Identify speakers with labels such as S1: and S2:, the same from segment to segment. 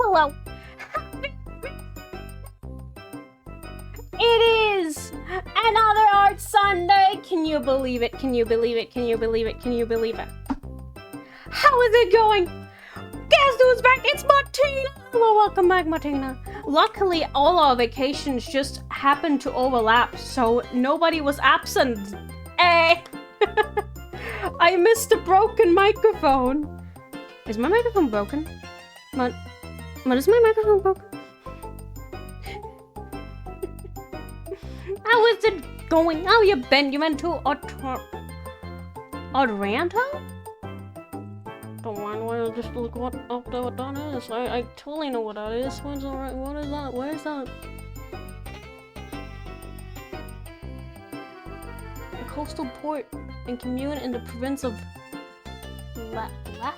S1: Hello. It is another Art Sunday. Can you believe it? Can you believe it? Can you believe it? Can you believe it? How is it going? Guess who's back? It's Martina. Hello, welcome back, Martina. Luckily, all our vacations just happened to overlap, so nobody was absent. Eh. I missed a broken microphone. Is my microphone broken? What is my microphone broken? How is it going? How you been? You went to Atlanta? Don't mind why I just look up there what that is. I totally know what that is. What's alright? What is that? Where is that? A coastal port and commune in the province of Lazio.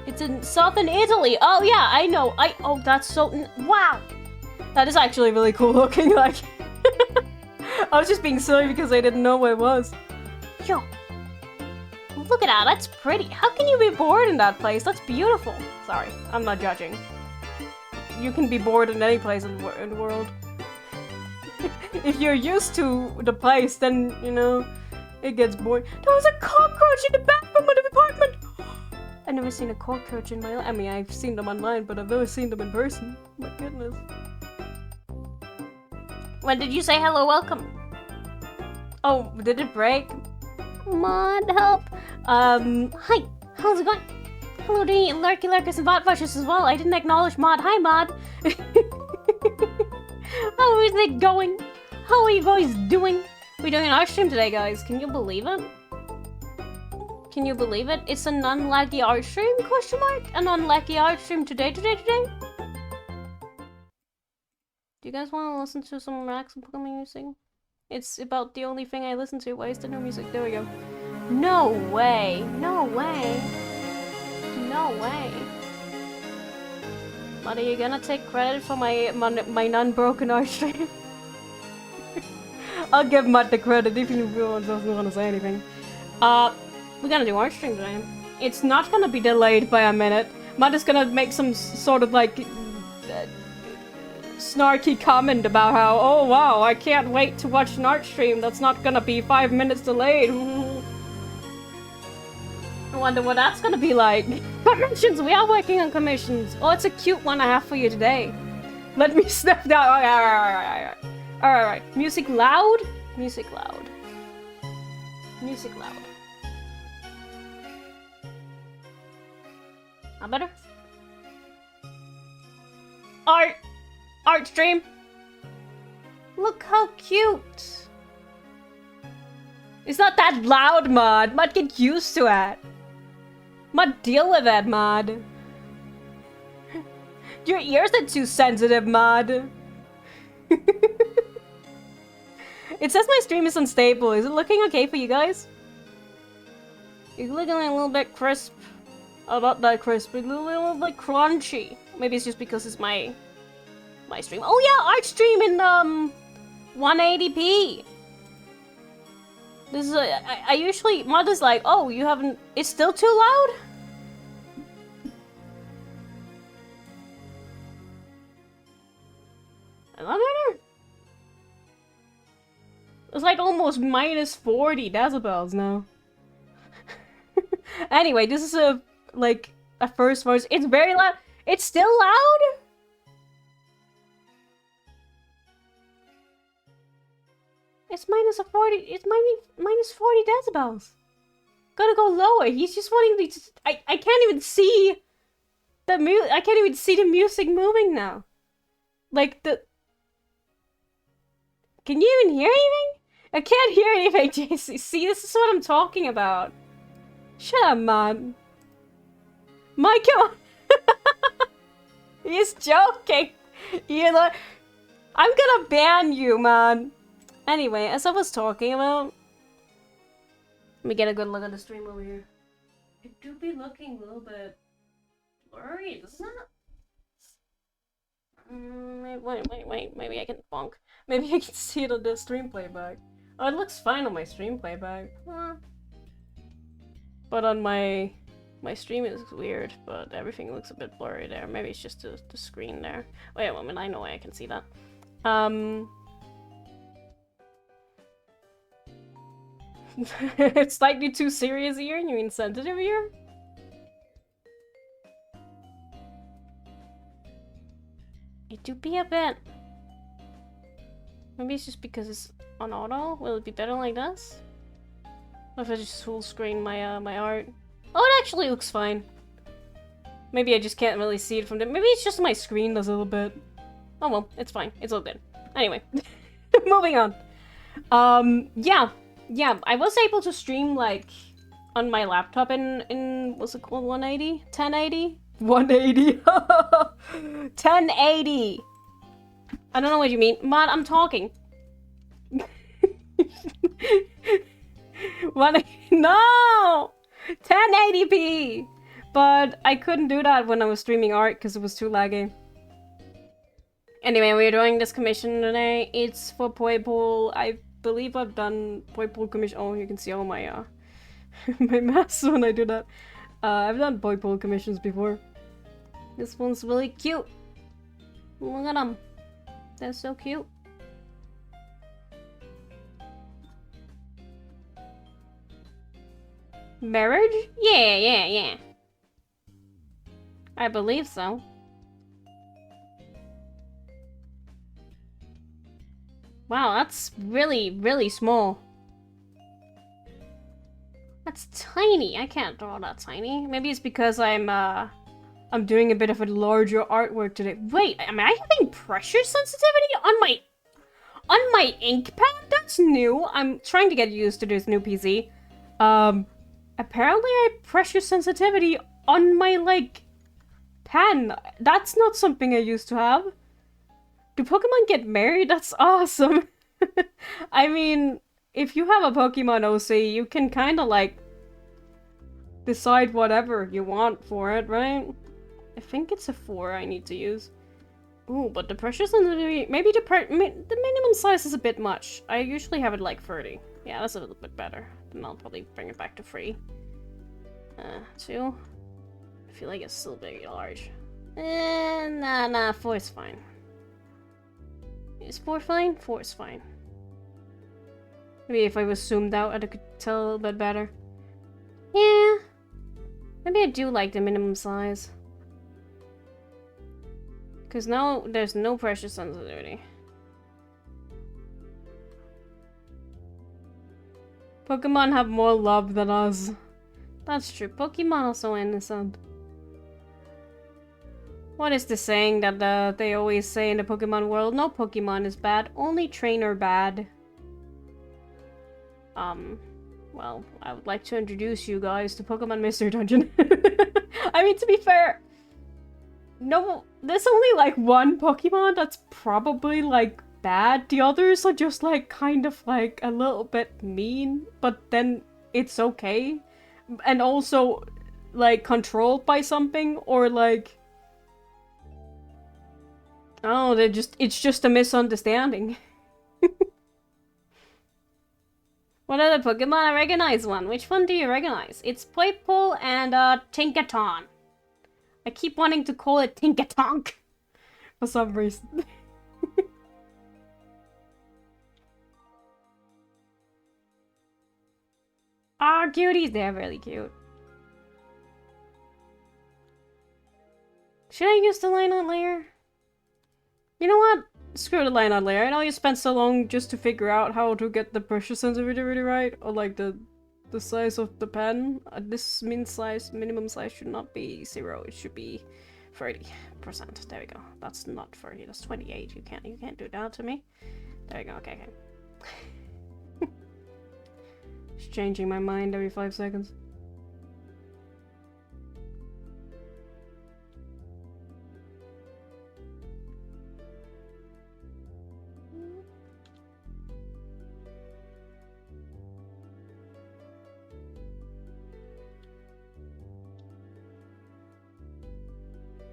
S1: It's in southern Italy. Oh yeah, I know. Oh, that's so wow. That is actually really cool looking. Like, I was just being silly because I didn't know what it was. Yo, look at that. That's pretty. How can you be bored in that place? That's beautiful. Sorry, I'm not judging. You can be bored in any place in the world. If you're used to the place, then you know it gets boring. There was a cockroach in the bathroom of the apartment. I've never seen a cockroach in my life. I mean, I've seen them online, but I've never seen them in person. My goodness. When did you say hello, welcome? Oh, did it break? Mod, help. Hi. How's it going? Hello to you, Lurky Lurkers and Bot Rushes as well. I didn't acknowledge Mod. Hi, Mod. How is it going? How are you guys doing? We're doing an art stream today, guys. Can you believe it? Can you believe it? It's a non-laggy art stream, question mark? A non-laggy art stream today? Do you guys want to listen to some relaxing Pokemon music? It's about the only thing I listen to. Why is there no music? There we go. No way. No way. No way. But are you gonna take credit for my non-broken art stream? I'll give Matt the credit if he doesn't want to say anything. We're gonna do art stream today. It's not gonna be delayed by a minute. Matt is gonna make some sort of like snarky comment about how, oh wow, I can't wait to watch an art stream that's not gonna be 5 minutes delayed. I wonder what that's gonna be like. Commissions! We are working on commissions. Oh, it's a cute one I have for you today. Let me snap that. Alright. Music loud? Music loud. Music loud. Now better? Art stream. Look how cute. It's not that loud, Mod. Mod, get used to it. Mod, deal with it, Mod. Your ears are too sensitive, Mod. It says my stream is unstable. Is it looking okay for you guys? It's looking like a little bit crisp. Oh, not that crisp, but a little bit crunchy. Maybe it's just because it's my stream. Oh yeah, art stream in 180p. This is I usually Mod is like, oh, you haven't. It's still too loud. I love it. It's like almost minus 40 decibels now. Anyway, this is a first verse. It's very loud. It's still loud. It's minus 40. It's minus 40 decibels. Gotta go lower. He's just wanting to. I can't even see the I can't even see the music moving now. Like the. Can you even hear anything? I can't hear anything, JC. See, this is what I'm talking about. Shut up, man. Mike, come on. He's joking. You know, I'm gonna ban you, man. Anyway, as I was talking about, let me get a good look at the stream over here. It do be looking a little bit blurry, doesn't it? Wait. Maybe I can bonk. Maybe I can see it on the stream playback. Oh, it looks fine on my stream playback. But on my My stream is weird, but everything looks a bit blurry there. Maybe it's just the screen there. Wait a moment, I know I can see that. It's slightly too serious here? You mean sensitive here? It do be a bit. Maybe it's just because it's on auto. Will it be better like this? Or if I just full screen my my art? Oh, it actually looks fine. Maybe I just can't really see it from there. Maybe it's just my screen does a little bit. Oh well, it's fine. It's all good. Anyway, moving on. Yeah, I was able to stream like on my laptop in what's it called, 180, 1080, 180, 1080. I don't know what you mean, Mod. I'm talking. No, 1080p. But I couldn't do that when I was streaming art because it was too laggy. Anyway, we're doing this commission today. It's for Poipole. I believe I've done Poipole commission. Oh, you can see all my my masks when I do that. I've done Poipole commissions before. This one's really cute. Look at them. They're so cute. Marriage? Yeah. I believe so. Wow, that's really small. That's tiny. I can't draw that tiny. Maybe it's because I'm doing a bit of a larger artwork today. Wait, am I having pressure sensitivity on my ink pad? That's new. I'm trying to get used to this new PC. Apparently I have pressure sensitivity on my, like, pen. That's not something I used to have. Do Pokemon get married? That's awesome. I mean, if you have a Pokemon OC, you can kind of, like, decide whatever you want for it, right? I think it's a 4 I need to use. Ooh, but the pressure sensitivity... Maybe the minimum size is a bit much. I usually have it, like, 30. Yeah, that's a little bit better. Then I'll probably bring it back to 3. 2. I feel like it's still very large. Nah, 4 is fine. Is 4 fine? 4 is fine. Maybe if I was zoomed out, I could tell a little bit better. Yeah. Maybe I do like the minimum size. Because now there's no pressure sensitivity. Pokemon have more love than us. That's true. Pokemon are so innocent. What is the saying that they always say in the Pokemon world? No Pokemon is bad, only trainer bad. Well, I would like to introduce you guys to Pokemon Mystery Dungeon. I mean, to be fair, no, there's only like one Pokemon that's probably like bad. The others are just like kind of like a little bit mean, but then it's okay. And also like controlled by something, or like, oh, it's just a misunderstanding. What other Pokemon? I recognize one. Which one do you recognize? It's Poipole and Tinkaton. I keep wanting to call it Tinkatonk for some reason. Ah, cuties, they're really cute. Should I use the line-out layer? You know what? Screw the line-out layer. I know you spent so long just to figure out how to get the pressure sensitivity right, or like the size of the pen. This minimum size should not be 0. It should be 30%. There we go. That's not 30. That's 28. You can't do that to me. There we go. Okay. Just changing my mind every 5 seconds.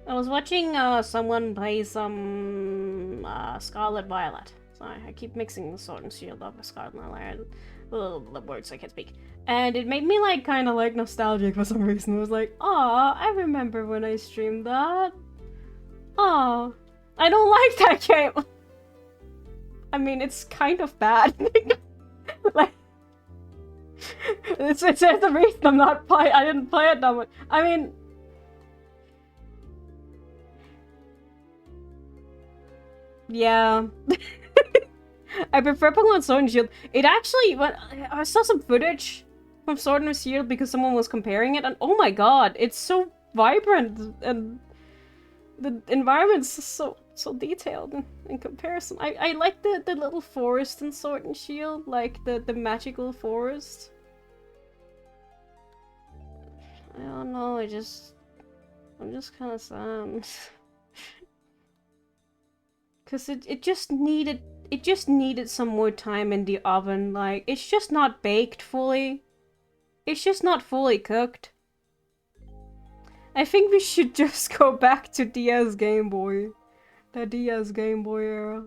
S1: I was watching someone play some Scarlet Violet. So I keep mixing the Sword and Shield up with Scarlet Violet. The words I can't speak. And it made me like kind of like nostalgic for some reason. It was like, aw, I remember when I streamed that. Aw, I don't like that game. I mean, it's kind of bad. Like, it's the reason I'm not play. I didn't play it that much. I mean, yeah. I prefer Pokemon Sword and Shield. It actually, when I saw some footage from Sword and Shield because someone was comparing it, and oh my god, it's so vibrant and the environment's so detailed in comparison. I like the little forest in Sword and Shield, like the magical forest. I don't know. I'm just kind of sad. Cause it just needed some more time in the oven. Like, it's just not baked fully. It's just not fully cooked. I think we should just go back to DS Game Boy. The DS Game Boy era.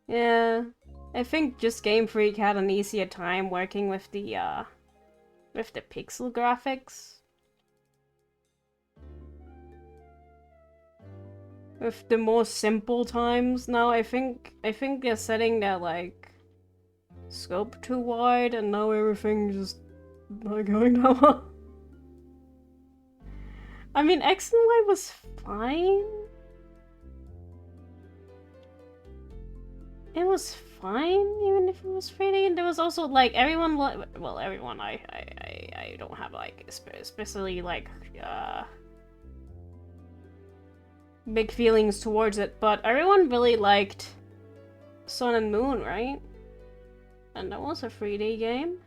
S1: Yeah. I think just Game Freak had an easier time working with the pixel graphics. With the more simple times now, I think they're setting their like scope too wide, and now everything just not going that well. I mean, X and Y was fine. It was fine, even if it was 3D. And there was also like everyone, well, everyone. I don't have like especially like big feelings towards it, but everyone really liked Sun and Moon, right? And that was a 3D game.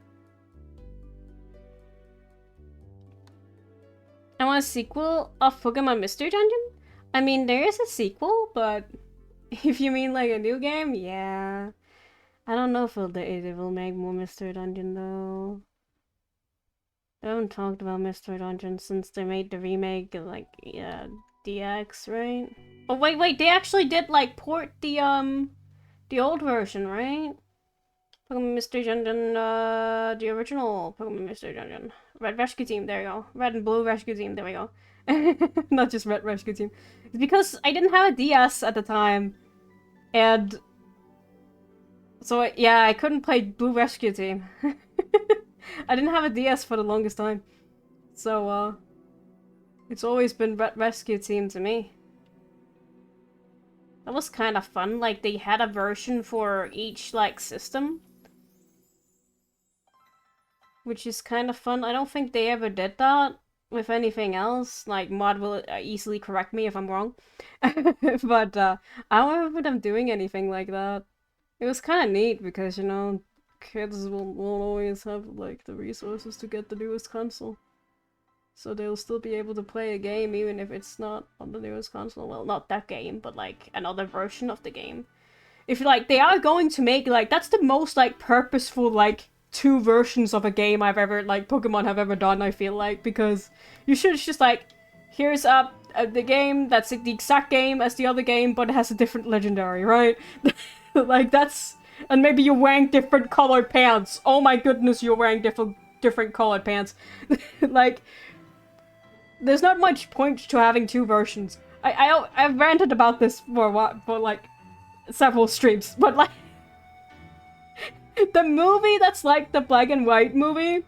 S1: I want a sequel of Pokemon Mystery Dungeon? I mean, there is a sequel, but if you mean like a new game, yeah. I don't know if it will make more Mystery Dungeon though. I haven't talked about Mystery Dungeon since they made the remake, like, yeah, DX, right? Oh wait, they actually did like port the old version, right? Pokemon Mystery Dungeon, the original Pokemon Mystery Dungeon. Red Rescue Team, there you go. Red and Blue Rescue Team, there we go. Not just Red Rescue Team. It's because I didn't have a DS at the time. And so, yeah, I couldn't play Blue Rescue Team. I didn't have a DS for the longest time. So, it's always been Red Rescue Team to me. That was kind of fun. Like, they had a version for each, like, system. Which is kind of fun. I don't think they ever did that with anything else. Like, Mod will easily correct me if I'm wrong. But, I don't remember them doing anything like that. It was kind of neat because, you know, kids won't always have, like, the resources to get the newest console. So they'll still be able to play a game even if it's not on the newest console. Well, not that game, but, like, another version of the game. If, like, they are going to make, like, that's the most, like, purposeful, like, 2 versions of a game I've ever, like, Pokemon have ever done, I feel like, because you should just, like, here's the game that's the exact game as the other game, but it has a different legendary, right? Like, that's... And maybe you're wearing different colored pants. Oh my goodness, you're wearing different colored pants. Like, there's not much point to having 2 versions. I've ranted about this for a while, for, like, several streams, but, like... The movie that's like the black and white movie,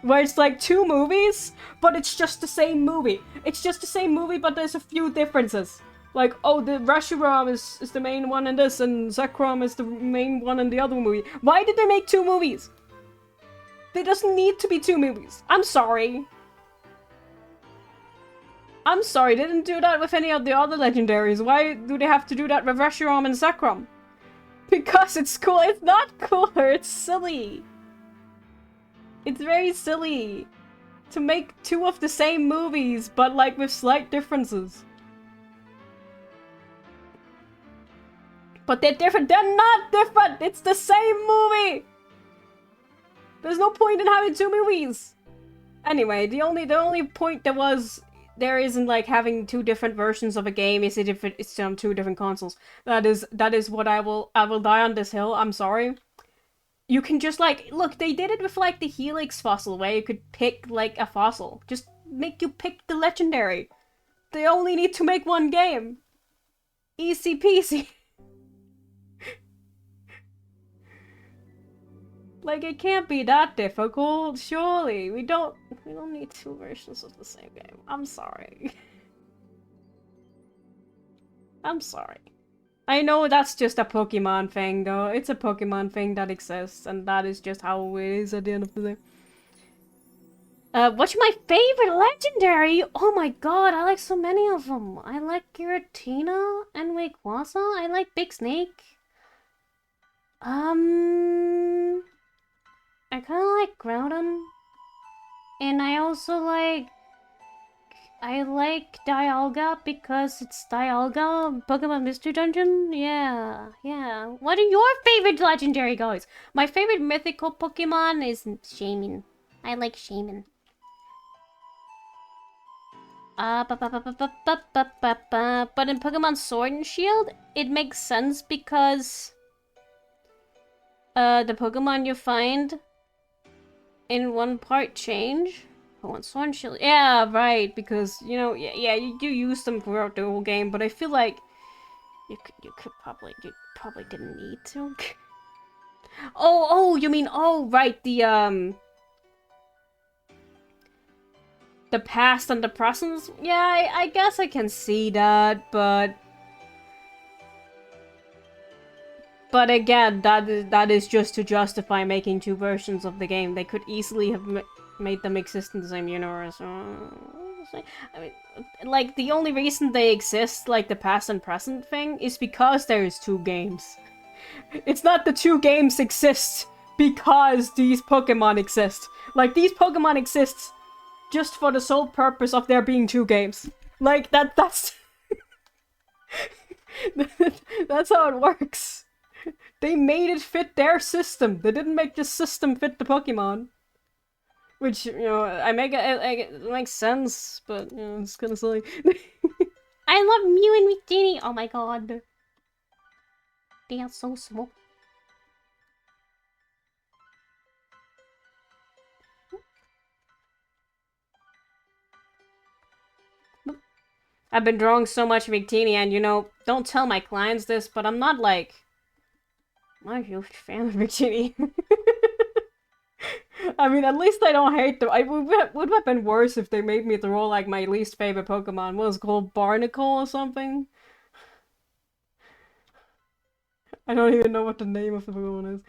S1: where it's like 2 movies, but it's just the same movie. It's just the same movie, but there's a few differences. Like, oh, the Reshiram is the main one in this, and Zekrom is the main one in the other movie. Why did they make 2 movies? There doesn't need to be 2 movies. I'm sorry. I'm sorry, they didn't do that with any of the other legendaries. Why do they have to do that with Reshiram and Zekrom? Because it's cool. It's not cooler. It's silly. It's very silly to make 2 of the same movies, but like with slight differences. But they're different. They're not different. It's the same movie. There's no point in having 2 movies. Anyway, the only point there isn't like having 2 different versions of a game is it's on 2 different consoles. That is what I will die on this hill. I'm sorry. you can just like look. They did it with like the Helix fossil, where you could pick like a fossil. Just make you pick the legendary. They only need to make one game. Easy peasy. Like, it can't be that difficult, surely. We don't need two versions of the same game. I'm sorry. I'm sorry. I know that's just a Pokemon thing, though. It's a Pokemon thing that exists, and that is just how it is at the end of the day. What's my favorite legendary? Oh my god, I like so many of them. I like Giratina and Rayquaza. I like Big Snake. I kind of like Groudon. And I also like... I like Dialga because it's Dialga, Pokemon Mystery Dungeon. Yeah. What are your favorite legendary guys? My favorite mythical Pokemon is Shaymin. I like Shaymin. But in Pokemon Sword and Shield, it makes sense because the Pokemon you find in one part change. Pokemon Sword and Shield. Yeah, right, because you know, yeah, you do use them throughout the whole game, but I feel like you probably didn't need to. oh, you mean right, the past and the present? Yeah, I guess I can see that, but again, that is just to justify making two versions of the game. They could easily have made them exist in the same universe. I mean, like, the only reason they exist, like the past and present thing, is because there's two games. It's not the two games exist because these Pokemon exist. Like, these Pokemon exist just for the sole purpose of there being two games. Like, that's... that's how it works. They made it fit their system. They didn't make the system fit the Pokemon. Which, you know, it makes sense, but, you know, it's kind of silly. I love Mew and Victini! Oh my god. They are so small. I've been drawing so much Victini, and, you know, don't tell my clients this, but I'm not, like... I'm not a huge fan of Victini. I mean, at least I don't hate them. It would have been worse if they made me throw, like, my least favorite Pokemon. What was it called? Barnacle or something? I don't even know what the name of the Pokemon is.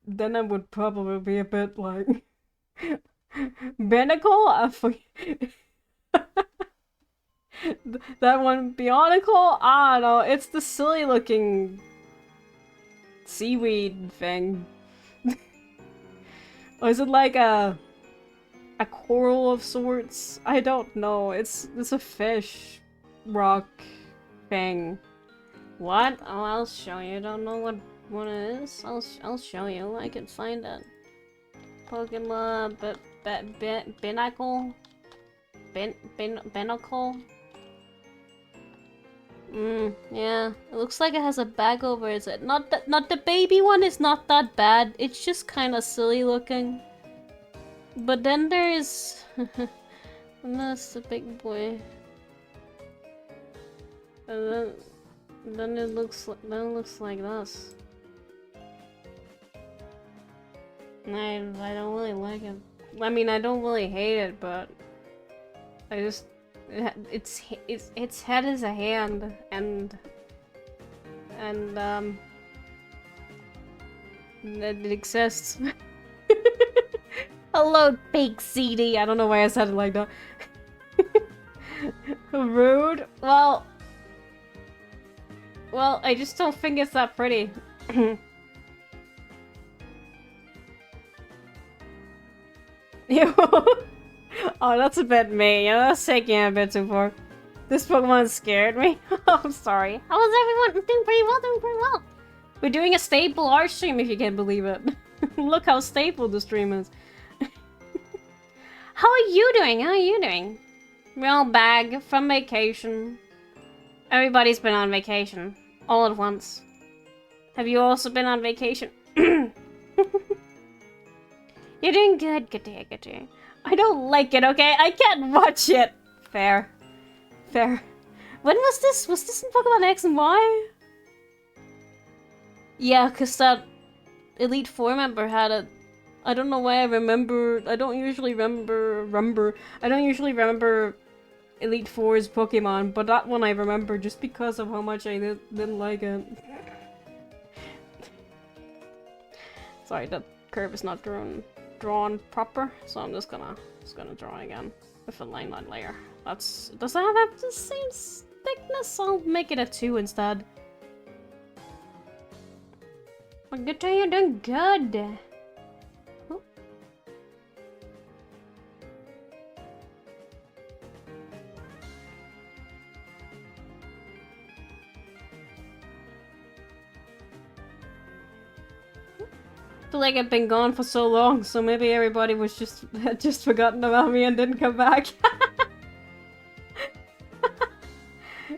S1: Then I would probably be a bit, like... Barnacle? I forget. That one, Bionicle? I don't know. It's the silly looking seaweed thing. Or is it like a coral of sorts? I don't know. It's a fish rock thing. What? Oh, I'll show you. I don't know what it is. I'll show you. I can find it. Pokemon Binacle. Binacle. Yeah. It looks like it has a bag over its head. Not the baby one is not that bad. It's just kind of silly looking. But then there is... and that's the big boy. And then it looks like this. I don't really like it. I mean, I don't really hate it, but I just... Its head is a hand, and it exists. Hello, Big CD. I don't know why I said it like that. Rude. Well, I just don't think it's that pretty. Ew. Oh, that's a bit mean. You know, that's taking it a bit too far. This Pokemon scared me. Oh, I'm sorry. How is everyone? Doing pretty well. We're doing a stable art stream, if you can believe it. Look how stable the stream is. How are you doing? We're all back from vacation. Everybody's been on vacation. All at once. Have you also been on vacation? You're doing good, good day, good day. I don't like it, okay? I can't watch it. Fair. Fair. When was this? Was this in Pokemon X and Y? Yeah, because that Elite Four member had a... I don't know why I remember... I don't usually remember... I don't usually remember Elite Four's Pokemon, but that one I remember just because of how much I didn't like it. Sorry, that curve is not drawn proper, so I'm just gonna draw again with a line layer. Does that have the same thickness? I'll make it a 2 instead. But good day, you're doing good. Oh. I feel like I've been gone for so long, so maybe everybody was had just forgotten about me and didn't come back.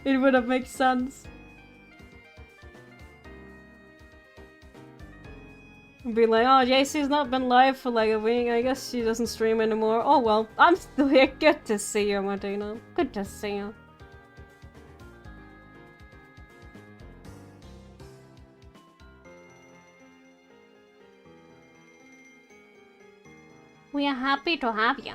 S1: It would have made sense. Be like, oh, JC's not been live for like a week. I guess she doesn't stream anymore. Oh well, I'm still here. Good to see you, Martina. Good to see you. We are happy to have you.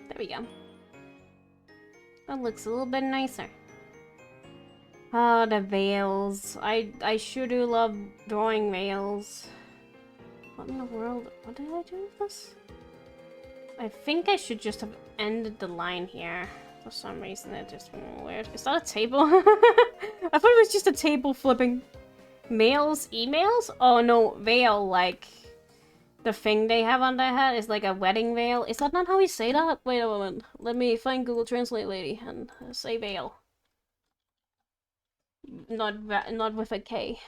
S1: There we go. That looks a little bit nicer. Oh, the veils. I sure do love drawing veils. What in the world? What did I do with this? I think I should just have ended the line here. For some reason it just went weird. Is that a table? I thought it was just a table flipping. Mails? Emails? Oh no, veil, like... The thing they have on their head is like a wedding veil. Is that not how we say that? Wait a moment. Let me find Google Translate lady and say veil. Not with a K.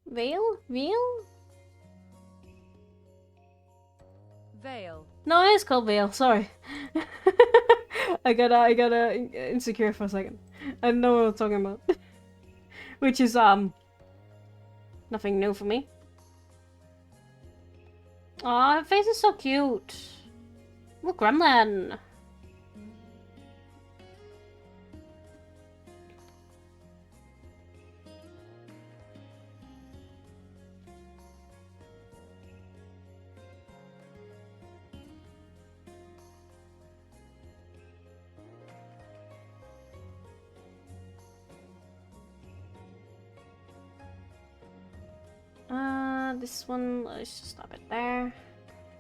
S1: Veil? Veil?
S2: Veil.
S1: No, it is called veil. Sorry. I got insecure for a second. I don't know what I'm talking about. Which is nothing new for me. Aw, her face is so cute. Look, gremlin. This one, let's just stop it there.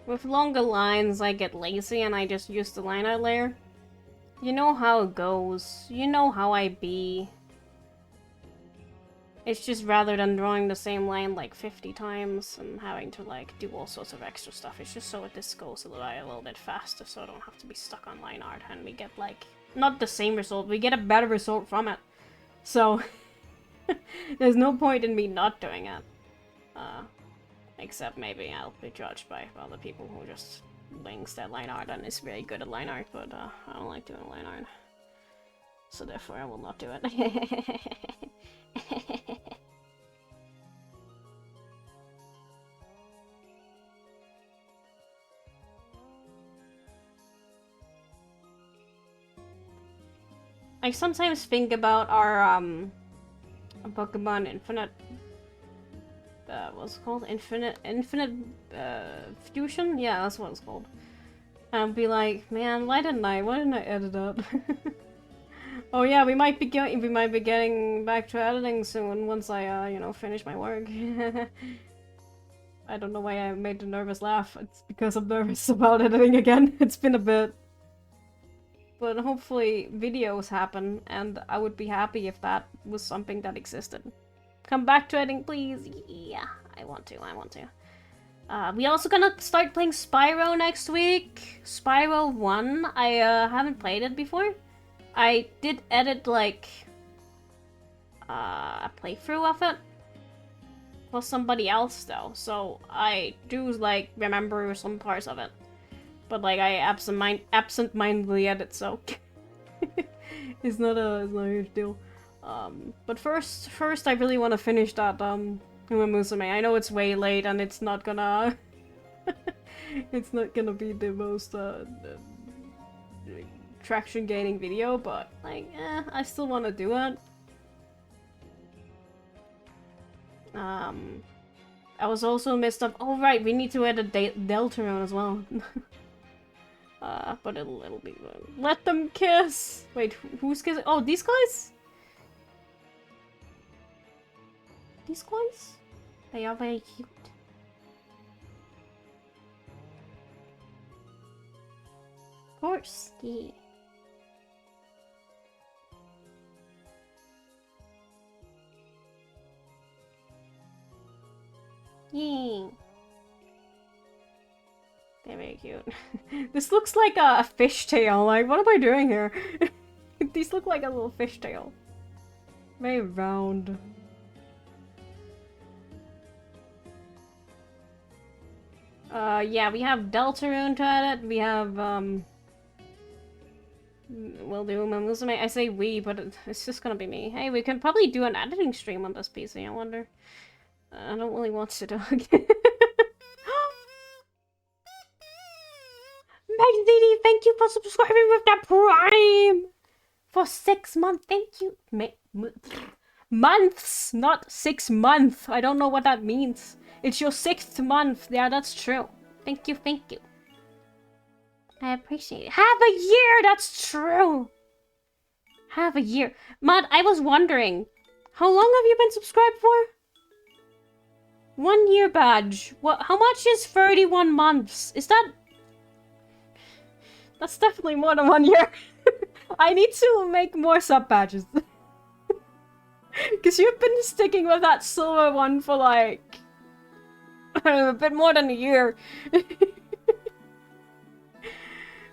S1: With longer lines, I get lazy and I just use the line art layer. You know how it goes. You know how I be. It's just rather than drawing the same line like 50 times and having to like do all sorts of extra stuff, it's just so this goes a little bit faster so I don't have to be stuck on line art and we get like, not the same result, we get a better result from it. So, there's no point in me not doing it. Except maybe I'll be judged by other people who just wings their line art and is very good at line art, but I don't like doing line art. So therefore I will not do it. I sometimes think about our Pokemon Infinite what's it called? Infinite Fusion? Yeah, that's what it's called. And I'll be like, man, why didn't I edit that? Oh yeah, we might be getting back to editing soon once I you know, finish my work. I don't know why I made the nervous laugh. It's because I'm nervous about editing again. It's been a bit. But hopefully videos happen, and I would be happy if that was something that existed. Come back to editing, please. Yeah, I want to. We also gonna start playing Spyro next week. Spyro 1. I haven't played it before. I did edit like a playthrough of it for somebody else though, so I do like remember some parts of it. but like I absent-mindedly edit, so it's not a huge deal. But first I really want to finish that Uma Musume. I know it's way late and it's not gonna it's not gonna be the most traction gaining video, but like I still want to do it. I was also messed up. Oh right, we need to add a Deltarune as well. But it'll be good. Let them kiss! Wait, who's kissing? Oh, these guys? These guys? They are very cute. Horsey. Yay. They're very cute. This looks like a fishtail. Like, what am I doing here? These look like a little fishtail. Very round. Yeah, we have Deltarune to edit. We have, we'll do Uma Musume. I say we, but it's just gonna be me. Hey, we can probably do an editing stream on this PC, I wonder. I don't really want to dog. Magzini, thank you for subscribing with the Prime! For 6 months, thank you. Months, not 6 months. I don't know what that means. It's your 6th month. Yeah, that's true. Thank you, thank you. I appreciate it. Half a year, that's true. Half a year. Mud, I was wondering, how long have you been subscribed for? 1 year badge. What? How much is 31 months? Is that... That's definitely more than 1 year. I need to make more sub badges. Because you've been sticking with that silver one for like... a bit more than a year.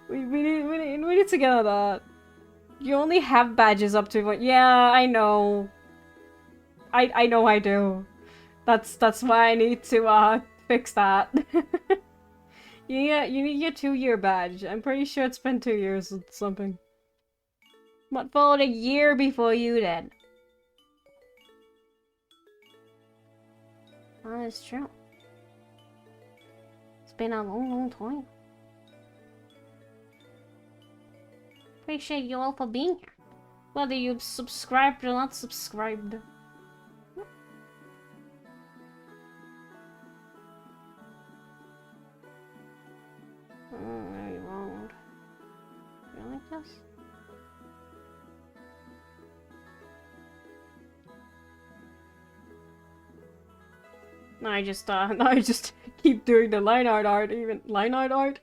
S1: we need to get on that. You only have badges up to what? Yeah, I know. I know I do. That's why I need to fix that. Yeah, you need your 2-year badge. I'm pretty sure it's been 2 years or something. But followed a year before you did. That is true. It's been a long time. Appreciate you all for being here. Whether you've subscribed or not subscribed. Very wrong. You like this? No, I just keep doing the line art, even line art?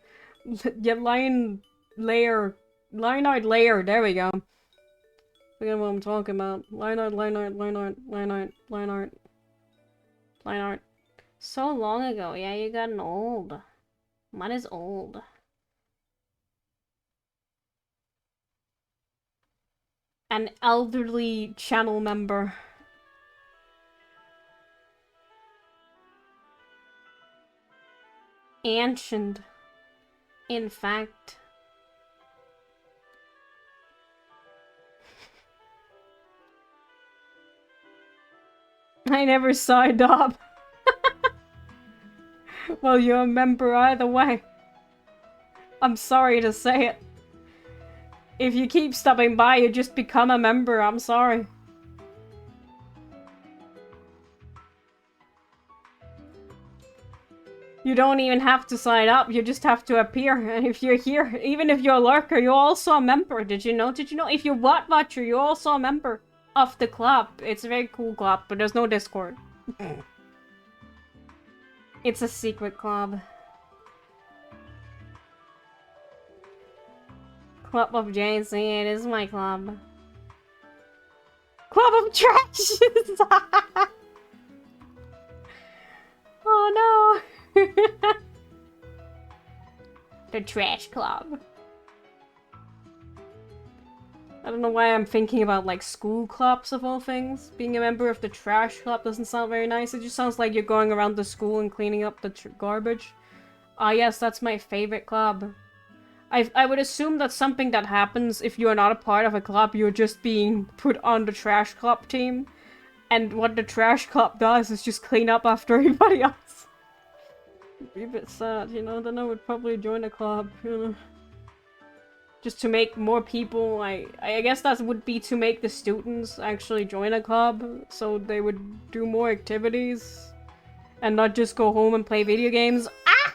S1: Yeah, line art layer, there we go. Look at what I'm talking about. Line art. So long ago, yeah, you gotten old. Mine is old. An elderly channel member. Ancient, in fact. I never signed up. Well, you're a member either way. I'm sorry to say it. If you keep stopping by, you just become a member. I'm sorry. You don't even have to sign up, you just have to appear. And if you're here, even if you're a lurker, you're also a member. Did you know? Did you know? If you're What Watcher, you're also a member of the club. It's a very cool club, but there's no Discord. It's a secret club. Club of JC, it is my club. Club of Trash! Oh no! The Trash Club. I don't know why I'm thinking about like school clubs of all things. Being a member of the Trash Club doesn't sound very nice. It just sounds like you're going around the school and cleaning up the garbage. Ah yes, that's my favorite club. I would assume that's something that happens if you are not a part of a club, you're just being put on the trash club team. And what the trash club does is just clean up after everybody else. It'd be a bit sad, you know, then I would probably join a club, you know. Just to make more people, I guess that would be to make the students actually join a club, so they would do more activities. And not just go home and play video games. Ah!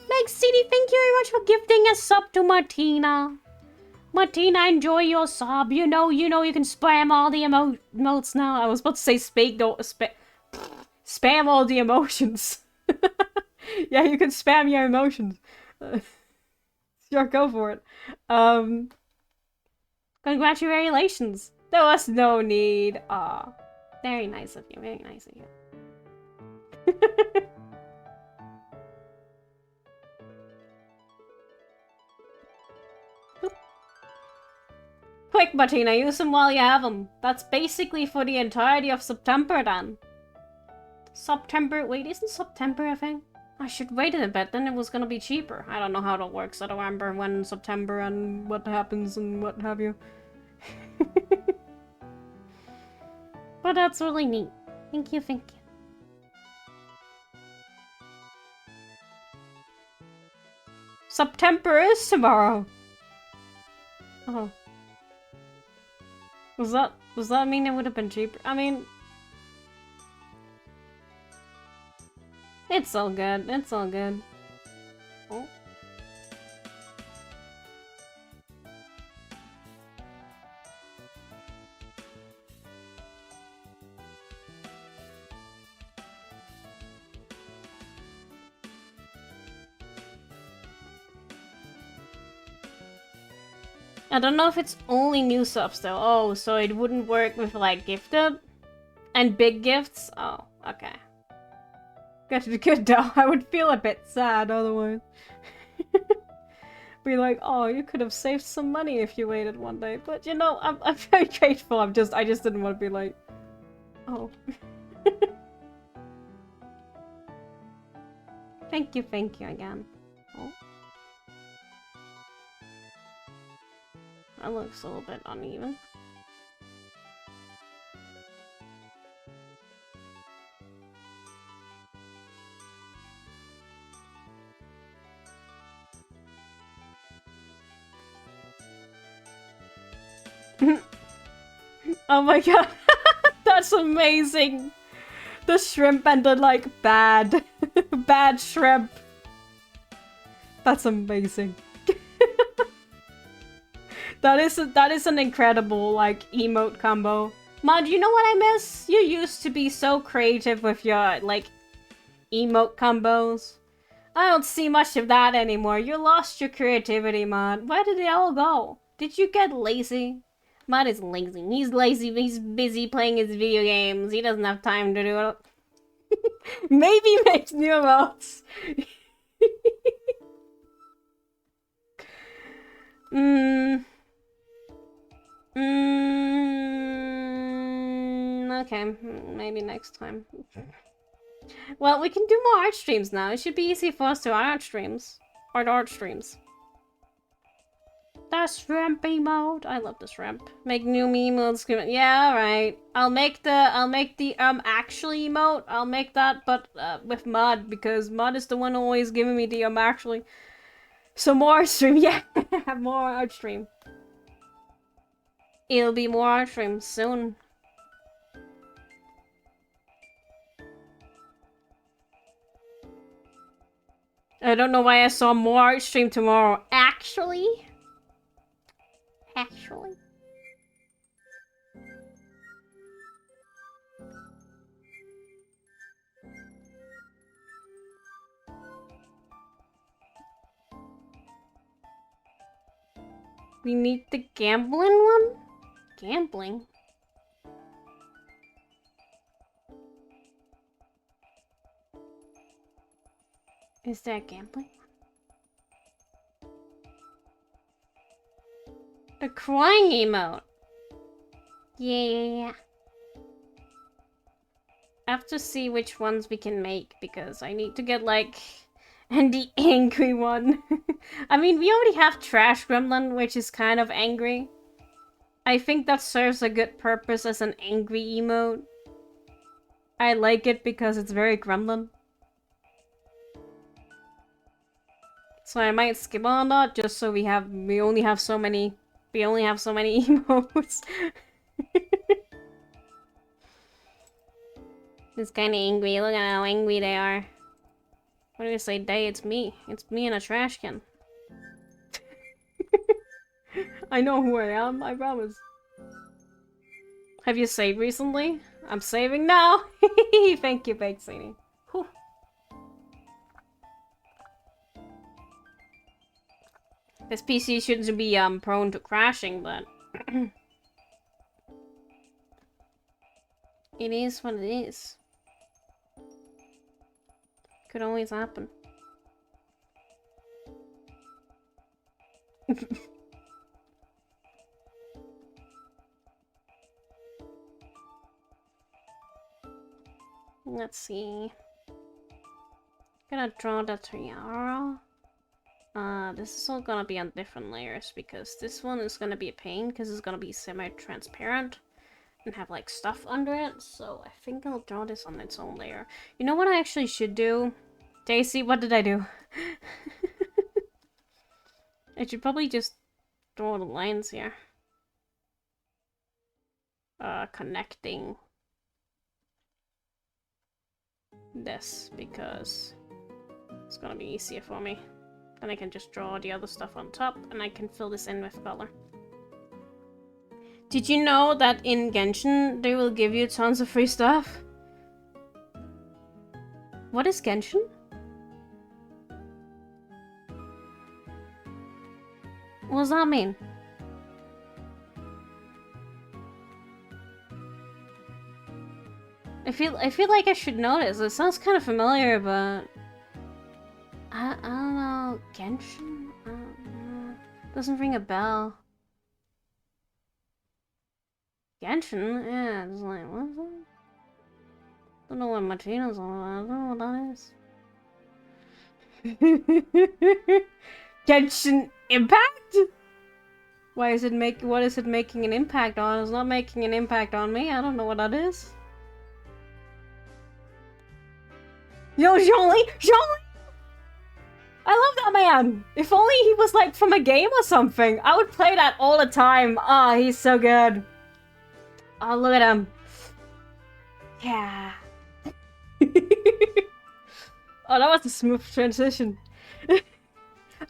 S1: Meg City, thank you very much for gifting a sub to Martina. Martina, enjoy your sub. You know you can spam all the emotes now. I was about to say spam all the emotions. Yeah, you can spam your emotions. Sure, go for it. Congratulations. There was no need. Aw. Very nice of you. Very nice of you. Quick, Martina, use them while you have them. That's basically for the entirety of September, then. September? Wait, isn't September a thing? I should wait a bit, then it was gonna be cheaper. I don't know how that works. I don't remember when September and what happens and what have you. But that's really neat. Thank you, thank you. September is tomorrow. Oh. Does that mean it would have been cheaper? I mean, it's all good. It's all good. Oh. I don't know if it's only new subs though. Oh, so it wouldn't work with like gifted and big gifts? Oh, okay. Good though. I would feel a bit sad otherwise. Be like, oh, you could have saved some money if you waited one day. But you know, I'm very grateful. I just didn't want to be like, oh. Thank you again. Oh. That looks a little bit uneven. Oh my god, that's amazing! The shrimp and the like bad shrimp. That's amazing. That is an incredible like emote combo. Mud, you know what I miss? You used to be so creative with your like emote combos. I don't see much of that anymore. You lost your creativity, Mud. Where did they all go? Did you get lazy? Mud is lazy. He's lazy. He's busy playing his video games. He doesn't have time to do it. Maybe make new emotes. Okay, maybe next time. Well, we can do more art streams now. It should be easy for us to art streams. Art streams. The shrimp emote. I love the shrimp. Make new emotes. Yeah, alright. I'll make the actually emote. I'll make that, but with Mud, because Mud is the one always giving me the actually. So more art stream, yeah. More art stream. It'll be more art streams soon. I don't know why I saw more art stream tomorrow. Actually. We need the gambling one? Gambling? Is that gambling? The crying emote. Yeah. I have to see which ones we can make because I need to get like And the angry one. I mean, we already have Trash Gremlin, which is kind of angry. I think that serves a good purpose as an angry emote. I like it because it's very gremlin. So I might skip on that just so we only have so many emotes. It's kinda angry, look at how angry they are. What do you say, they? It's me. It's me in a trash can. I know who I am, I promise. Have you saved recently? I'm saving now! Thank you, Baked Sadie. Whew. This PC shouldn't be prone to crashing, but it is what it is. Could always happen. Let's see. Gonna draw the tiara. This is all gonna be on different layers because this one is gonna be a pain because it's gonna be semi-transparent and have like stuff under it. So I think I'll draw this on its own layer. You know what I actually should do? Daisy, what did I do? I should probably just draw the lines here. Connecting this because it's gonna be easier for me. Then I can just draw the other stuff on top and I can fill this in with color. Did you know that in Genshin they will give you tons of free stuff? What is Genshin? What does that mean? I feel like I should know this. It sounds kind of familiar, but I don't know. Genshin? Doesn't ring a bell. Genshin? Yeah, it's like, what is that? Don't know what Martina's all about. I don't know what that is. Genshin Impact? What is it making an impact on? It's not making an impact on me. I don't know what that is. Yo, Zhongli! Zhongli! I love that man! If only he was like from a game or something. I would play that all the time. Ah, oh, he's so good. Oh, look at him. Yeah. Oh, that was a smooth transition. I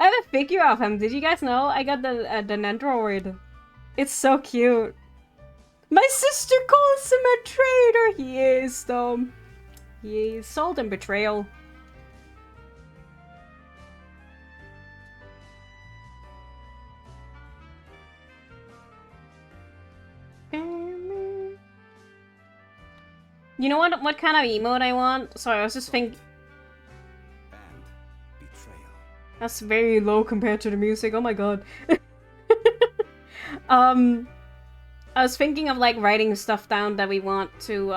S1: have a figure of him. Did you guys know? I got the Nendoroid. It's so cute. My sister calls him a traitor. He is, though. He is sold in betrayal. You know what kind of emote I want? Sorry, I was just thinking. That's very low compared to the music. Oh my god. I was thinking of like writing stuff down that we want to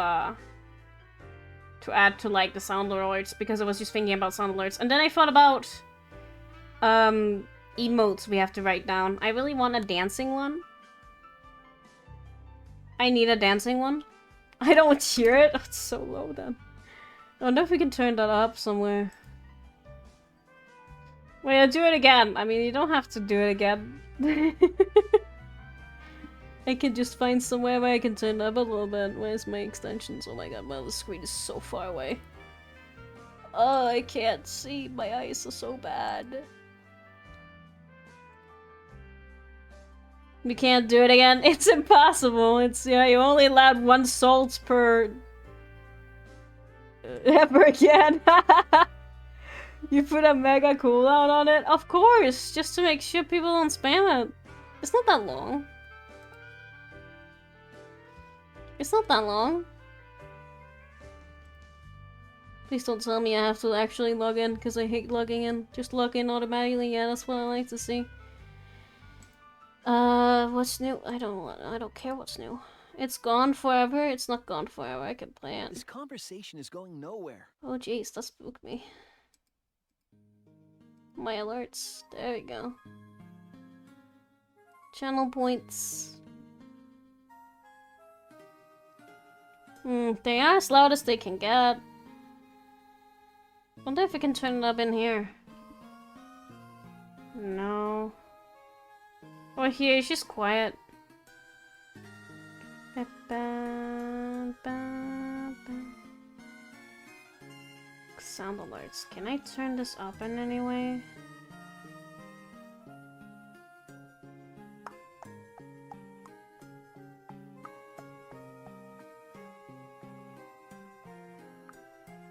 S1: add to like the sound alerts because I was just thinking about sound alerts, and then I thought about emotes we have to write down. I really want a dancing one. I need a dancing one. I don't hear it. Oh, it's so low then. I wonder if we can turn that up somewhere. Wait, I'll do it again. I mean, you don't have to do it again. I can just find somewhere where I can turn it up a little bit. Where's my extensions? Oh my god, my the screen is so far away. Oh, I can't see. My eyes are so bad. We can't do it again. It's impossible. It's, yeah, you're only allowed 1 salt per... ever again. You put a mega cooldown on it? Of course! Just to make sure people don't spam it. It's not that long. It's not that long. Please don't tell me I have to actually log in, because I hate logging in. Just log in automatically, yeah, that's what I like to see. What's new? I don't care what's new. It's gone forever. It's not gone forever. I can play it.
S3: This conversation is going nowhere.
S1: Oh jeez, that spooked me. my alerts. There we go. Channel points. They are as loud as they can get. Wonder if we can turn it up in here. No. Oh, here, it's just quiet. Sound alerts. Can I turn this up in any way?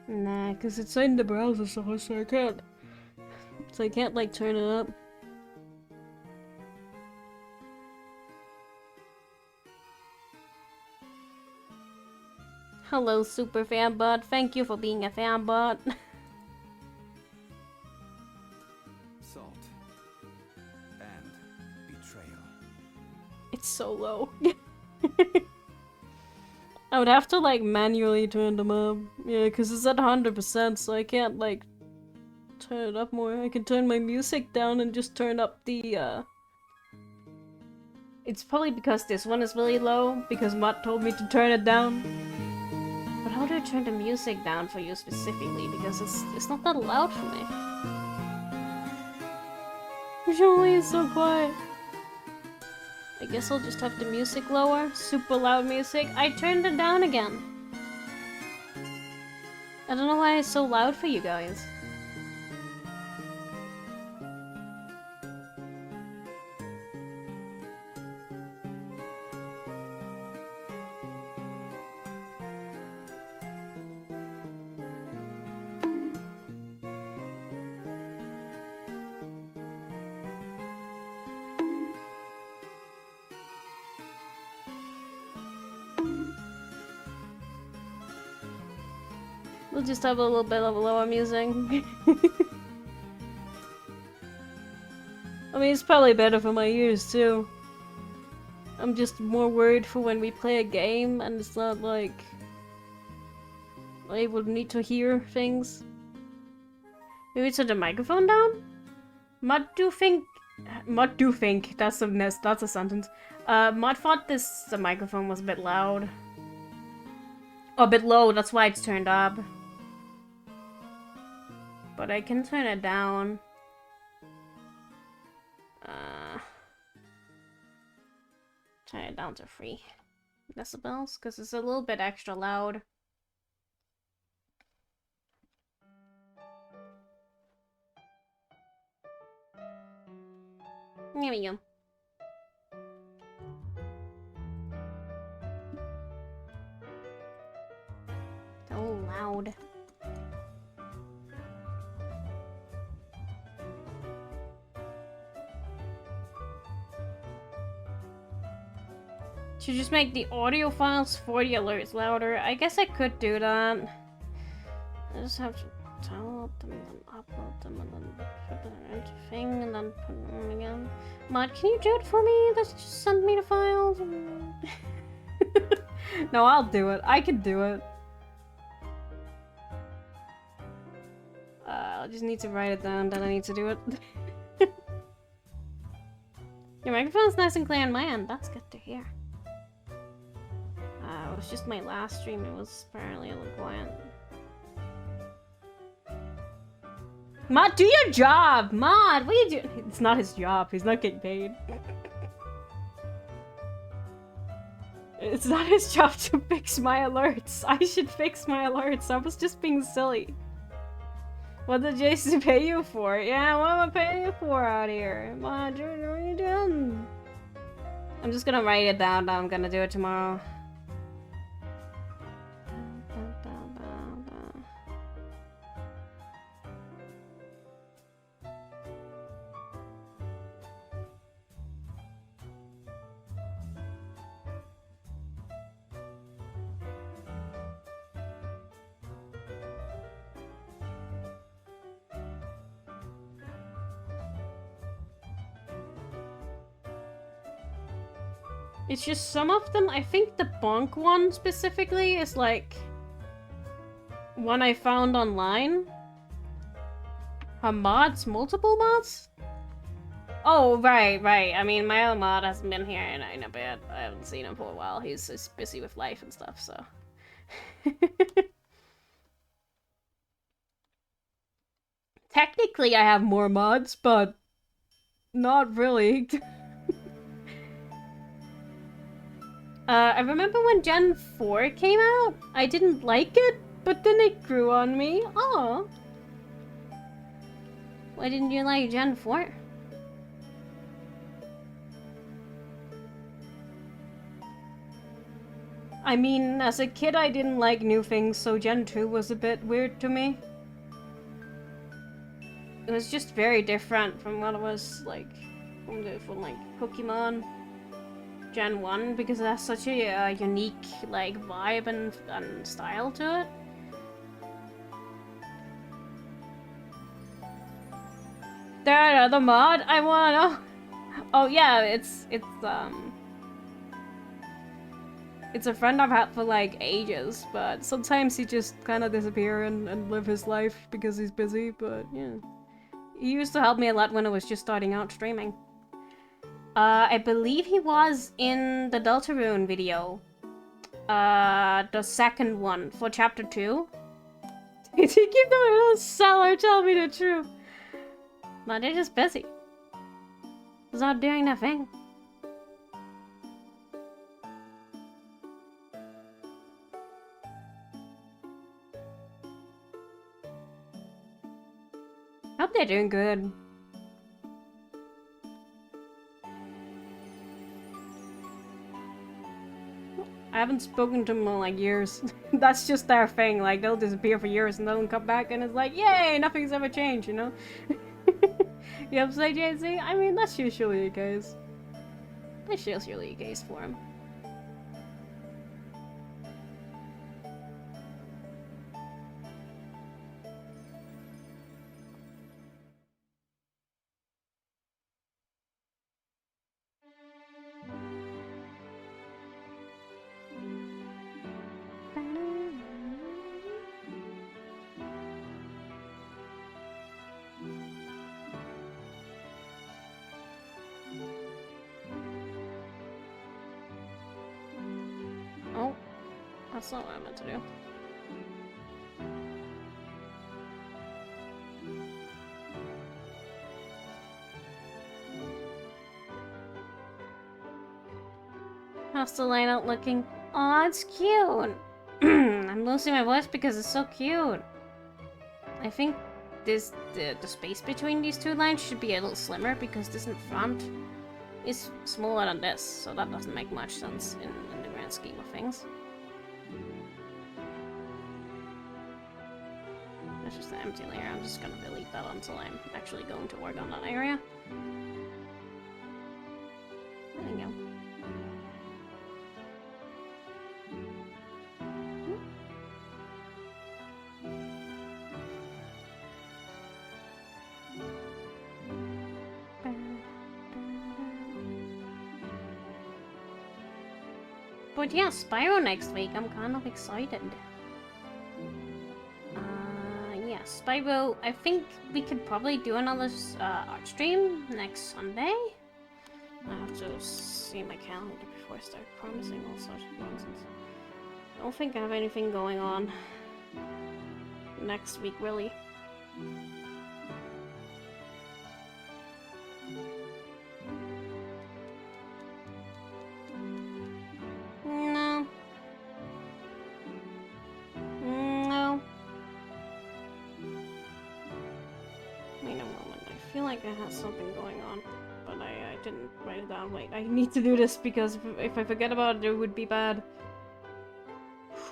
S1: Nah, cause it's in the browser, so I can't. So I can't like turn it up. Hello, super fanbot. Thank you for being a fanbot.
S3: Salt and betrayal.
S1: It's so low. I would have to like manually turn them up. Yeah, because it's at 100%, so I can't like turn it up more. I can turn my music down and just turn up the It's probably because this one is really low, because Matt told me to turn it down. But how do I turn the music down for you specifically? Because it's not that loud for me. Usually it's so quiet. I guess I'll just have the music lower. Super loud music. I turned it down again. I don't know why it's so loud for you guys. We'll just have a little bit of lower music. I mean, it's probably better for my ears too. I'm just more worried for when we play a game and it's not like I would need to hear things. Maybe turn the microphone down? Mod do think that's a sentence. Mod thought the microphone was a bit loud. Oh, a bit low, that's why it's turned up. But I can turn it down. Turn it down to 3 decibels, because it's a little bit extra loud. There we go. So loud. Should just make the audio files for the alerts louder. I guess I could do that. I just have to download them and then upload them and then put them into thing and then put them again. Mod, can you do it for me? Just send me the files. No, I'll do it. I can do it. I just need to write it down that I need to do it. Your microphone's nice and clear on my end. That's good to hear. It was just my last stream. It was apparently a little quiet. Mod, do your job! Mod, what are you doing? It's not his job. He's not getting paid. It's not his job to fix my alerts. I should fix my alerts. I was just being silly. What did Jason pay you for? Yeah, what am I paying you for out here? Mod, what are you doing? I'm just gonna write it down. I'm gonna do it tomorrow. It's just some of them, I think the bonk one specifically is like one I found online. Her mods? Multiple mods? Oh, right. I mean, my other mod hasn't been here in a bit. I haven't seen him for a while. He's just busy with life and stuff, so. Technically, I have more mods, but not really. I remember when Gen 4 came out, I didn't like it, but then it grew on me. Aw. Why didn't you like Gen 4? I mean, as a kid I didn't like new things, so Gen 2 was a bit weird to me. It was just very different from what it was like from like Pokemon Gen 1, because it has such a unique like vibe and style to it. There another mod? I wanna know. Oh yeah, it's a friend I've had for like ages, but sometimes he just kind of disappear and live his life because he's busy, but yeah. He used to help me a lot when I was just starting out streaming. I believe he was in the Deltarune video. The second one for chapter 2. Did he keep the little seller tell me the truth? No, they're just busy. He's not doing nothing. Hope they're doing good. I haven't spoken to them in like years. That's just their thing. Like, they'll disappear for years and they'll come back and it's like, yay, nothing's ever changed, you know? You upset JC? I mean, that's usually the case. That's usually the case for him. Oh, that's not what I meant to do. How's the layout looking? Aw, it's cute! I'm losing my voice because it's so cute. I think the space between these two lines should be a little slimmer because this in front is smaller than this, so that doesn't make much sense in the grand scheme of things. That's just an empty layer. I'm just gonna delete that until I'm actually going to work on that area. There we go. But yeah, Spyro next week. I'm kind of excited. Yeah, Spyro. I think we could probably do another art stream next Sunday. I have to see my calendar before I start promising all sorts of nonsense. I don't think I have anything going on next week, really. No. No. Wait a moment. I feel like I had something going on, but I didn't write it down. Wait, I need to do this because if I forget about it, it would be bad.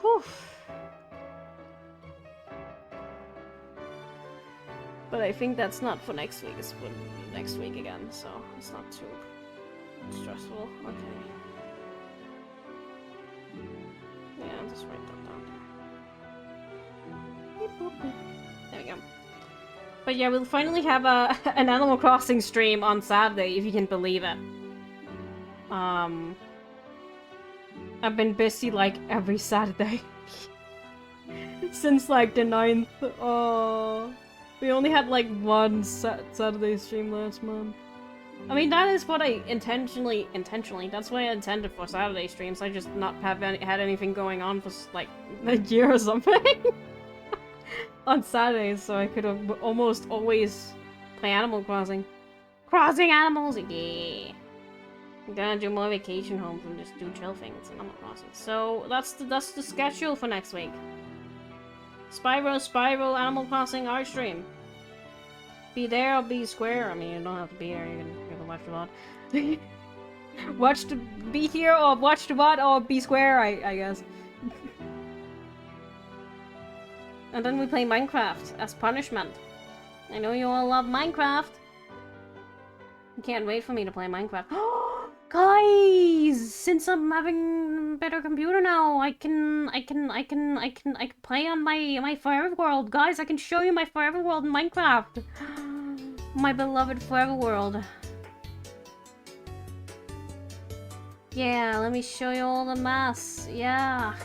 S1: Whew. But I think that's not for next week, it's for next week again, so it's not too stressful. Okay. Yeah, I'll just write that down. There we go. But yeah, we'll finally have an Animal Crossing stream on Saturday, if you can believe it. I've been busy like every Saturday. Since like the 9th. Oh. We only had like one Saturday stream last month. I mean, that is what I intentionally, that's what I intended for Saturday streams. I just not have had anything going on for like a year or something on Saturdays, so I could have almost always play Animal Crossing. Crossing animals, yeah. I'm gonna do more vacation homes and just do chill things in Animal Crossing. So that's the schedule for next week. Spyro, Animal Crossing art stream. Be there or be square. I mean, you don't have to be there. You can watch the VOD. Be here or watch the VOD or be square. I guess. And then we play Minecraft as punishment. I know you all love Minecraft. You can't wait for me to play Minecraft. Guys, since I'm having a better computer now, I can play on my Forever World. Guys, I can show you my Forever World in Minecraft. My beloved Forever World. Yeah, let me show you all the mess. Yeah.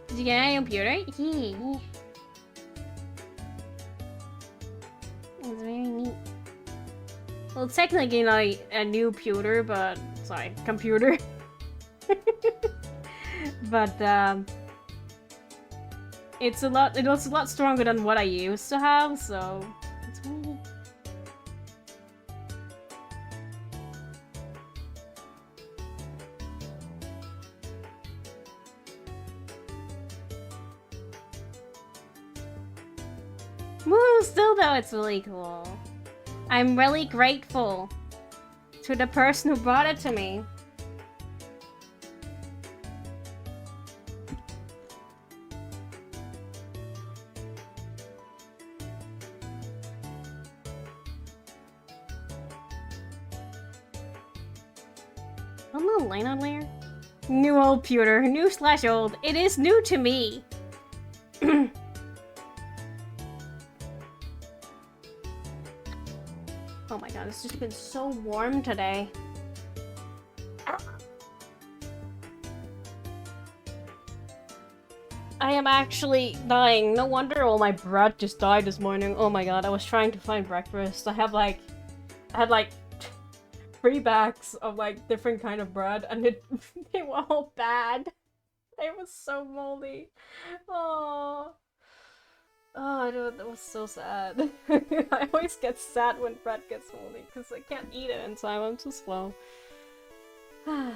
S1: Did you get a computer? Yeah. It's very neat. Well, it's technically not a new computer, but sorry, computer. But it's a lot stronger than what I used to have, so it's really neat. Woo! Still though, it's really cool. I'm really grateful to the person who brought it to me. I'm not line on layer. New old pewter. New slash old. It is new to me. Oh my god, it's just been so warm today. I am actually dying. No wonder all my bread just died this morning. Oh my god, I was trying to find breakfast. I had like 3 bags of like different kind of bread, and they were all bad. It was so moldy. Oh. Oh, that was so sad. I always get sad when bread gets moldy because I can't eat it in time. I'm too slow. And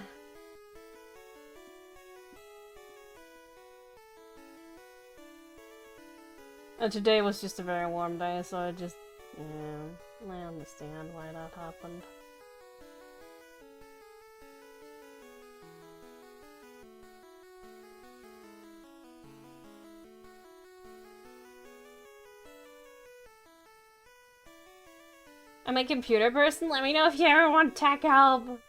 S1: today was just a very warm day, so I just, yeah, I understand why that happened. I'm a computer person. Let me know if you ever want tech help.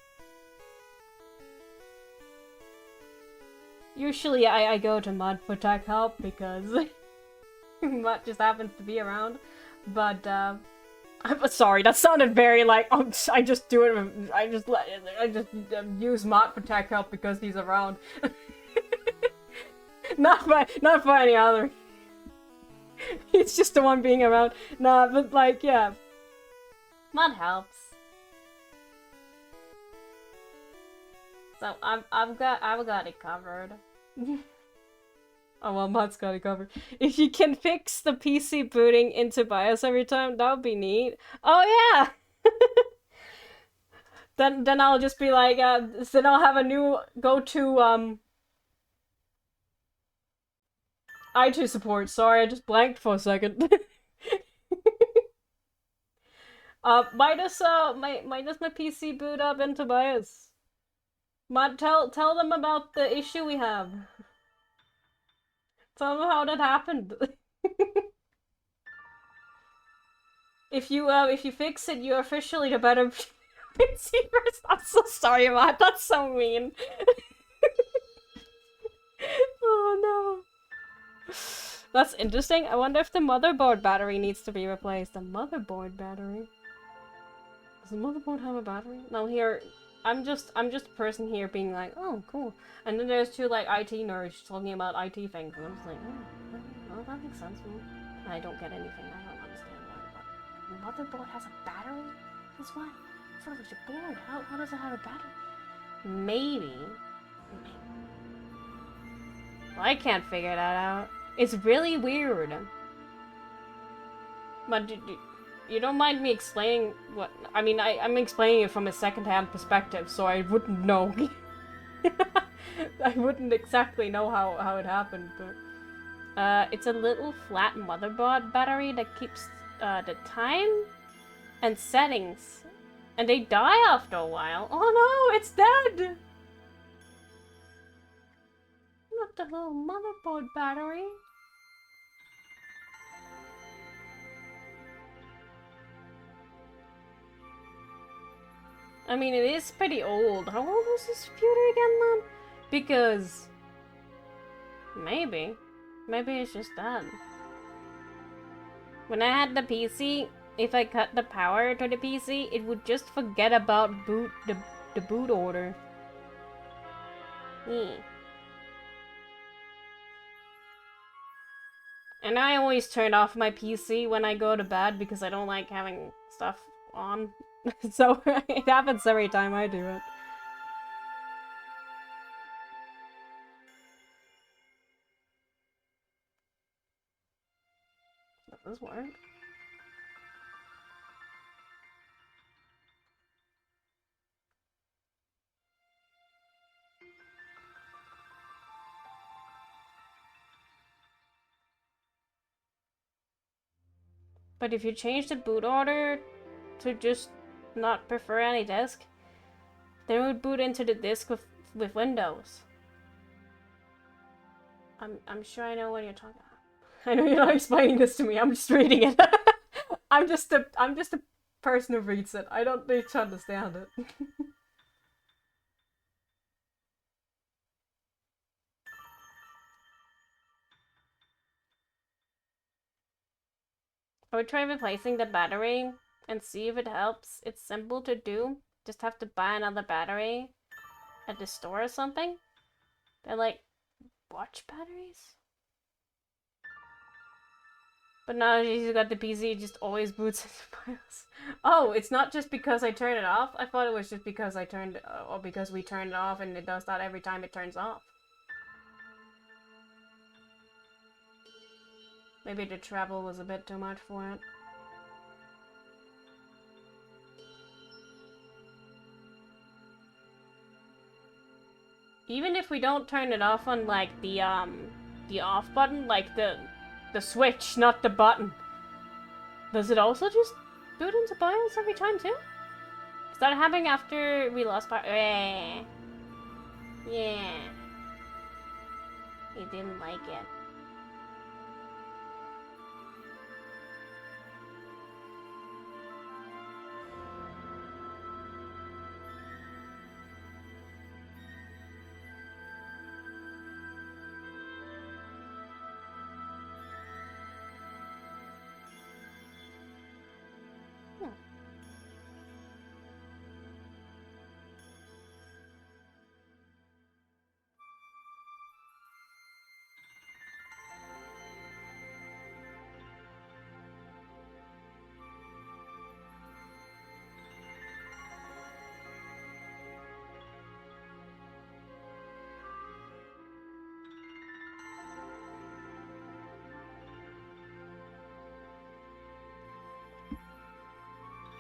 S1: Usually I go to Mud for tech help because Mud just happens to be around. But I'm sorry, that sounded very like I just do it. I just use Mud for tech help because he's around. not for any other. He's just the one being around. Nah, but like yeah. Mud helps. So I've got it covered. Oh well, Mud's got it covered. If you can fix the PC booting into BIOS every time, that would be neat. Oh yeah. Then I'll just be like, then I'll have a new go-to iTunes support. Sorry, I just blanked for a second. Why does my PC boot up into BIOS? Mud, tell them about the issue we have. Tell them how that happened. If you fix it, you're officially the better PC person. I'm so sorry, Mud. That's so mean. Oh no. That's interesting. I wonder if the motherboard battery needs to be replaced. The motherboard battery. Does the motherboard have a battery? No, here. I'm just a person here being like, oh, cool. And then there's two like IT nerds talking about IT things, and I'm just like, oh, well, that makes sense. Well, I don't get anything. I don't understand why. But motherboard has a battery? That's why. It's not a board. How does it have a battery? Maybe. Well, I can't figure that out. It's really weird. But you don't mind me explaining what... I mean, I'm explaining it from a second-hand perspective, so I wouldn't know. I wouldn't exactly know how it happened, but... it's a little flat motherboard battery that keeps the time and settings. And they die after a while. Oh no, it's dead! Not the little motherboard battery. I mean, it is pretty old. How old was this computer again, then? Because... Maybe it's just that. When I had the PC, if I cut the power to the PC, it would just forget about the boot order. And I always turn off my PC when I go to bed because I don't like having stuff on. So it happens every time I do it. Does this work? But if you change the boot order to just not prefer any disk, then it would boot into the disk with Windows. I'm sure I know what you're talking about. I know you're not explaining this to me. I'm just reading it. I'm just a person who reads it. I don't need to understand it. I would try replacing the battery and see if it helps. It's simple to do. Just have to buy another battery at the store or something. They're like watch batteries. But now you got the PC, it just always boots into BIOS. Oh, it's not just because I turn it off? I thought it was just because I turned, or because we turned it off and it does that every time it turns off. Maybe the travel was a bit too much for it. Even if we don't turn it off on like the off button, like the switch, not the button, does it also just boot into BIOS every time too? Is that happening after we lost power? Yeah. He didn't like it.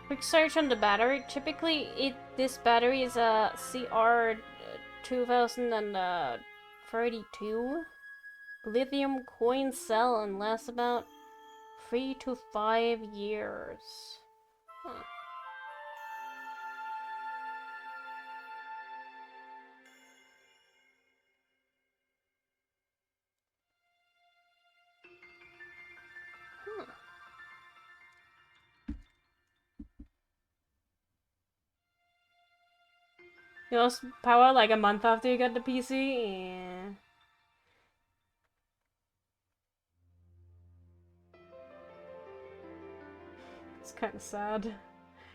S1: Quick search on the battery. Typically, this battery is a CR 2032 lithium coin cell and lasts about 3 to 5 years. Huh. You lost power like a month after you got the PC? Yeah. It's kind of sad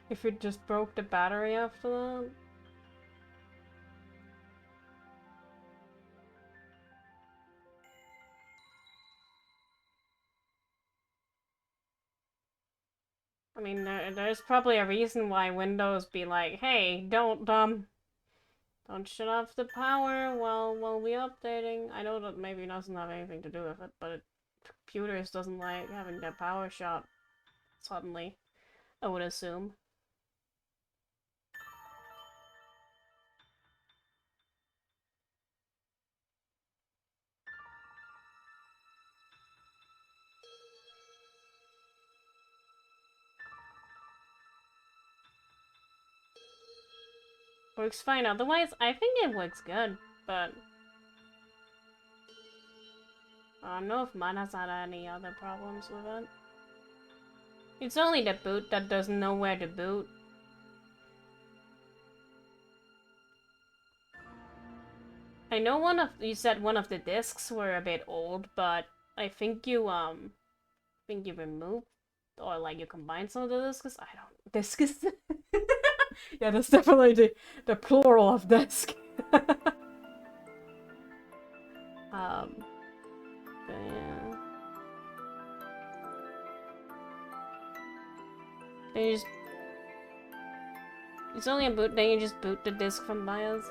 S1: if it just broke the battery after that. I mean, there's probably a reason why Windows be like, hey, don't shut off the power while we updating. I know that maybe it doesn't have anything to do with it, but computers doesn't like having their power shot suddenly, I would assume. Works fine otherwise. I think it works good, but I don't know if mine has had any other problems with it. It's only the boot that doesn't know where to boot. I know you said one of the discs were a bit old, but I think you removed or like you combined some of the discs. I don't discs. Yeah, that's definitely the plural of disc. But yeah. Then you just it's only a boot, then you just boot the disc from BIOS.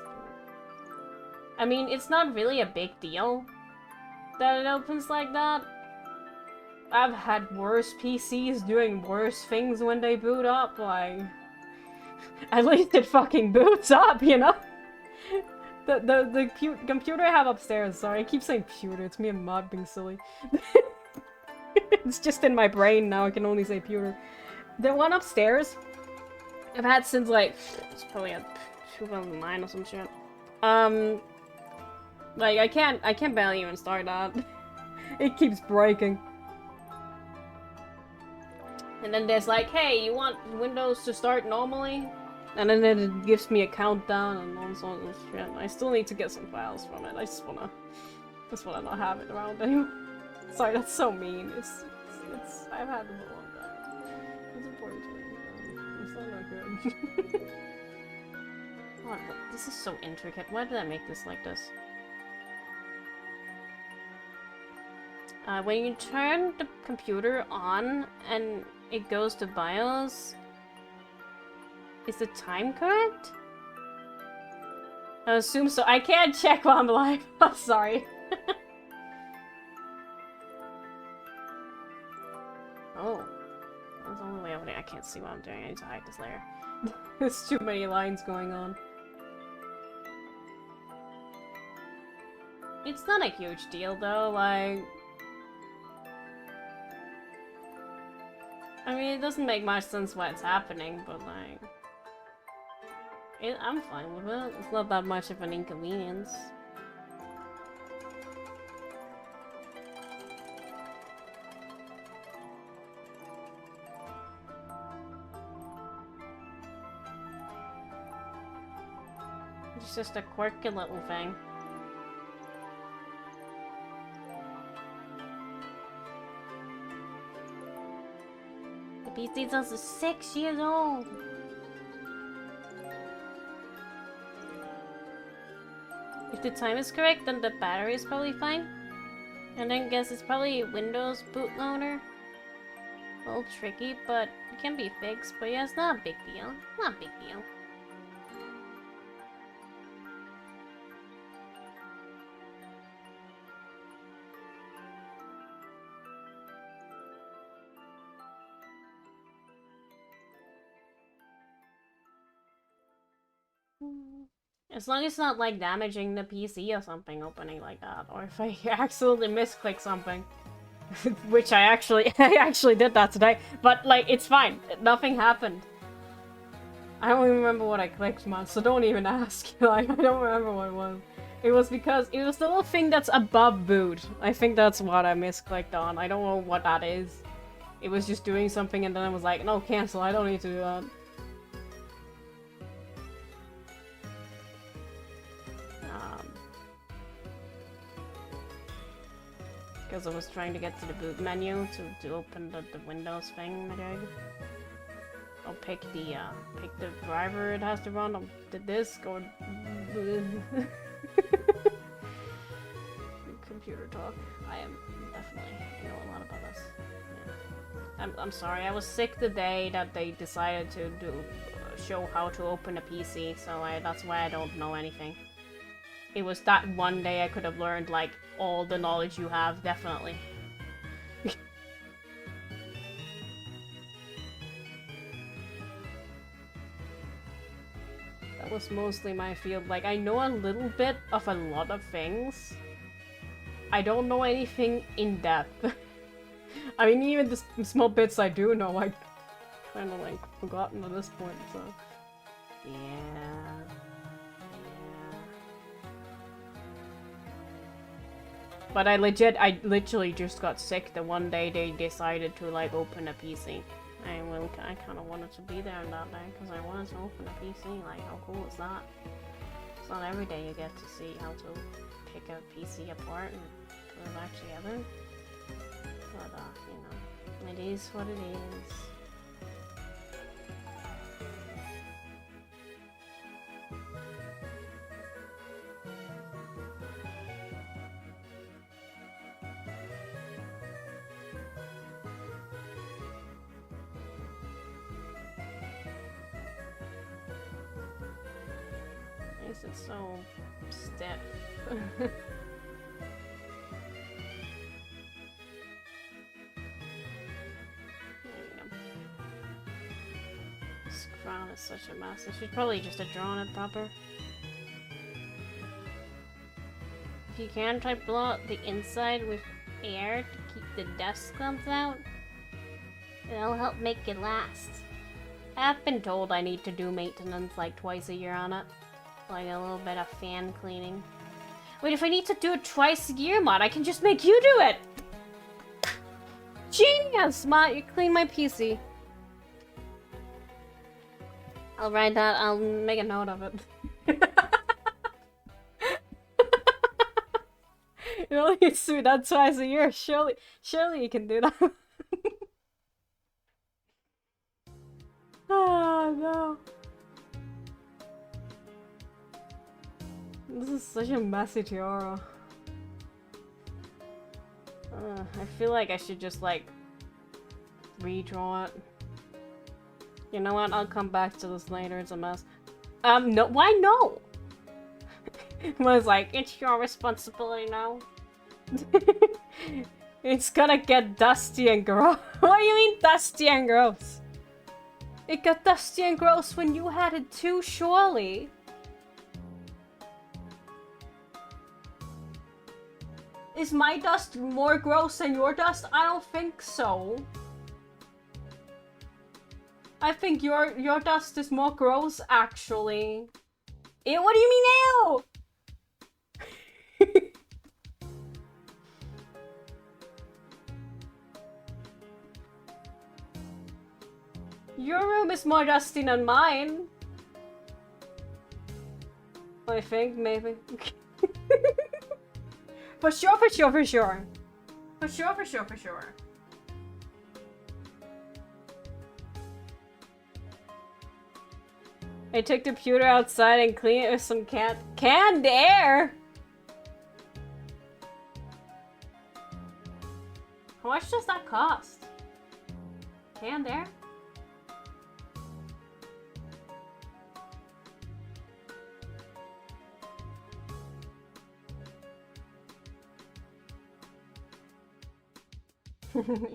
S1: I mean, it's not really a big deal that it opens like that. I've had worse PCs doing worse things when they boot up, like... At least it fucking boots up, you know? The computer I have upstairs, sorry, I keep saying pewter, it's me and Mod being silly. It's just in my brain now, I can only say pewter. The one upstairs, I've had since like, it's probably a 2009 or some shit. Like, I can't barely even start that. It keeps breaking. And then there's like, hey, you want Windows to start normally? And then it gives me a countdown and all sorts of shit. I still need to get some files from it. I just wanna not have it around anymore. Sorry, that's so mean. It's I've had it a long time. It's important to me. It's not that good. Oh, this is so intricate. Why did I make this like this? When you turn the computer on and it goes to BIOS, is the time correct? I assume so. I can't check while I'm live. I'm sorry. Oh. That's all the way over there. I can't see what I'm doing. I need to hide this layer. There's too many lines going on. It's not a huge deal though, like... I mean, it doesn't make much sense why it's happening, but like... I'm fine with it. It's not that much of an inconvenience. It's just a quirky little thing. The PC's also 6 years old! If the time is correct, then the battery is probably fine. And then guess it's probably Windows bootloader. A little tricky, but it can be fixed. But yeah, it's not a big deal. Not a big deal. As long as it's not like damaging the PC or something opening like that, or if I accidentally misclick something, which I actually did that today, but like it's fine, nothing happened. I don't even remember what I clicked, man, so don't even ask. Like I don't remember what it was. It was because it was the little thing that's above boot. I think that's what I misclicked on. I don't know what that is. It was just doing something and then I was like, no, cancel. I don't need to do that. Because I was trying to get to the boot menu to open the Windows thing, I'll pick the driver it has to run on the disk or the computer talk. I am definitely know a lot about this. Yeah. I'm sorry. I was sick the day that they decided to do show how to open a PC, so that's why I don't know anything. It was that one day I could have learned like all the knowledge you have, definitely. That was mostly my field. Like, I know a little bit of a lot of things. I don't know anything in depth. I mean, even the small bits I do know, I kind of like forgotten at this point, so. Yeah. But I literally just got sick the one day they decided to like open a PC. I kind of wanted to be there that day because I wanted to open a PC. Like, how cool is that? It's not every day you get to see how to pick a PC apart and put it back together. But you know, it is what it is. It's so stiff. There you go. This crown is such a mess. I should probably just have drawn it proper. If you can, try to blow out the inside with air to keep the dust clumps out. It'll help make it last. I've been told I need to do maintenance like twice a year on it. Like a little bit of fan cleaning. Wait, if I need to do it twice a year, Mod, I can just make you do it! Genius, Mod, you clean my PC. I'll write that, I'll make a note of it. You only needs to be done twice a year, surely you can do that. Oh, no. This is such a messy tiara. I feel like I should just like redraw it. You know what? I'll come back to this later. It's a mess. No. Why no? Mine's like, it's your responsibility now. It's gonna get dusty and gross. What do you mean dusty and gross? It got dusty and gross when you had it too, surely. Is my dust more gross than your dust? I don't think so. I think your dust is more gross, actually. Ew, what do you mean, ew? Your room is more dusty than mine. I think, maybe. For sure. I took the computer outside and cleaned it with some canned air. How much does that cost? Canned air?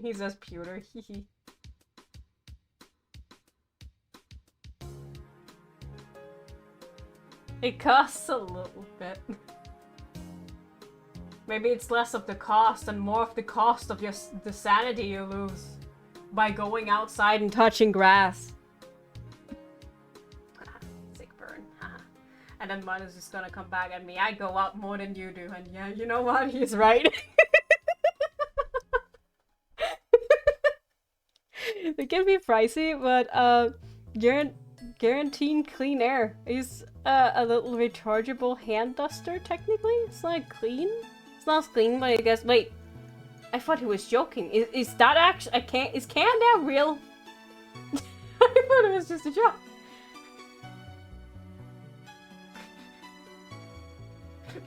S1: He says pewter. It costs a little bit. Maybe it's less of the cost and more of the cost of the sanity you lose by going outside and touching grass. Sick burn. And then mine is just gonna come back at me. I go out more than you do, and yeah, you know what? He's right. They can be pricey, but guaranteed clean air is a little rechargeable hand duster. Technically, it's not clean. It's not clean, but I guess. Wait, I thought he was joking. Is that actually is canned air real? I thought it was just a joke.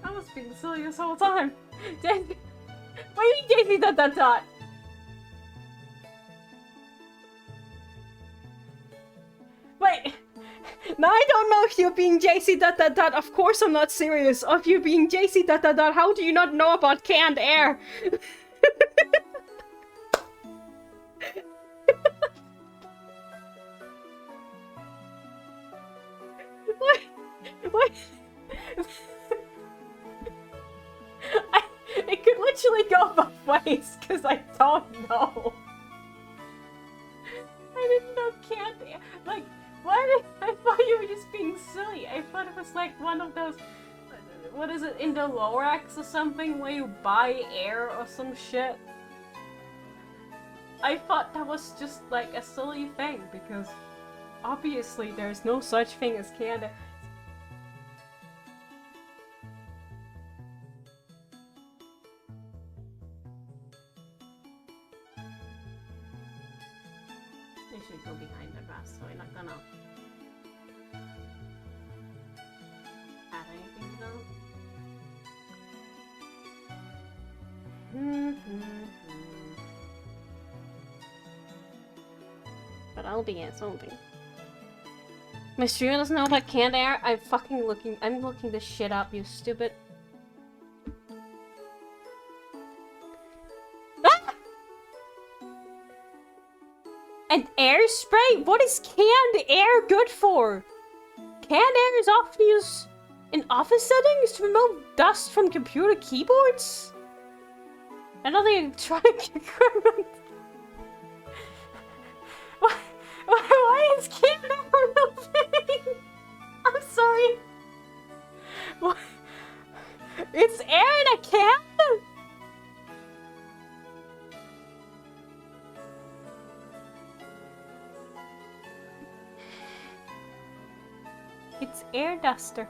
S1: I was being silly this whole time. JC, what do you mean JC dot dot dot? Wait, now I don't know if you're being JC dot dot dot. Of course I'm not serious. Of you being JC dot dot dot, how do you not know about canned air? What? What? It could literally go both ways, because I don't know. I didn't know canned air. Like, why did I thought you were just being silly. I thought it was like one of those, what is it, in the Lorax or something, where you buy air or some shit. I thought that was just like a silly thing, because obviously there's no such thing as canned air. I should go behind the grass, so we're not gonna add anything though. But I'll be at something. My streamer doesn't know about canned air? I'm looking this shit up, you stupid. Ah! An air spray? What is canned air good for? Canned air is often used in office settings to remove dust from computer keyboards? Another electronic equipment. Why is canned air a real thing? I'm sorry. What? It's air in a can? It's air duster.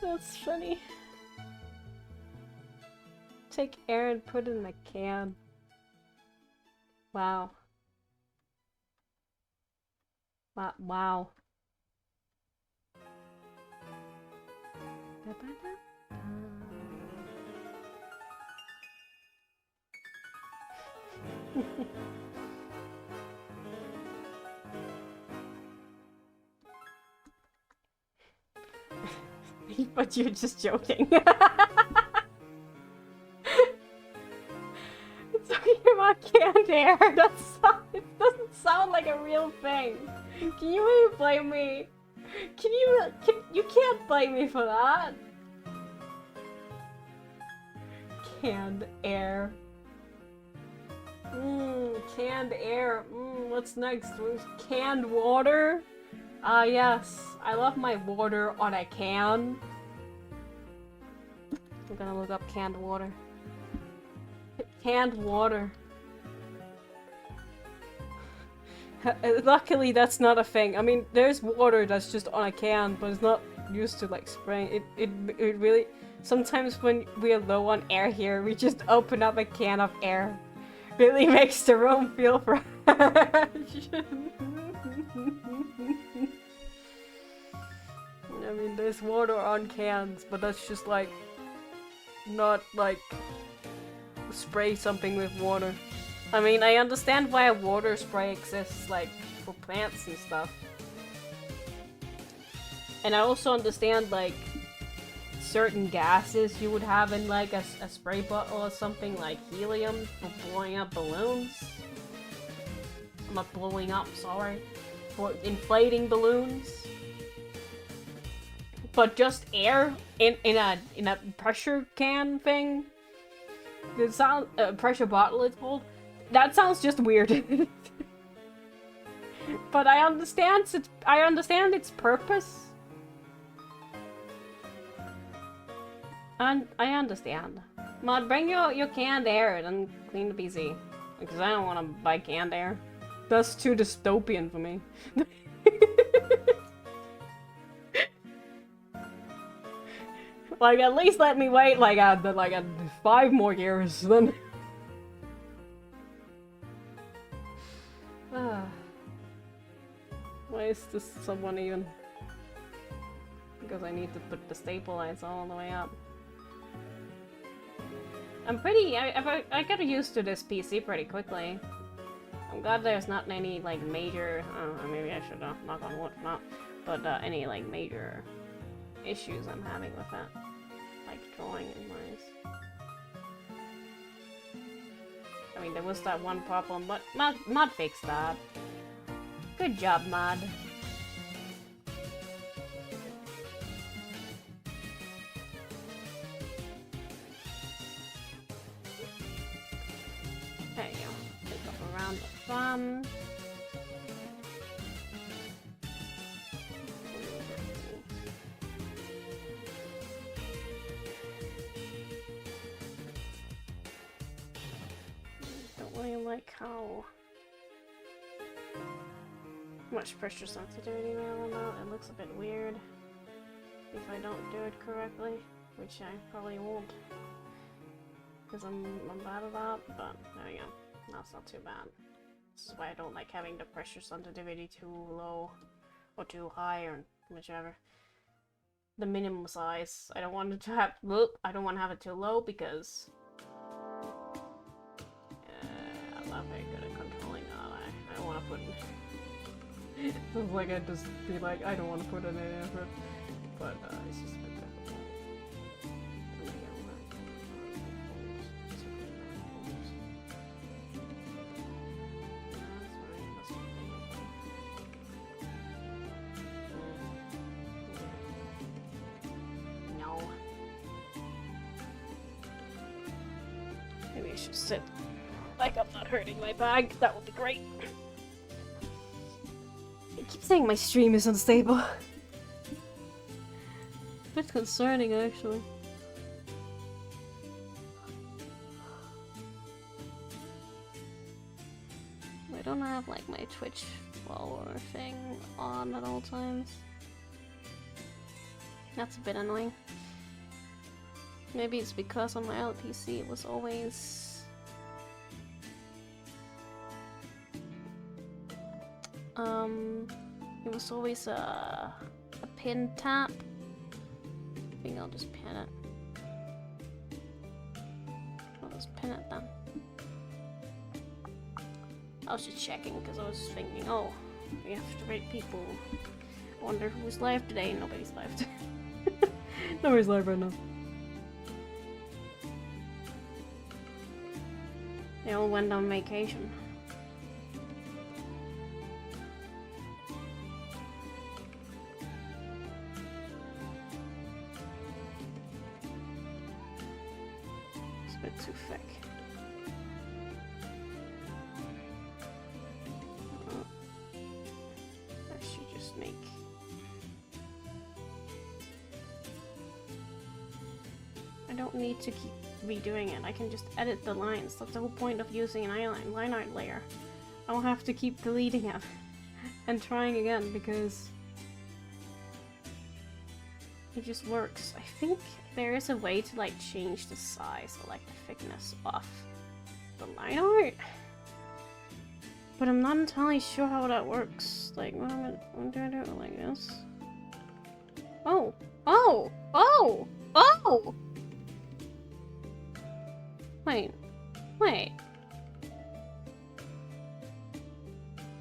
S1: That's funny. Take air and put it in a can. Wow. Wow. But you're just joking. It's talking about canned air. It doesn't sound like a real thing. Can you really blame me? You can't blame me for that. Canned air. Canned air. What's next? Canned water? Ah, yes. I love my water on a can. I'm gonna look up canned water. Canned water. Luckily, that's not a thing. I mean, there's water that's just on a can, but it's not used to like spraying. It really... Sometimes when we're low on air here, we just open up a can of air. Really makes the room feel fresh. I mean, there's water on cans, but that's just like... not like... spray something with water. I mean, I understand why a water spray exists, like, for plants and stuff. And I also understand, like, certain gases you would have in, like, a spray bottle or something, like helium for blowing up balloons. Not blowing up, sorry. For inflating balloons. But just air in a pressure can thing? It sounds pressure bottle it's called. That sounds just weird. But I understand its purpose. And I understand. Mod, bring your canned air and clean the PC. Because I don't want to buy canned air. That's too dystopian for me. Like, at least let me wait like 5 more years then. Why is this someone even? Because I need to put the stabilizer all the way up. I'm pretty. I got used to this PC pretty quickly. I'm glad there's not any like major. I don't know, maybe I should knock on wood not, but any like major issues I'm having with that. Like drawing in wise. I mean, there was that one problem, but Mod fixed that. Good job, Mod. There you go. Pick up around the thumb. Don't really like how much pressure sensitivity now on that. It looks a bit weird if I don't do it correctly, which I probably won't. Because I'm bad at that, but there we go. That's not too bad. This is why I don't like having the pressure sensitivity too low or too high or whichever. The minimum size. I don't want it to have. I don't want to have it too low because I'm not very good at controlling that. I don't want to put. It's like I just be like I don't want to put in any effort, but it's just a bit difficult. Maybe I should sit like I'm not hurting my bag. That would be great. I keep saying my stream is unstable. A bit concerning, actually. I don't have like my Twitch follower thing on at all times. That's a bit annoying. Maybe it's because on my other PC it was always it was always a pin tap. I think I'll just pin it. I'll just pin it then. I was just checking because I was thinking, oh, we have to rate people. I wonder who's live today. Nobody's live. Nobody's live right now. They all went on vacation. It's a bit too thick. I should just make... I don't need to keep redoing it. I can just edit the lines. That's the whole point of using an line art layer. I don't have to keep deleting it and trying again because it just works. I think there is a way to like change the size or like the thickness of the line art, but I'm not entirely sure how that works. Like, what I'm gonna do it like this. Oh! Oh! Oh! Oh! Wait.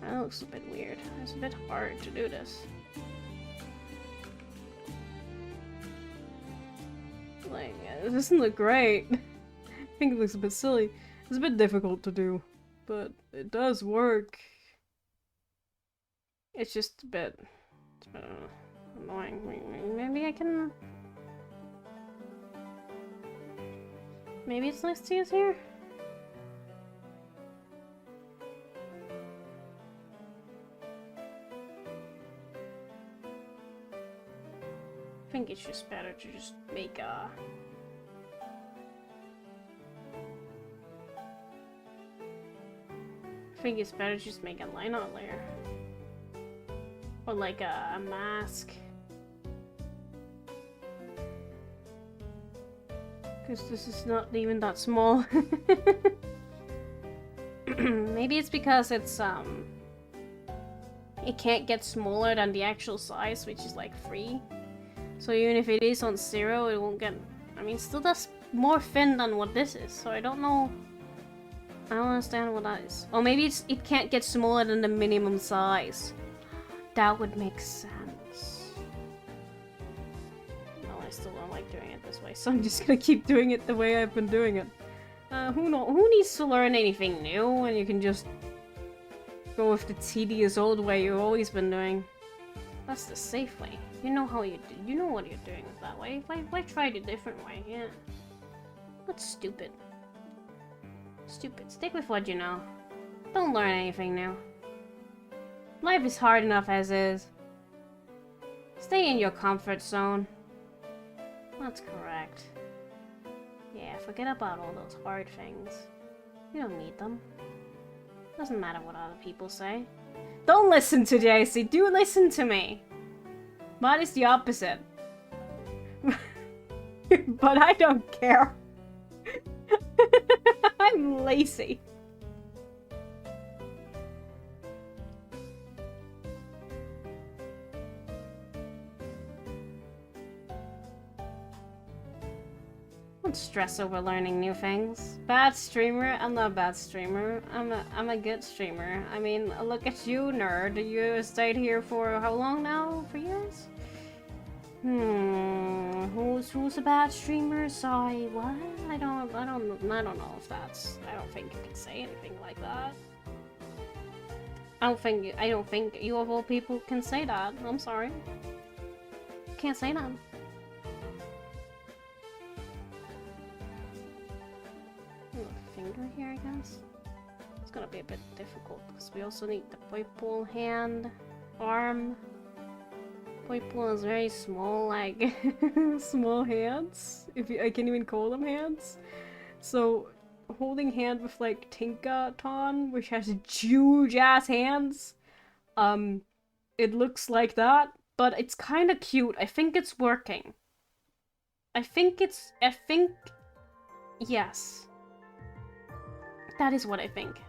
S1: That looks a bit weird. It's a bit hard to do this. Like, it doesn't look great. I think it looks a bit silly. It's a bit difficult to do, but it does work. It's just a bit annoying. Maybe I can... Maybe it's nice to use here? I think it's just better to just make a... I think it's better to just make a line art layer. Or like a mask. Because this is not even that small. Maybe it's because it's, it can't get smaller than the actual size, which is like 3. So even if it is on 0, it won't get... I mean, still that's more thin than what this is, so I don't know... I don't understand what that is. Or maybe it can't get smaller than the minimum size. That would make sense. No, I still don't like doing it this way, so I'm just gonna keep doing it the way I've been doing it. Who needs to learn anything new when you can just go with the tedious old way you've always been doing? That's the safe way. You know how you do. You know what you're doing with that way. Why try it a different way? Yeah. That's stupid. Stupid. Stick with what you know. Don't learn anything new. Life is hard enough as is. Stay in your comfort zone. That's correct. Yeah, forget about all those hard things. You don't need them. Doesn't matter what other people say. Don't listen to JC, do listen to me! Mine is the opposite. But I don't care. I'm lazy. Don't stress over learning new things. Bad streamer? I'm not a bad streamer. I'm a good streamer. I mean, look at you, nerd. You stayed here for how long now? For years? Who's a bad streamer? Sorry, what? I don't know if that's... I don't think you can say anything like that. I don't think you of all people can say that. I'm sorry. You can't say that. Finger here, I guess. It's gonna be a bit difficult because we also need the purple hand, arm. Purple is very small, like small hands. I can even call them hands. So holding hand with like Tinkaton, which has huge ass hands. It looks like that, but it's kind of cute. I think it's working. Yes. That is what I think.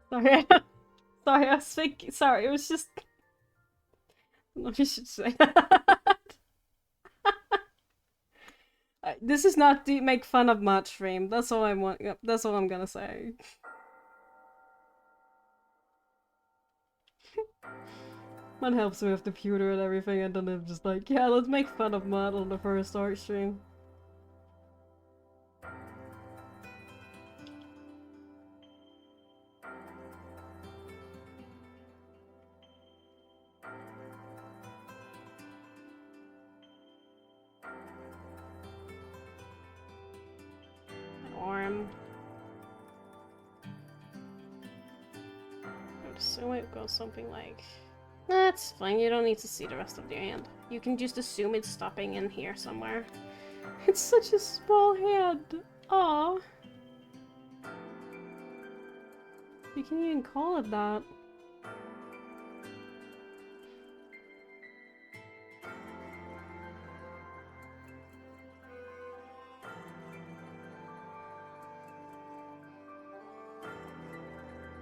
S1: Sorry. Sorry, I was thinking. Sorry, it was just. I don't know if you should say that. This is not to make fun of Mod Stream. That's all I want. That's all I'm gonna say. Mod helps me with the computer and everything, and then I'm just like, yeah, let's make fun of Mod on the first art stream. Arm. I would assume it goes something like... That's fine, you don't need to see the rest of your hand. You can just assume it's stopping in here somewhere. It's such a small hand. Aww. You can even call it that.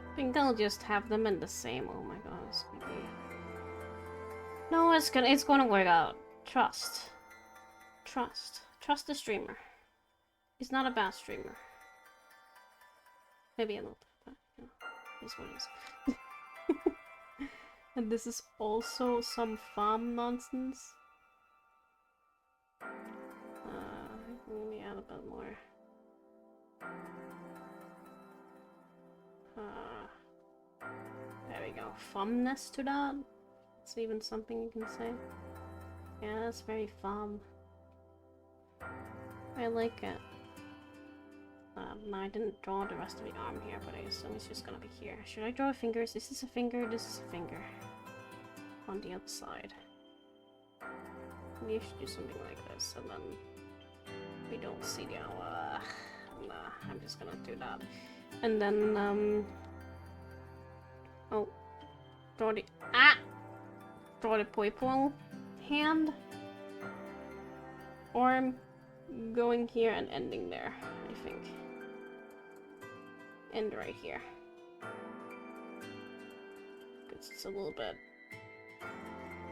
S1: I think I'll just have them in the same. Oh my god, it's gonna be... No, it's gonna work out. Trust. Trust. Trust the streamer. He's not a bad streamer. Maybe I'm not, but you know, it's what it is. And this is also some farm nonsense. Let me add a bit more. There we go. Fumness to that. It's even something you can say. Yeah, that's very fun. I like it. No, I didn't draw the rest of the arm here, but I assume it's just gonna be here. Should I draw fingers? This is a finger, this is a finger. On the other side. Maybe I should do something like this, and then we don't see the nah, I'm just gonna do that. And then, oh, draw the Poipong hand. Arm going here and ending there, I think. End right here. Because it's a little bit...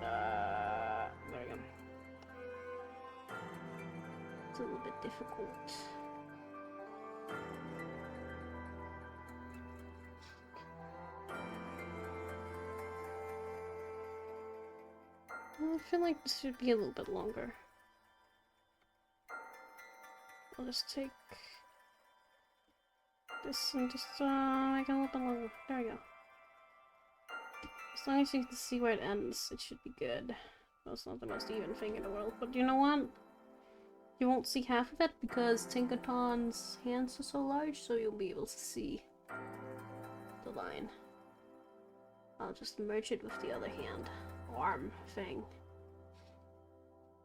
S1: there we go. It's a little bit difficult. I feel like this should be a little bit longer. I'll just take this and just make it a little bit longer. There we go. As long as you can see where it ends, it should be good. That's not the most even thing in the world, but you know what? You won't see half of it because Tinkaton's hands are so large, so you'll be able to see the line. I'll just merge it with the other hand. Arm thing.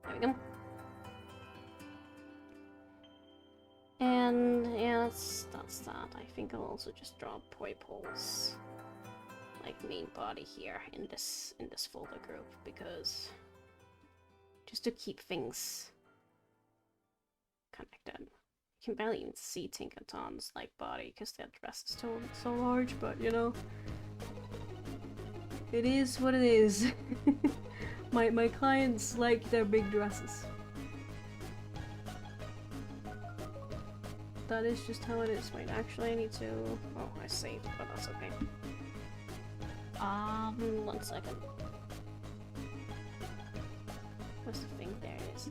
S1: There we go. And yeah, that's that. I think I'll also just draw Poipol's like main body here in this folder group, because just to keep things connected. You can barely even see Tinkaton's like body because their dress is so large, but you know, it is what it is. my clients like their big dresses. That is just how it is. Wait, actually I need to... Oh, I saved, but that's okay. 1 second. What's the thing? There it is.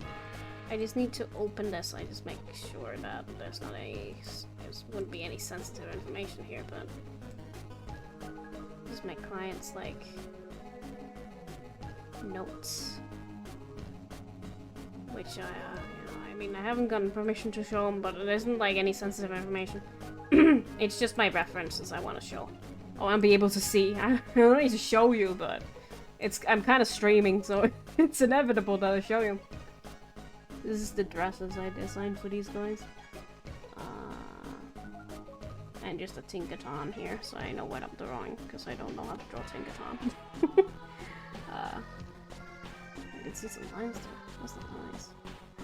S1: I just need to open this. I just make sure that there's not any... There wouldn't be any sensitive information here, but... Just my clients like... notes. Which I mean, I haven't gotten permission to show them, but it isn't like any sensitive information. It's just my references I want to show. I want to be able to see. I don't need to show you, but I'm kind of streaming, so it's inevitable that I show you. This is the dresses I designed for these guys. And just a Tinkaton here, so I know what I'm drawing, because I don't know how to draw Tinkaton. I can see some lines there. What's the lines?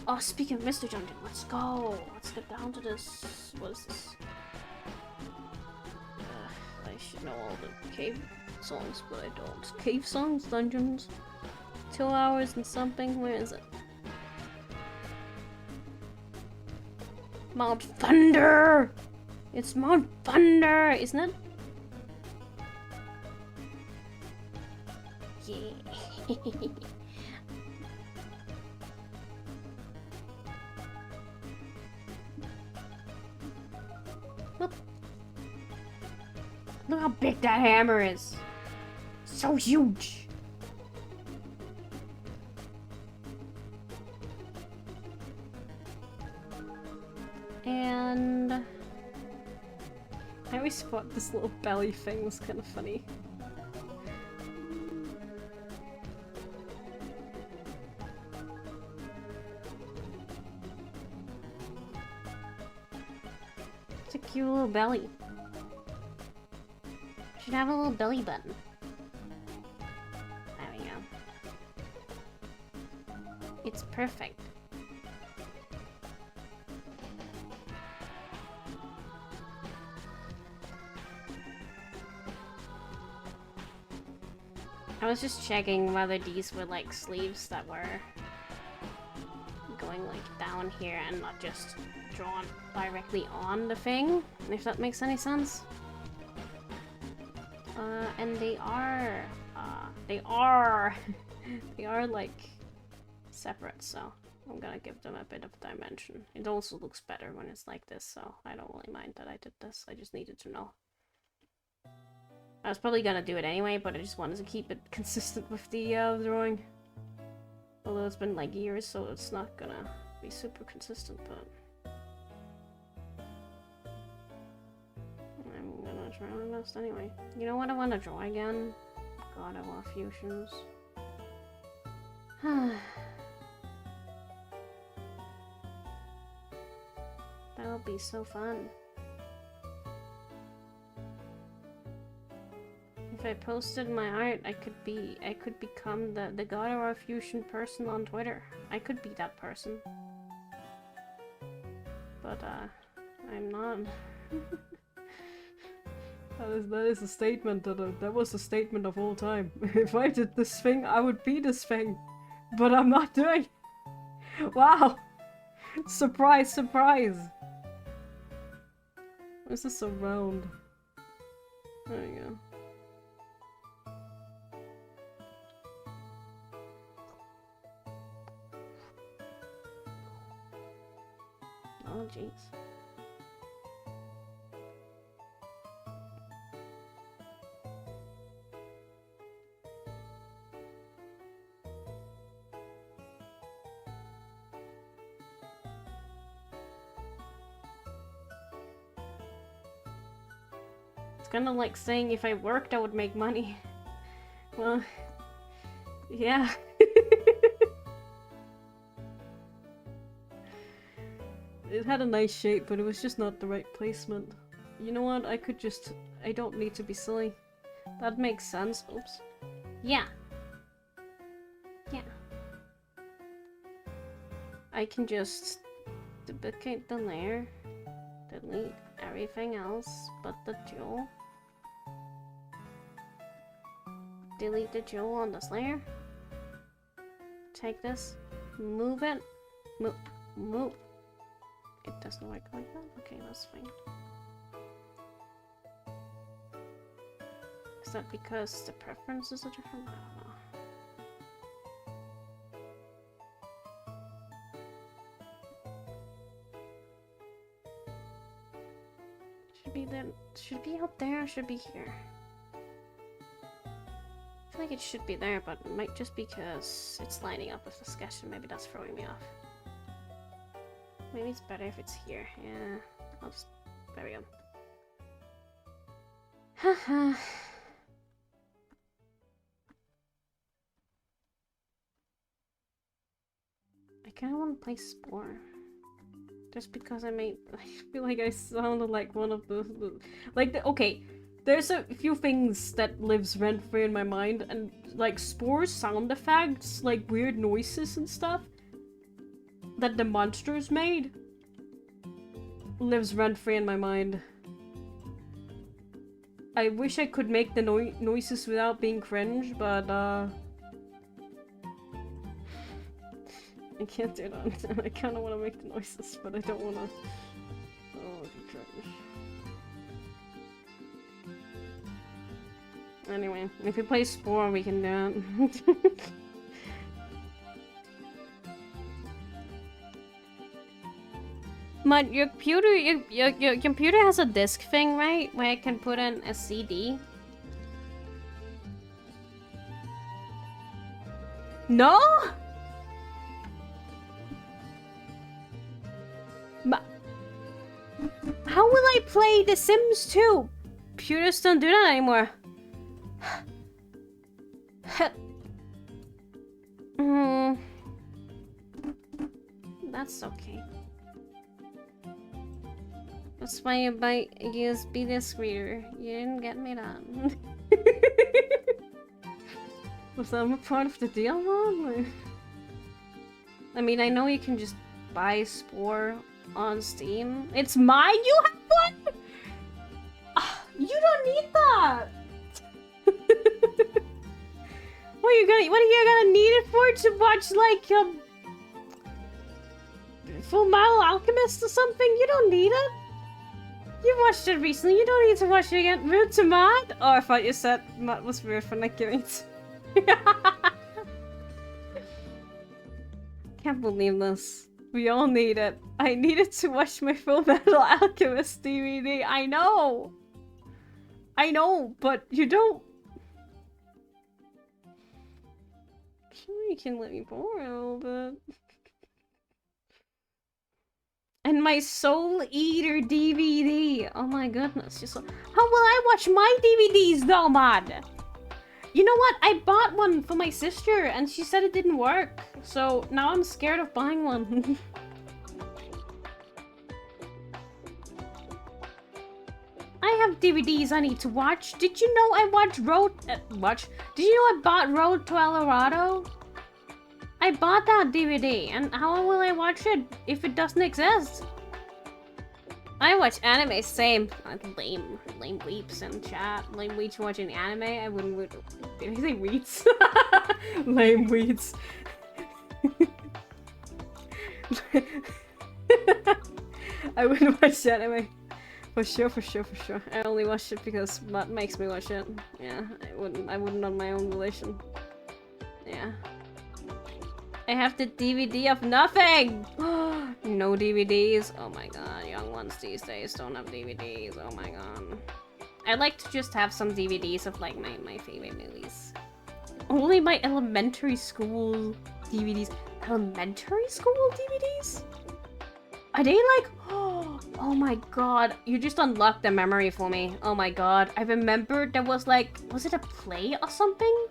S1: Oh, speaking of Mr. Dungeon, let's go! Let's get down to this. What is this? I should know all the cave songs, but I don't. Cave songs? Dungeons? 2 hours and something? Where is it? Mount Thunder! It's Mount Thunder, isn't it? Yeah. Look how big that hammer is. So huge. And I always thought this little belly thing was kind of funny. It's a cute little belly. Should have a little belly button. There we go. It's perfect. I was just checking whether these were like sleeves that were going like down here and not just drawn directly on the thing, if that makes any sense. And they are they are like separate, so I'm gonna give them a bit of dimension. It also looks better when it's like this, so I don't really mind that I did this. I just needed to know. I was probably gonna do it anyway, but I just wanted to keep it consistent with the drawing. Although it's been like years, so it's not gonna be super consistent, but... much mailing list anyway. You know what I want to draw again? God of War Fusions. That would be so fun. If I posted my art, I could become the God of War Fusion person on Twitter. I could be that person. But I'm not. That is a statement that was a statement of all time. If I did this thing, I would be this thing. But I'm not doing it. Wow! Surprise, surprise! Why is this so round? There you go. Oh jeez. It's kind of like saying if I worked I would make money. Well, yeah. It had a nice shape, but it was just not the right placement. You know what? I don't need to be silly. That makes sense. Oops. Yeah. Yeah. I can just duplicate the layer, delete everything else but the jewel. Delete the jewel on this layer. Take this, move it, move. It doesn't work like that? Okay, that's fine. Is that because the preferences are different? I don't know. Should be there. Should it be out there or should it be here? I feel like it should be there, but it might just because it's lining up with the sketch and maybe that's throwing me off. Maybe it's better if it's here. Yeah, I'll just... There we go. Haha. I kinda wanna play Spore. Just because I feel like I sounded like one of okay, there's a few things that lives rent-free in my mind, and like Spore's sound effects, like weird noises and stuff that the monsters made lives rent-free in my mind. I wish I could make the noises without being cringe, but I can't do that. I kinda wanna make the noises, but I don't wanna... Oh, be cringe. Anyway, if we play Spore, we can do it. But your computer has a disc thing, right? Where I can put in a CD. No? How will I play The Sims 2? Computers don't do that anymore. That's okay. That's why you buy a USB disc reader. You didn't get me that. Was that a part of the deal, Mom? I mean, I know you can just buy Spore on Steam. It's mine? You have one? You don't need that! What are you gonna need it for? To watch, like, Full Metal Alchemist or something? You don't need it. You watched it recently. You don't need to watch it again. Rude to Matt? Oh, I thought you said Matt was weird for not giving it. Can't believe this. We all need it. I needed to watch my Full Metal Alchemist DVD. I know! I know, but you don't... Sure, you can let me borrow a little bit. And my Soul Eater DVD. DVD. Oh my goodness. How will I watch my DVDs though, man? You know what? I bought one for my sister and she said it didn't work. So now I'm scared of buying one. I have DVDs I need to watch. Did you know I watched Did you know I bought Road to El Dorado? I bought that DVD, and how will I watch it if it doesn't exist? I watch anime, same. Lame weeps in chat. Lame weeps watching anime. I wouldn't. Did I say weeds? Lame weeds. I wouldn't watch anime. For sure. I only watch it because Matt makes me watch it. Yeah, I wouldn't on my own volition. Yeah. I have the DVD of nothing! No DVDs? Oh my god, young ones these days don't have DVDs, oh my god. I'd like to just have some DVDs of like my favorite movies. Only my elementary school DVDs. Elementary school DVDs? Are they like... Oh my god, you just unlocked the memory for me. Oh my god, I remember there was like... Was it a play or something?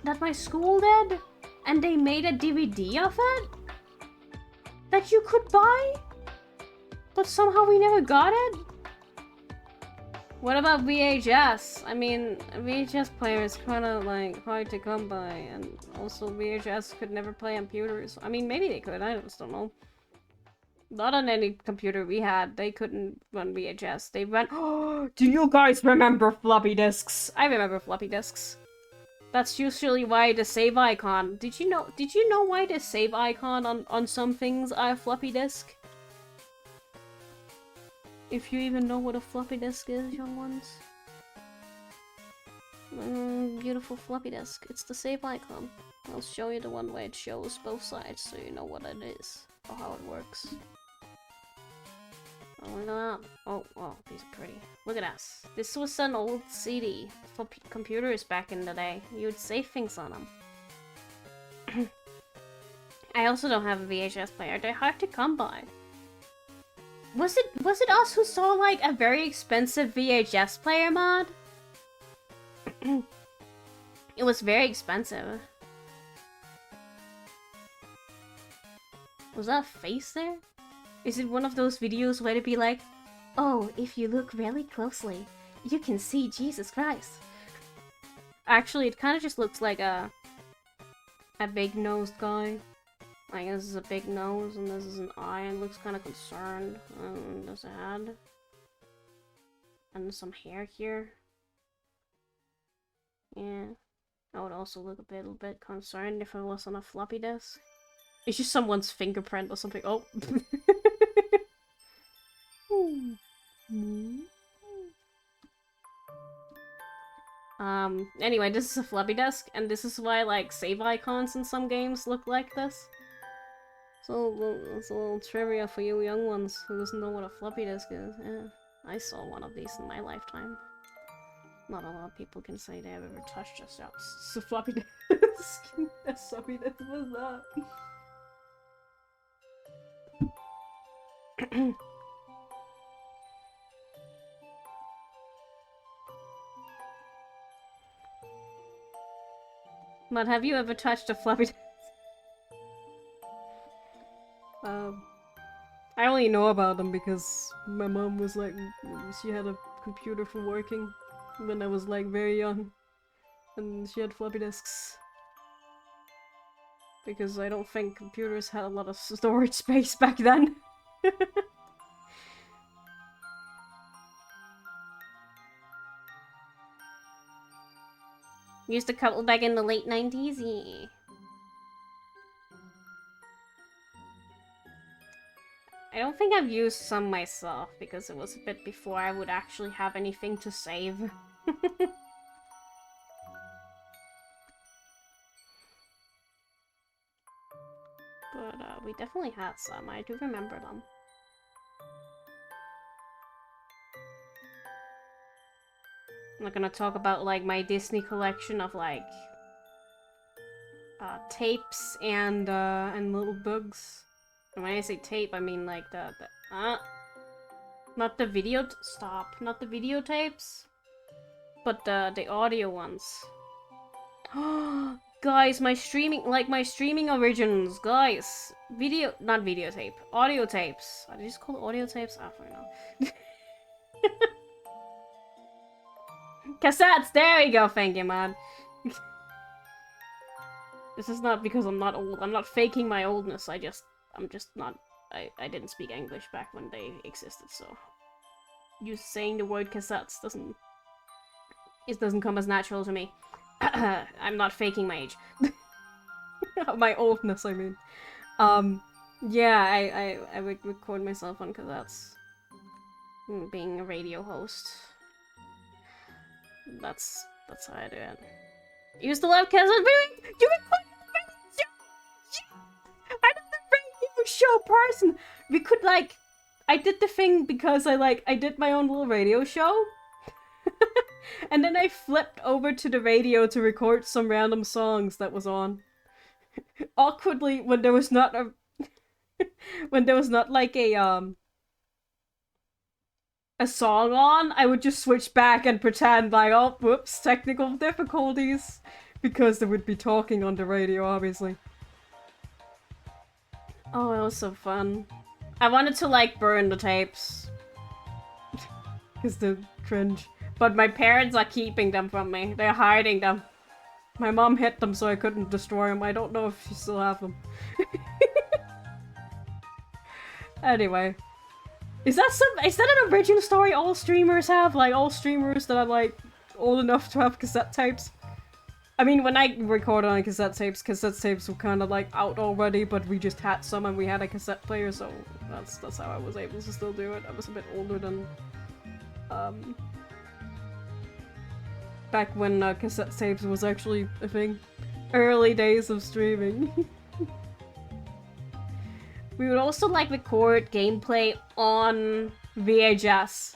S1: That my school did? And they made a DVD of it? That you could buy? But somehow we never got it? What about VHS? I mean, VHS player is kind of like hard to come by, and also VHS could never play on computers. I mean, maybe they could, I just don't know. Not on any computer we had, they couldn't run VHS. They ran- Do you guys remember floppy disks? I remember floppy disks. That's usually why the save icon. Did you know why the save icon on some things are a floppy disk? If you even know what a floppy disk is, young ones. Beautiful floppy disk. It's the save icon. I'll show you the one where it shows both sides so you know what it is or how it works. Oh, look at that. Oh, these are pretty. Look at us. This was an old CD for computers back in the day. You would save things on them. I also don't have a VHS player. They're hard to come by. Was it us who saw like a very expensive VHS player mod? It was very expensive. Was that a face there? Is it one of those videos where it'd be like, oh, if you look really closely, you can see Jesus Christ. Actually, it kind of just looks like a big-nosed guy. Like, this is a big nose, and this is an eye, and looks kind of concerned. There's a head. And some hair here. Yeah. I would also look a little bit concerned if it was on a floppy disk. It's just someone's fingerprint or something. Oh. Anyway, this is a floppy disk, and this is why, like, save icons in some games look like this. So, it's a little trivia for you young ones who doesn't know what a floppy disk is. Yeah, I saw one of these in my lifetime. Not a lot of people can say they've ever touched a floppy disk. A floppy disk was that. But have you ever touched a floppy disk? I only know about them because my mom was like, she had a computer for working when I was like very young, and she had floppy disks. Because I don't think computers had a lot of storage space back then. Used a couple back in the late 90s, yeah. I don't think I've used some myself, because it was a bit before I would actually have anything to save. But, we definitely had some, I do remember them. I'm not gonna talk about, like, my Disney collection of, like, tapes and little books. And when I say tape, I mean, like, Not the video. Stop. Not the videotapes, but the audio ones. Guys, my streaming originals, guys. Not videotape, audio tapes. Are they just called audio tapes? I don't know. Cassettes, there we go, thank you, man. This is not because I'm not old. I'm not faking my oldness. I'm just not. I didn't speak English back when they existed, so you saying the word cassettes doesn't come as natural to me. I'm not faking my age. My oldness, I mean. Yeah, I would record myself on cassettes. Being a radio host. That's how I do it. You used to love cassettes. You recorded the radio show! I'm not the radio show person! We could, like... I did the thing because I did my own little radio show. And then I flipped over to the radio to record some random songs that was on. Awkwardly, when there was not a... when there was not, like, a song on, I would just switch back and pretend like, oh, whoops, technical difficulties. Because they would be talking on the radio, obviously. Oh, it was so fun. I wanted to, like, burn the tapes. Because they're cringe. But my parents are keeping them from me. They're hiding them. My mom hid them so I couldn't destroy them. I don't know if she still have them. Anyway. Is that an original story all streamers have? Like, all streamers that are, like, old enough to have cassette tapes? I mean, when I recorded on cassette tapes were kind of, like, out already, but we just had some and we had a cassette player, so that's how I was able to still do it. I was a bit older than, back when cassette tapes was actually a thing. Early days of streaming. We would also, like, record gameplay on VHS.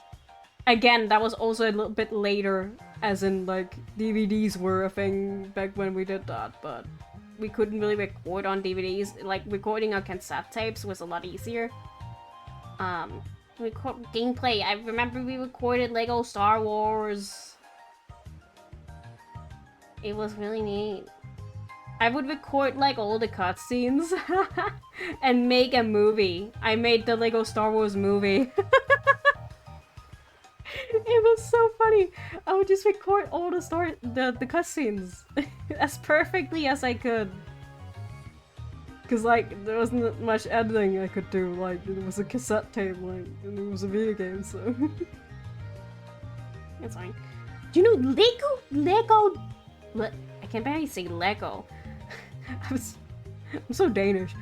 S1: Again, that was also a little bit later, as in, like, DVDs were a thing back when we did that, but we couldn't really record on DVDs. Like, recording on cassette tapes was a lot easier. Record gameplay. I remember we recorded Lego Star Wars. It was really neat. I would record, like, all the cutscenes and make a movie. I made the Lego Star Wars movie. It was so funny. I would just record all the cutscenes as perfectly as I could. Cause, like, there wasn't much editing I could do. Like, it was a cassette tape, like, and it was a video game, so... It's fine. Do you know Lego... I can barely say Lego. I'm so Danish.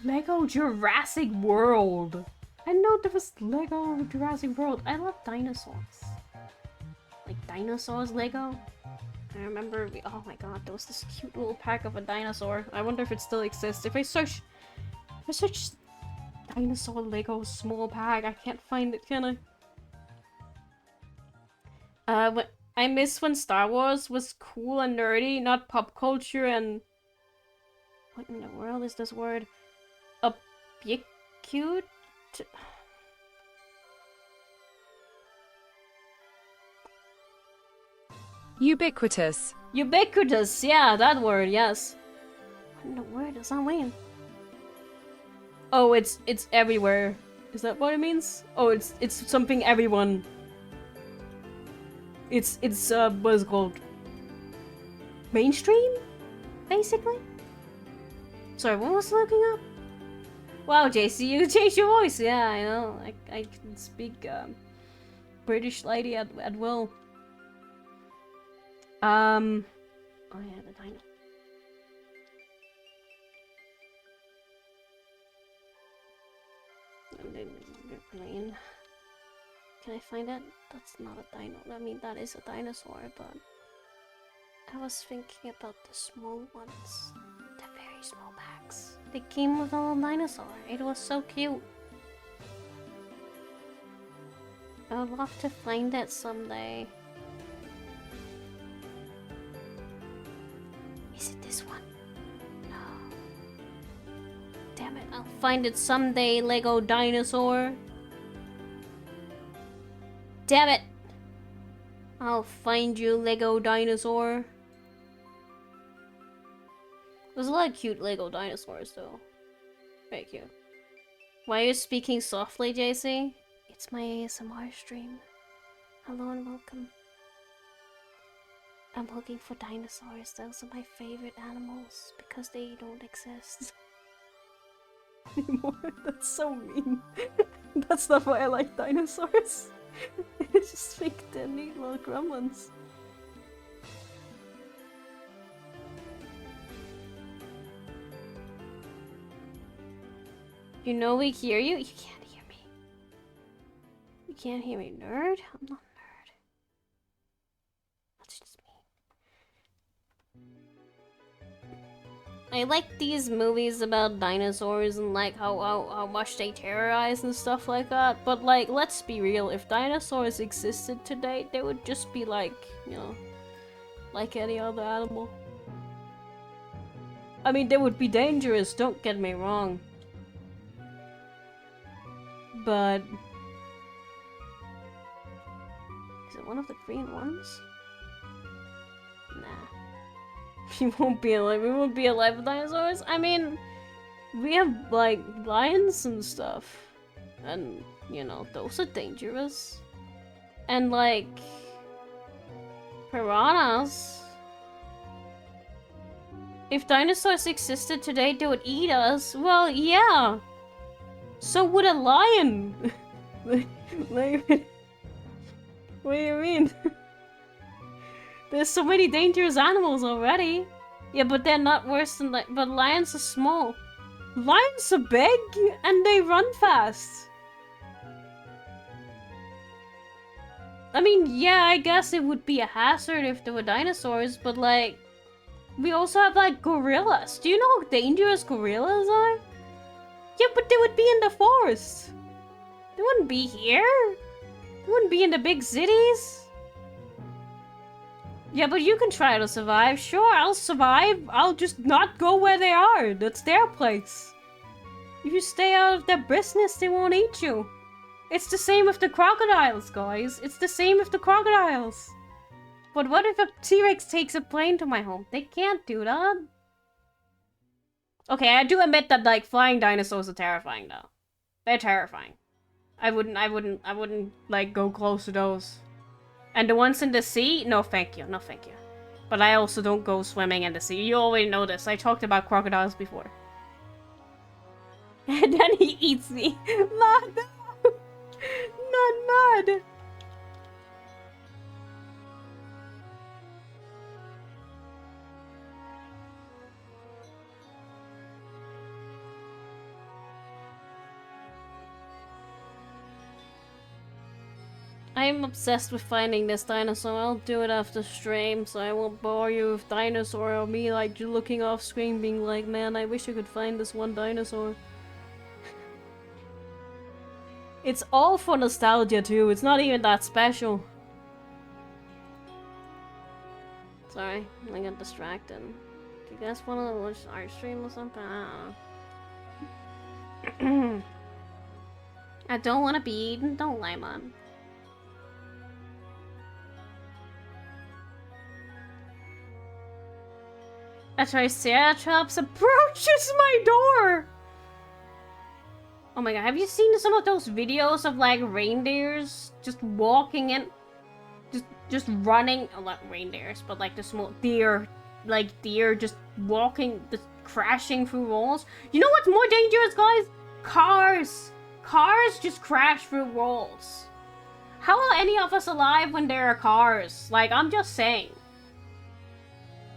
S1: Lego Jurassic World. I know there was Lego Jurassic World. I love dinosaurs. Like dinosaurs Lego. I remember oh my god, there was this cute little pack of a dinosaur. I wonder if it still exists. If I search dinosaur Lego small pack, I can't find it, can I? I miss when Star Wars was cool and nerdy, not pop culture and... What in the world is this word? Cute?
S2: Ubiquitous.
S1: Ubiquitous, yeah, that word, yes. What in the world does that mean? Oh, it's everywhere. Is that what it means? Oh, it's something everyone... It's what is it called? Mainstream? Basically? Sorry, what was I looking up? Wow, JC, you changed your voice. Yeah, I know. I can speak British lady at will. Oh yeah, the dino. Green. Can I find it? That's not a dino. I mean, that is a dinosaur, but I was thinking about the small ones. The very small packs. They came with a little dinosaur. It was so cute. I would love to find it someday. Is it this one? No. Damn it, I'll find it someday, Lego dinosaur. Damn it! I'll find you, Lego dinosaur. There's a lot of cute Lego dinosaurs, though. Very cute. Why are you speaking softly, JC? It's my ASMR stream. Hello and welcome. I'm looking for dinosaurs. Those are my favorite animals because they don't exist anymore. That's so mean. That's not why I like dinosaurs. I just think they're neat little gremlins. You know we hear you? You can't hear me. You can't hear me, nerd? I'm not a nerd. That's just me. I like these movies about dinosaurs and like how much they terrorize and stuff like that. But like, let's be real, if dinosaurs existed today, they would just be like, you know, like any other animal. I mean, they would be dangerous, don't get me wrong. But is it one of the green ones? Nah. We won't be alive. We won't be alive with dinosaurs. I mean, we have like lions and stuff, and you know those are dangerous. And like piranhas. If dinosaurs existed today, they would eat us. Well, yeah. So would a lion! Like, what do you mean? There's so many dangerous animals already. Yeah, but they're not worse than like. But lions are small. Lions are big and they run fast. I mean, yeah, I guess it would be a hazard if there were dinosaurs, but like, we also have like gorillas. Do you know how dangerous gorillas are? Yeah, but they would be in the forest. They wouldn't be here. They wouldn't be in the big cities. Yeah, but you can try to survive. Sure, I'll survive. I'll just not go where they are. That's their place. If you stay out of their business, they won't eat you. It's the same with the crocodiles, guys. It's the same with the crocodiles. But what if a T-Rex takes a plane to my home? They can't do that. Okay, I do admit that like flying dinosaurs are terrifying though. They're terrifying. I wouldn't like go close to those. And the ones in the sea? No thank you, no thank you. But I also don't go swimming in the sea. You already know this. I talked about crocodiles before. And then he eats me. Mud! Not mud! I'm obsessed with finding this dinosaur. I'll do it after stream, so I won't bore you with dinosaur or me like looking off screen being like, man, I wish I could find this one dinosaur. It's all for nostalgia too. It's not even that special. Sorry, I got distracted. Do you guys want to watch our stream or something? I don't know. I don't want to be eaten. Don't lie, man. A Triceratops approaches my door! Oh my god, have you seen some of those videos of like reindeers just walking in? Just running, not reindeers, but like the small deer, like deer just walking, just crashing through walls. You know what's more dangerous, guys? Cars! Cars just crash through walls. How are any of us alive when there are cars? Like, I'm just saying.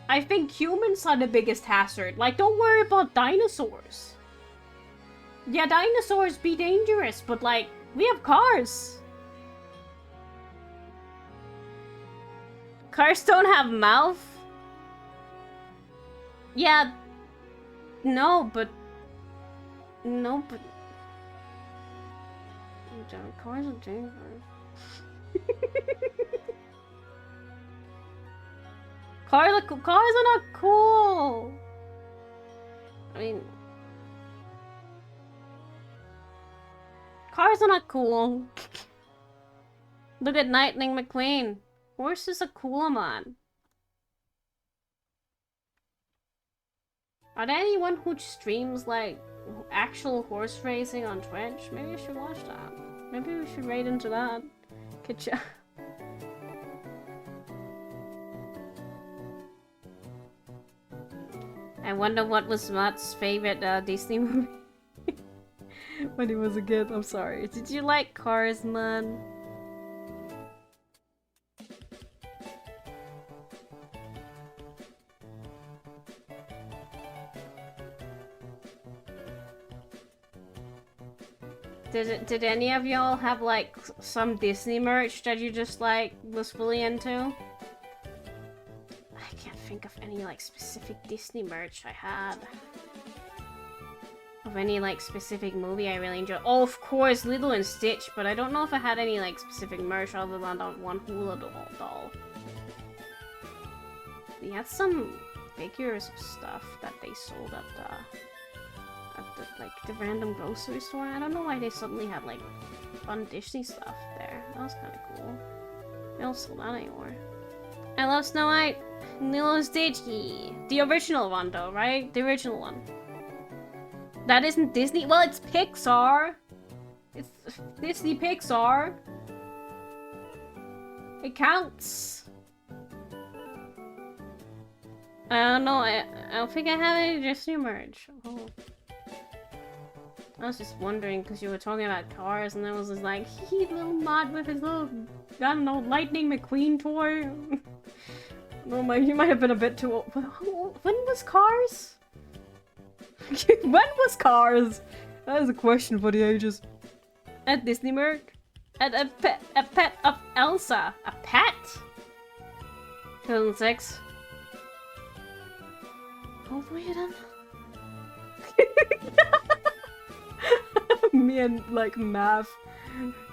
S1: I think humans are the biggest hazard. Like, don't worry about dinosaurs. Yeah, dinosaurs be dangerous, but like, we have cars. Cars don't have mouth? Yeah. No, but... Cars are dangerous. Cars are not cool. I mean, Cars are not cool. Look at Lightning McQueen. Horses are cooler, man. Are there anyone who streams like actual horse racing on Twitch? Maybe I should watch that. Maybe we should raid into that. Kitcha. I wonder what was Matt's favorite Disney movie when he was a kid. I'm sorry. Did you like Cars, man? Did any of y'all have like some Disney merch that you just like was fully into? I can't think of any like specific Disney merch I had. Of any like specific movie I really enjoyed. Oh, of course, Lilo and Stitch, but I don't know if I had any like specific merch other than that one hula doll. We had some figures of stuff that they sold at the random grocery store. I don't know why they suddenly had like fun Disney stuff there. That was kind of cool. They don't sell that anymore. I love Snow White, Lilo and Stitch. The original one though, right? The original one. That isn't Disney. Well, it's Pixar. It's Disney Pixar. It counts. I don't know. I don't think I have any Disney merch. Oh. I was just wondering because you were talking about cars, and I was just like, hee, little mod with his little, I don't know, Lightning McQueen toy. Oh my, you might have been a bit too old. When was Cars? When was Cars? That is a question for the ages. At Disney Merc? At a pet of Elsa. A pet? 2006. How old were you then? Me and like Math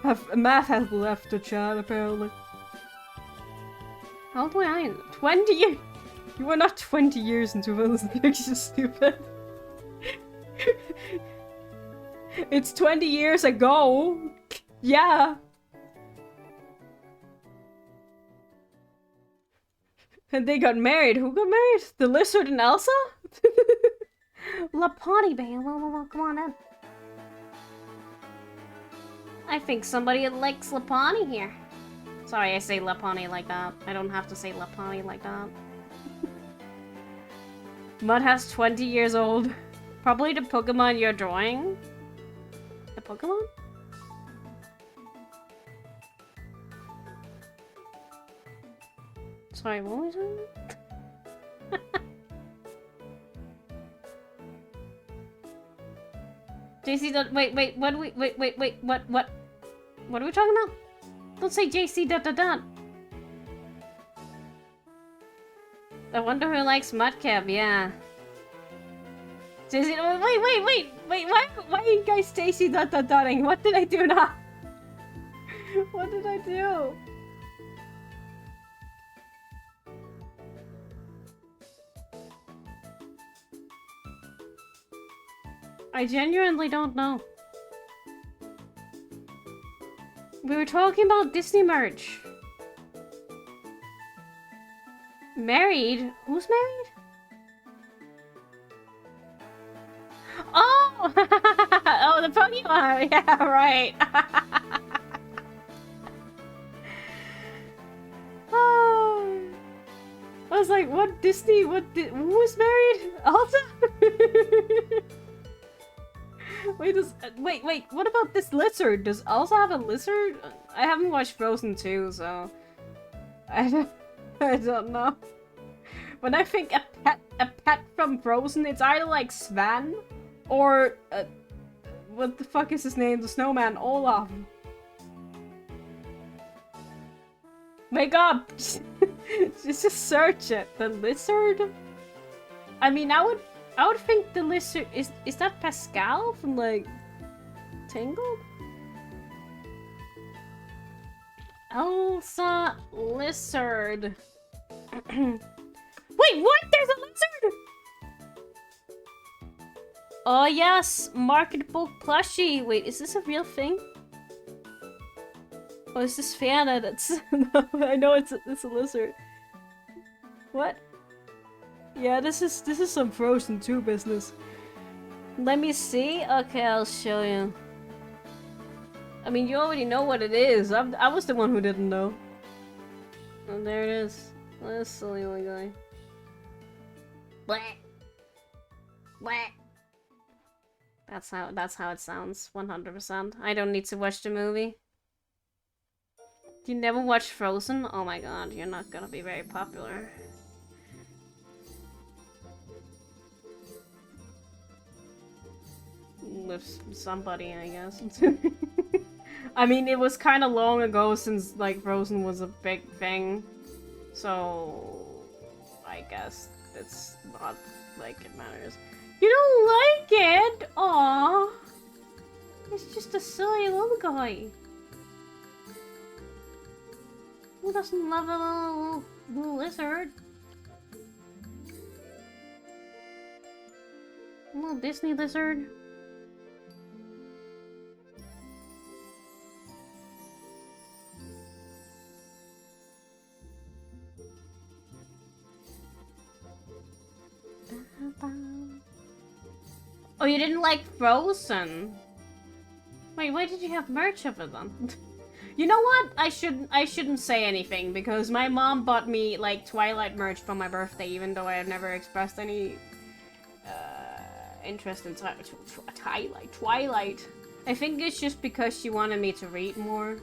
S1: has left the chat apparently. How old were I? 20 years. You were not 20 years in 2006, you stupid. It's 20 years ago. Yeah. And they got married. Who got married? The Lizard and Elsa? Lapani, babe. Well, come on in. I think somebody likes Lapani here. Sorry, I say Lapani like that. I don't have to say Lapani like that. Mud has 20 years old. Probably the Pokemon you're drawing. The Pokemon? Sorry, what was that? JC, wait, what are we talking about? Don't say JC ... I wonder who likes Mudcab, yeah. JC, wait, why are you guys JC ... What did I do now? What did I do? I genuinely don't know. We were talking about Disney merch. Married? Who's married? Oh! Oh, the Pokemon! Yeah, right. Oh. I was like, what Disney? Who's married? Elsa? Wait, what about this lizard? Does Elsa have a lizard? I haven't watched Frozen 2, so I don't know. When I think a pet from Frozen, it's either like Sven or what the fuck is his name? The snowman, Olaf. Wake up! Just search it. The lizard? I mean, I would think the lizard is that Pascal from like Tangled? Elsa lizard. Wait, what? There's a lizard! Oh yes, marketable plushie. Wait, is this a real thing? Oh, is this Fiona? That's no, I know it's a lizard. What? Yeah, this is some Frozen 2 business. Let me see. Okay, I'll show you. I mean, you already know what it is. I was the one who didn't know. Oh, there it is. This silly little guy. Bleh. Bleh. That's how it sounds. 100%. I don't need to watch the movie. You never watched Frozen? Oh my god, you're not gonna be very popular. With somebody, I guess. I mean, it was kind of long ago since, like, Frozen was a big thing. So, I guess it's not like it matters. You don't like it? Aww. It's just a silly little guy. Who doesn't love a little lizard? A little Disney lizard? Oh, you didn't like Frozen? Wait, why did you have merch of it then? You know what? I shouldn't say anything because my mom bought me like Twilight merch for my birthday, even though I have never expressed any interest in Twilight. I think it's just because she wanted me to read more,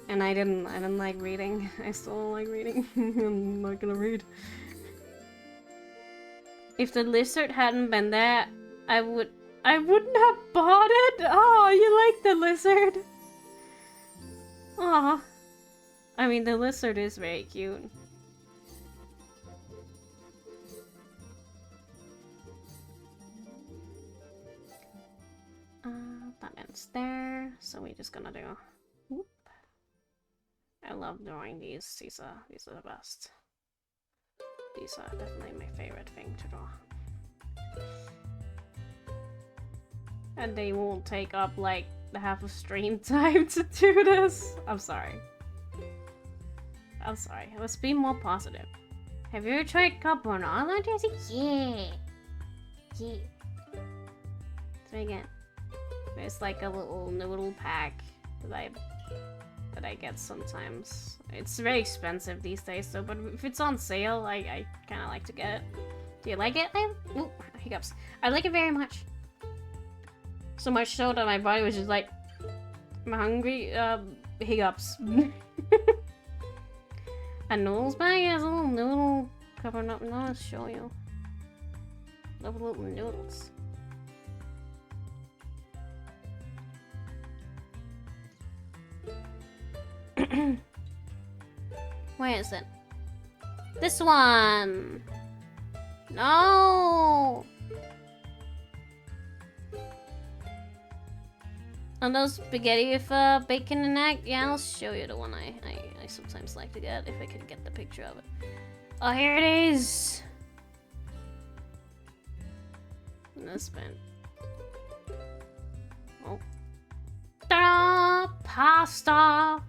S1: and I didn't like reading. I still don't like reading. I'm not gonna read. If the lizard hadn't been there, I wouldn't have bought it. Oh, you like the lizard? Aw. I mean, the lizard is very cute. That ends there. So we're just gonna do. Whoop. I love drawing these. These are the best. These are definitely my favorite thing to draw. And they won't take up like the half of stream time to do this. I'm sorry. I'm sorry. Let's be more positive. Have you ever tried carbonara, Jesse? Yeah. Yeah. Try again. There's like a little noodle pack that I get sometimes. It's very expensive these days though, but if it's on sale, I kind of like to get it. Do you like it? Ooh, hiccups. I like it very much. So much so that my body was just like, I'm hungry, hiccups. A noodles bag has a little noodle covering up. No, I'll show you. Love little noodles. Where is it? This one! No! On those spaghetti with bacon and egg? Yeah, I'll show you the one I sometimes like to get, if I can get the picture of it. Oh, here it is! And this bin. Oh. Ta-da! Pasta!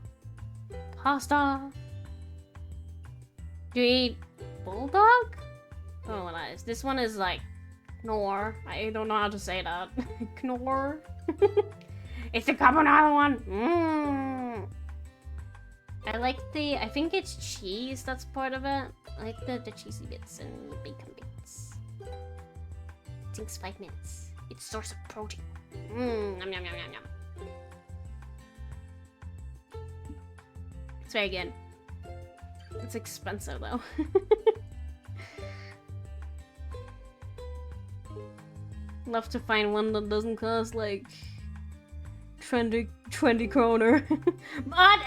S1: Pasta! Do you eat bulldog? I don't know what that is. This one is like Knorr. I don't know how to say that. Knorr. It's the carbonara one. Mmm. I like the. I think it's cheese that's part of it. I like the cheesy bits and the bacon bits. It takes 5 minutes. It's source of protein. Mmm. Yum yum yum yum yum. It's very good. It's expensive though. Love to find one that doesn't cost like 20 kroner. Mud!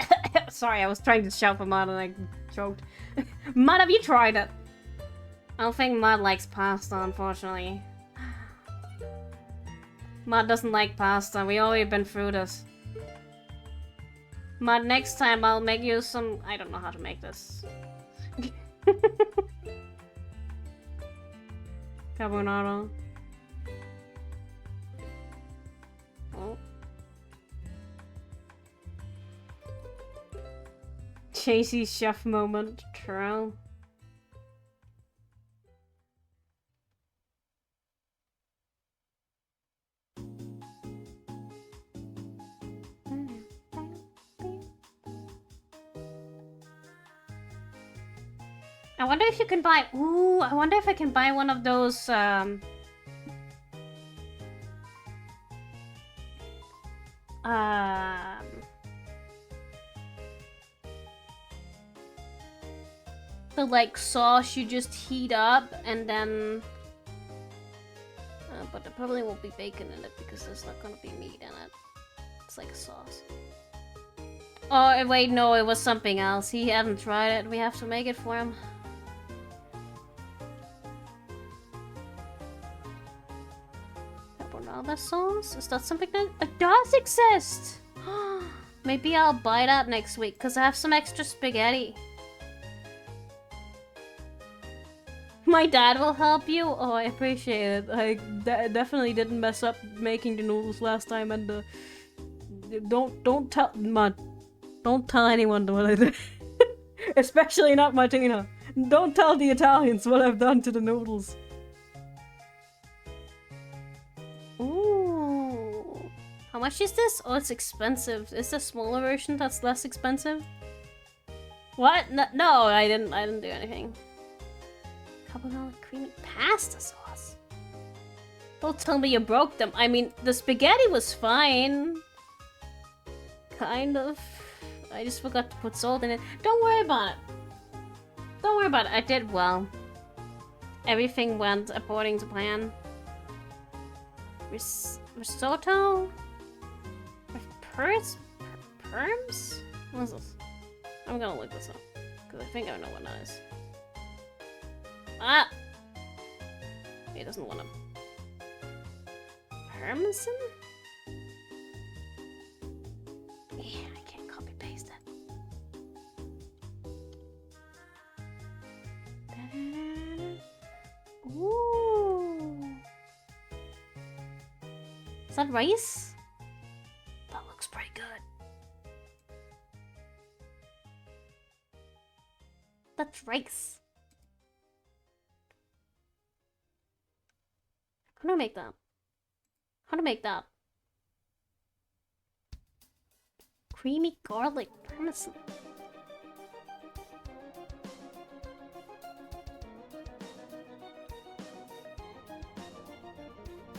S1: Sorry, I was trying to shout for Mud and I choked. Mud, have you tried it? I don't think Mud likes pasta, unfortunately. Mud doesn't like pasta. We already been through this. Mud, next time I'll make you some... I don't know how to make this. Carbonara. Oh. Casey's chef moment. True. I wonder if you can buy. Ooh, I wonder if I can buy one of those. The like sauce you just heat up and then. But there probably won't be bacon in it because there's not gonna be meat in it. It's like a sauce. Oh wait, no, it was something else. He hadn't tried it. We have to make it for him. Carbonara sauce? Is that something that does exist? Maybe I'll buy that next week because I have some extra spaghetti. My dad will help you. Oh, I appreciate it. I definitely didn't mess up making the noodles last time, and don't tell anyone what I did. Especially not Martina. Don't tell the Italians what I've done to the noodles. Ooh, how much is this? Oh, it's expensive. Is the smaller version that's less expensive? What? No, I didn't do anything. Carbonara creamy pasta sauce. Don't tell me you broke them. I mean, the spaghetti was fine. Kind of. I just forgot to put salt in it. Don't worry about it. Don't worry about it. I did well. Everything went according to plan. Risotto? With perms? What is this? I'm gonna look this up. Because I think I know what that is. Ah! He doesn't want him. Parmesan? Yeah, I can't copy paste it. Ooh! Is that rice? That looks pretty good. That's rice. How do I make that? How to make that? Creamy garlic parmesan.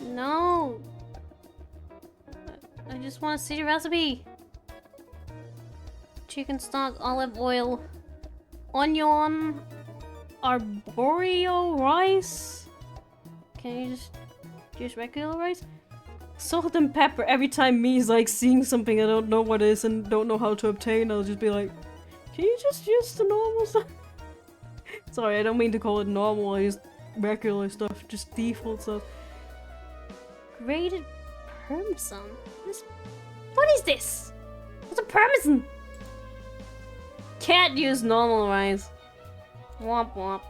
S1: No. I just want to see the recipe. Chicken stock, olive oil, onion, arborio rice. Can you just use regular rice? Salt and pepper. Every time me is like seeing something I don't know what it is and don't know how to obtain, I'll just be like, can you just use the normal stuff? Sorry, I don't mean to call it normal, I use regular stuff, just default stuff. Grated parmesan? What is this? What's a parmesan? Can't use normal rice. Womp womp.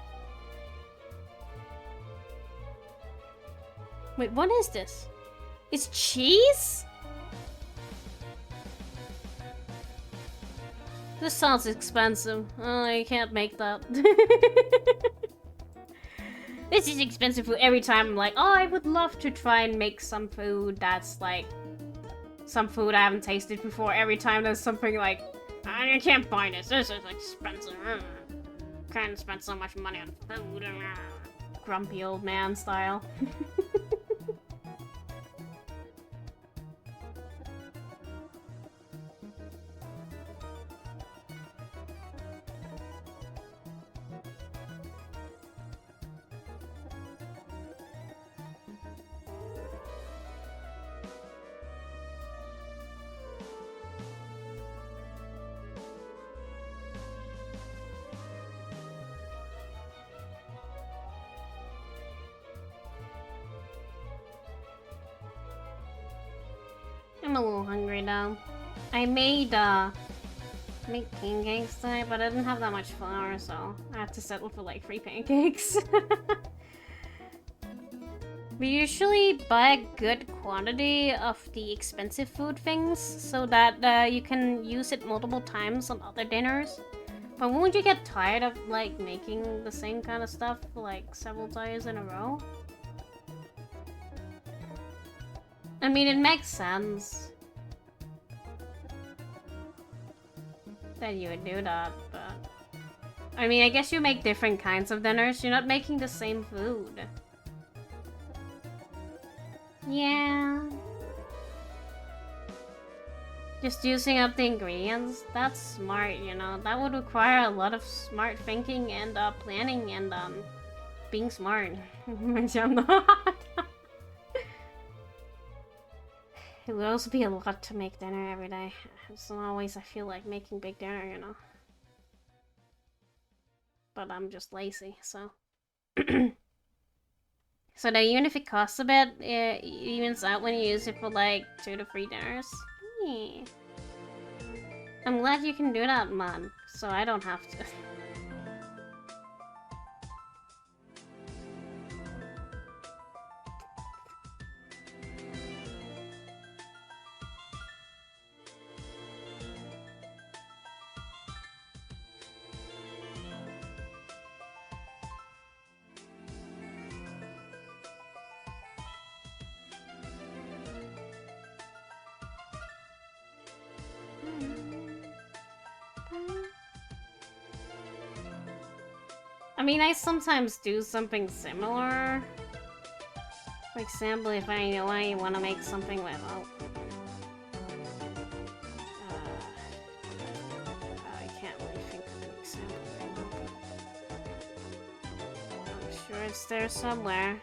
S1: Wait, what is this? It's cheese? This sounds expensive. Oh, you can't make that. This is expensive food. Every time I'm like, oh, I would love to try and make some food that's like some food I haven't tasted before. Every time there's something like, I can't buy this. This is expensive. Can't spend so much money on food. Grumpy old man style. I'm a little hungry now. I made pancakes today, but I didn't have that much flour, so I have to settle for like 3 pancakes. We usually buy a good quantity of the expensive food things so that you can use it multiple times on other dinners. But won't you get tired of, like, making the same kind of stuff, like, several times in a row? I mean, it makes sense that you would do that, but... I mean, I guess you make different kinds of dinners. You're not making the same food. Yeah. Just using up the ingredients, that's smart, you know. That would require a lot of smart thinking and planning and being smart. Which I'm not. It would also be a lot to make dinner every day. It's not always I feel like making big dinner, you know. But I'm just lazy, so. So that even if it costs a bit, it evens out when you use it for like 2 to 3 dinners. Yeah. I'm glad you can do that, man. So I don't have to. I mean, I sometimes do something similar. For example, if I know I want to make something with, I can't really think of an example right now. I'm sure it's there somewhere.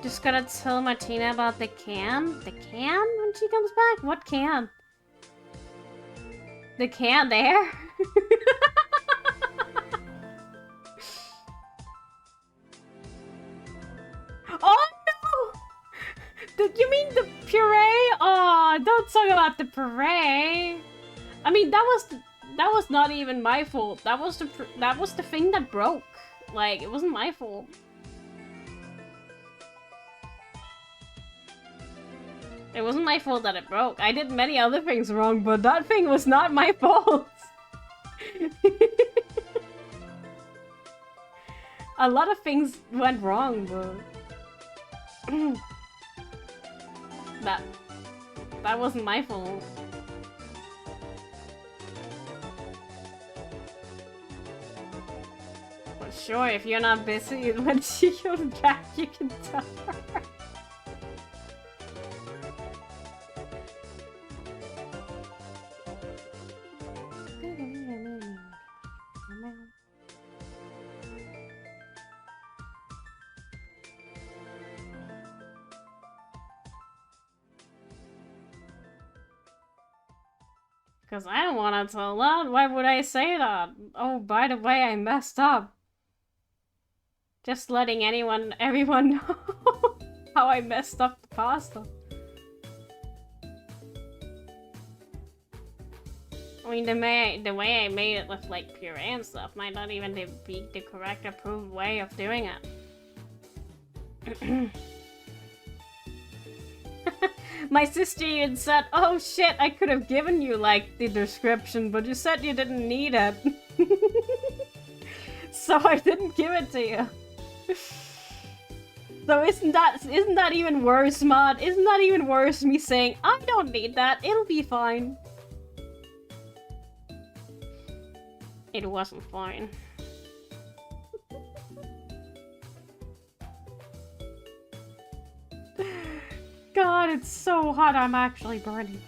S1: Just gotta tell Martina about the can. The can when she comes back? What can? The can there? Oh no! You mean the puree? Oh, don't talk about the puree. I mean, that was not even my fault. That was the thing that broke. Like, it wasn't my fault. It wasn't my fault that it broke. I did many other things wrong, but that thing was not my fault. A lot of things went wrong, but... that wasn't my fault. But sure, if you're not busy when she comes back, you can tell her. Because I don't want to tell that. Why would I say that? Oh, by the way, I messed up. Just letting everyone know how I messed up the pasta. I mean, the way I made it with, like, puree and stuff might not even be the correct approved way of doing it. My sister even said, oh shit, I could have given you, like, the description, but you said you didn't need it. So I didn't give it to you. So isn't that even worse, Mod? Isn't that even worse, me saying, I don't need that, it'll be fine. It wasn't fine. God, it's so hot, I'm actually burning.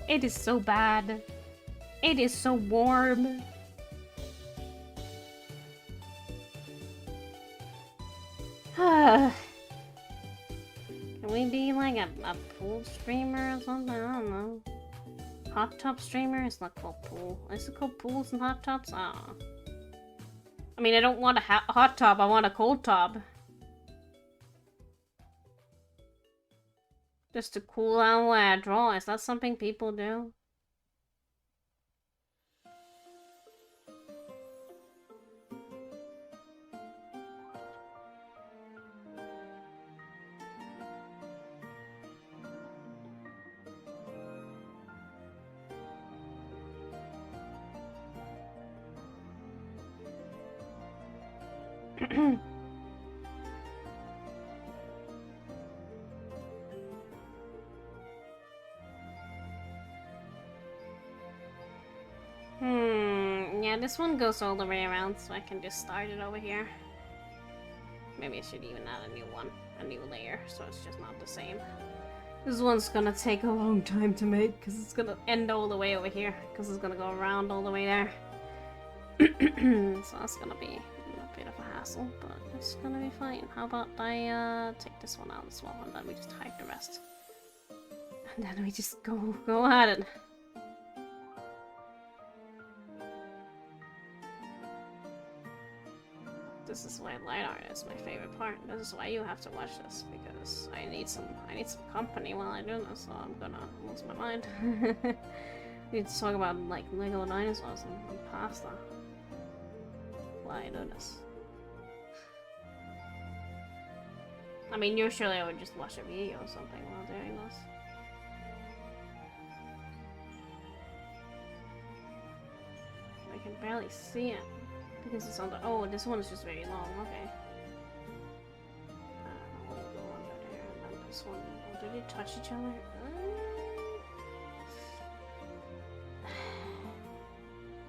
S1: It is so bad. It is so warm. Can we be like a pool streamer or something? I don't know. Hot tub streamer? It's not called pool. Is it called pools and hot tubs? I mean, I don't want a hot tub, I want a cold tub. Just to cool down while I draw. Is that something people do? Yeah, this one goes all the way around, so I can just start it over here. Maybe I should even add a new one, a new layer, so it's just not the same. This one's gonna take a long time to make, because it's gonna end all the way over here, because it's gonna go around all the way there. So that's gonna be a bit of a hassle, but it's gonna be fine. How about I take this one out as well, and then we just hide the rest. And then we just go at it. This is why light art is my favorite part. This is why you have to watch this, because I need some company while I do this, so I'm gonna lose my mind. We need to talk about like Lego dinosaurs and pasta while I do this. I mean, usually I would just watch a video or something while doing this. I can barely see it. Because it's on the— oh, this one is just very long, okay. We'll go under there, and then this one— oh, did they touch each other?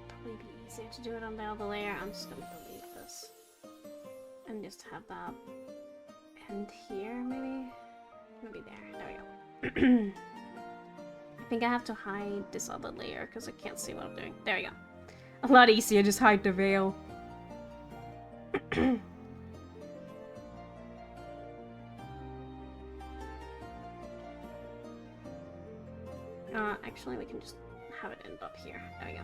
S1: Probably be easier to do it on the other layer. I'm just gonna delete this. And just have that end here, maybe? Maybe there we go. I think I have to hide this other layer, because I can't see what I'm doing. There we go. A lot easier, just hide the veil. Actually, we can just have it end up here. There we go.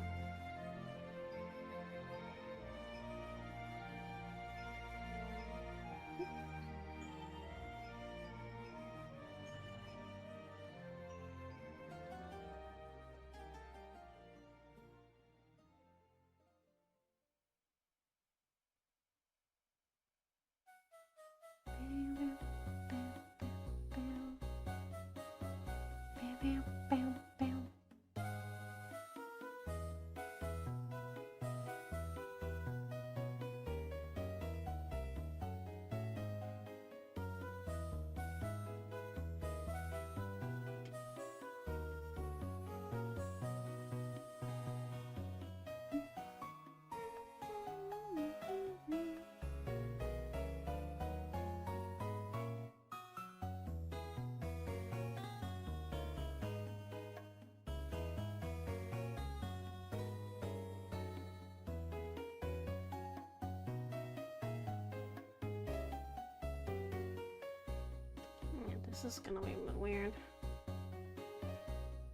S1: This is gonna be a bit weird.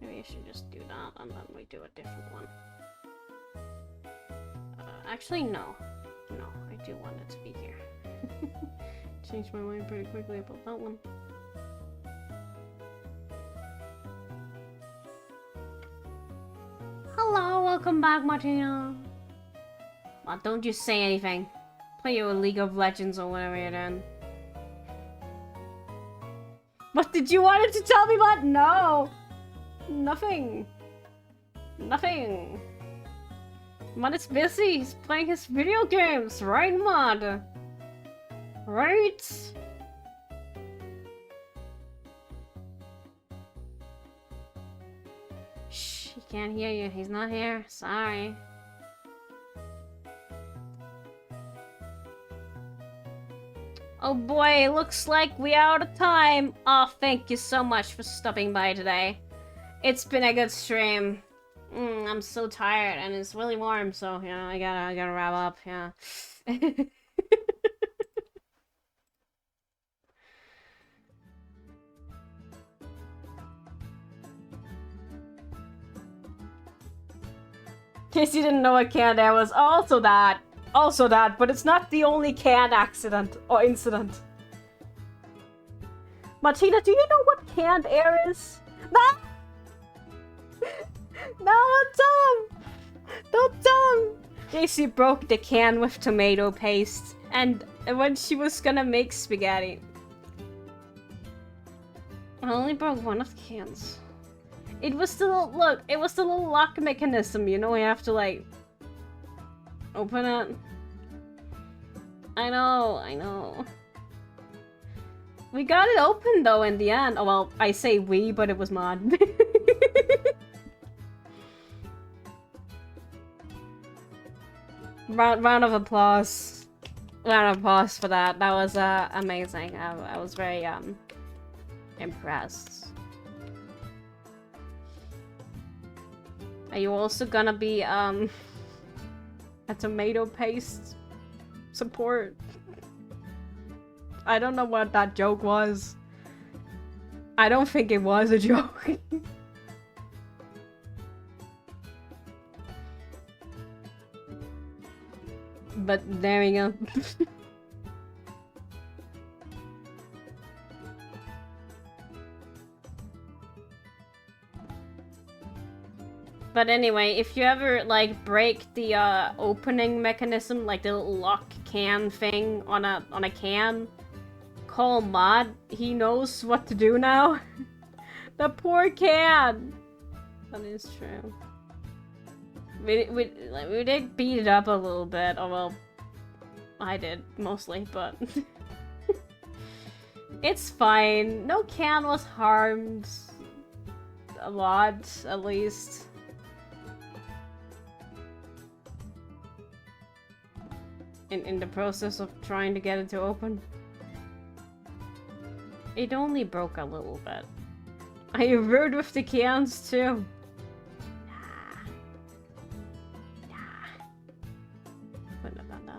S1: Maybe I should just do that and then we do a different one. Actually, no. No, I do want it to be here. Changed my mind pretty quickly about that one. Hello, welcome back, Martina. Well, don't just say anything. Play your League of Legends or whatever you're doing. What did you want to tell me about? No! Nothing. Nothing. Mod is busy. He's playing his video games. Right, Mod? Right? Shh, he can't hear you. He's not here. Sorry. Oh boy, looks like we are out of time. Oh, thank you so much for stopping by today. It's been a good stream. I'm so tired and it's really warm, so you know I gotta wrap up. Yeah. In case you didn't know what canned air was, also that, but it's not the only canned accident or incident. Martina, do you know what canned air is? No! No, don't tell him! Don't tell him! JC broke the can with tomato paste, and when she was gonna make spaghetti. I only broke one of the cans. It was still, look, it was the little lock mechanism, you know, you have to like open it. I know, I know. We got it open though in the end. Oh well, I say we, but it was Mod. round of applause. Round of applause for that. That was amazing. I was very impressed. Are you also gonna be a tomato paste support? I don't know what that joke was. I don't think it was a joke. But there we go. But anyway, if you ever like break the opening mechanism, like the little lock can thing on a can, call Mod. He knows what to do now. The poor can. That is true. We did beat it up a little bit. Oh well, I did mostly, but it's fine. No can was harmed. A lot, at least. In the process of trying to get it to open. It only broke a little bit. Are you rude with the cans too? Nah. Wouldn't have done that.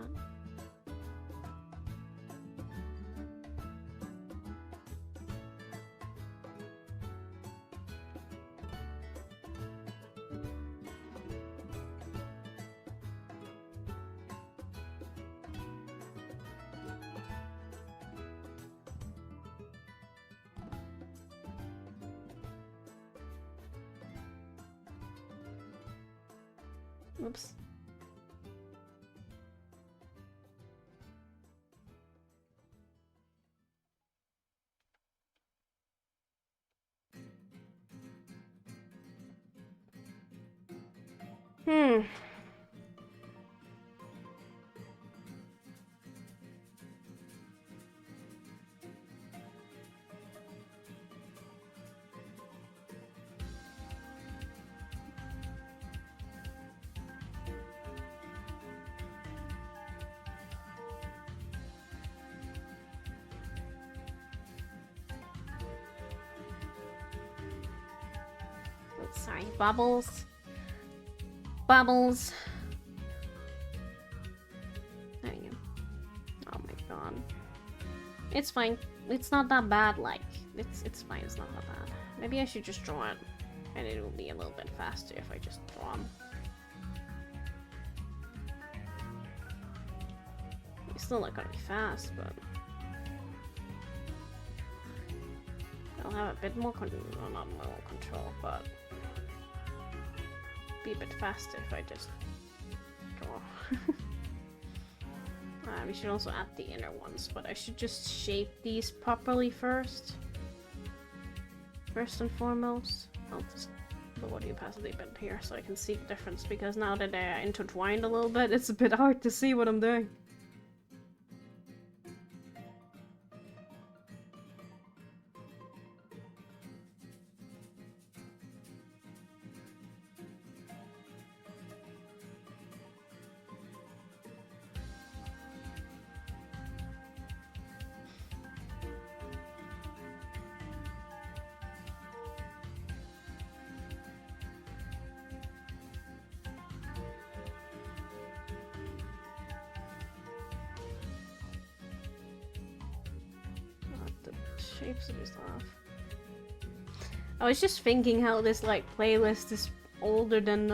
S1: Oops. Sorry, bubbles. Bubbles. There you go. Oh my god. It's fine. It's not that bad, like. It's fine, it's not that bad. Maybe I should just draw it. And it will be a little bit faster if I just draw them. It's still not gonna be fast, but... I'll have a bit more control, well, not more control, but... be a bit faster if I just draw. We should also add the inner ones, but I should just shape these properly first. First and foremost. I'll just put what opacity a bit here so I can see the difference, because now that they're intertwined a little bit, it's a bit hard to see what I'm doing. Shapes are just off. I was just thinking how this like playlist is older than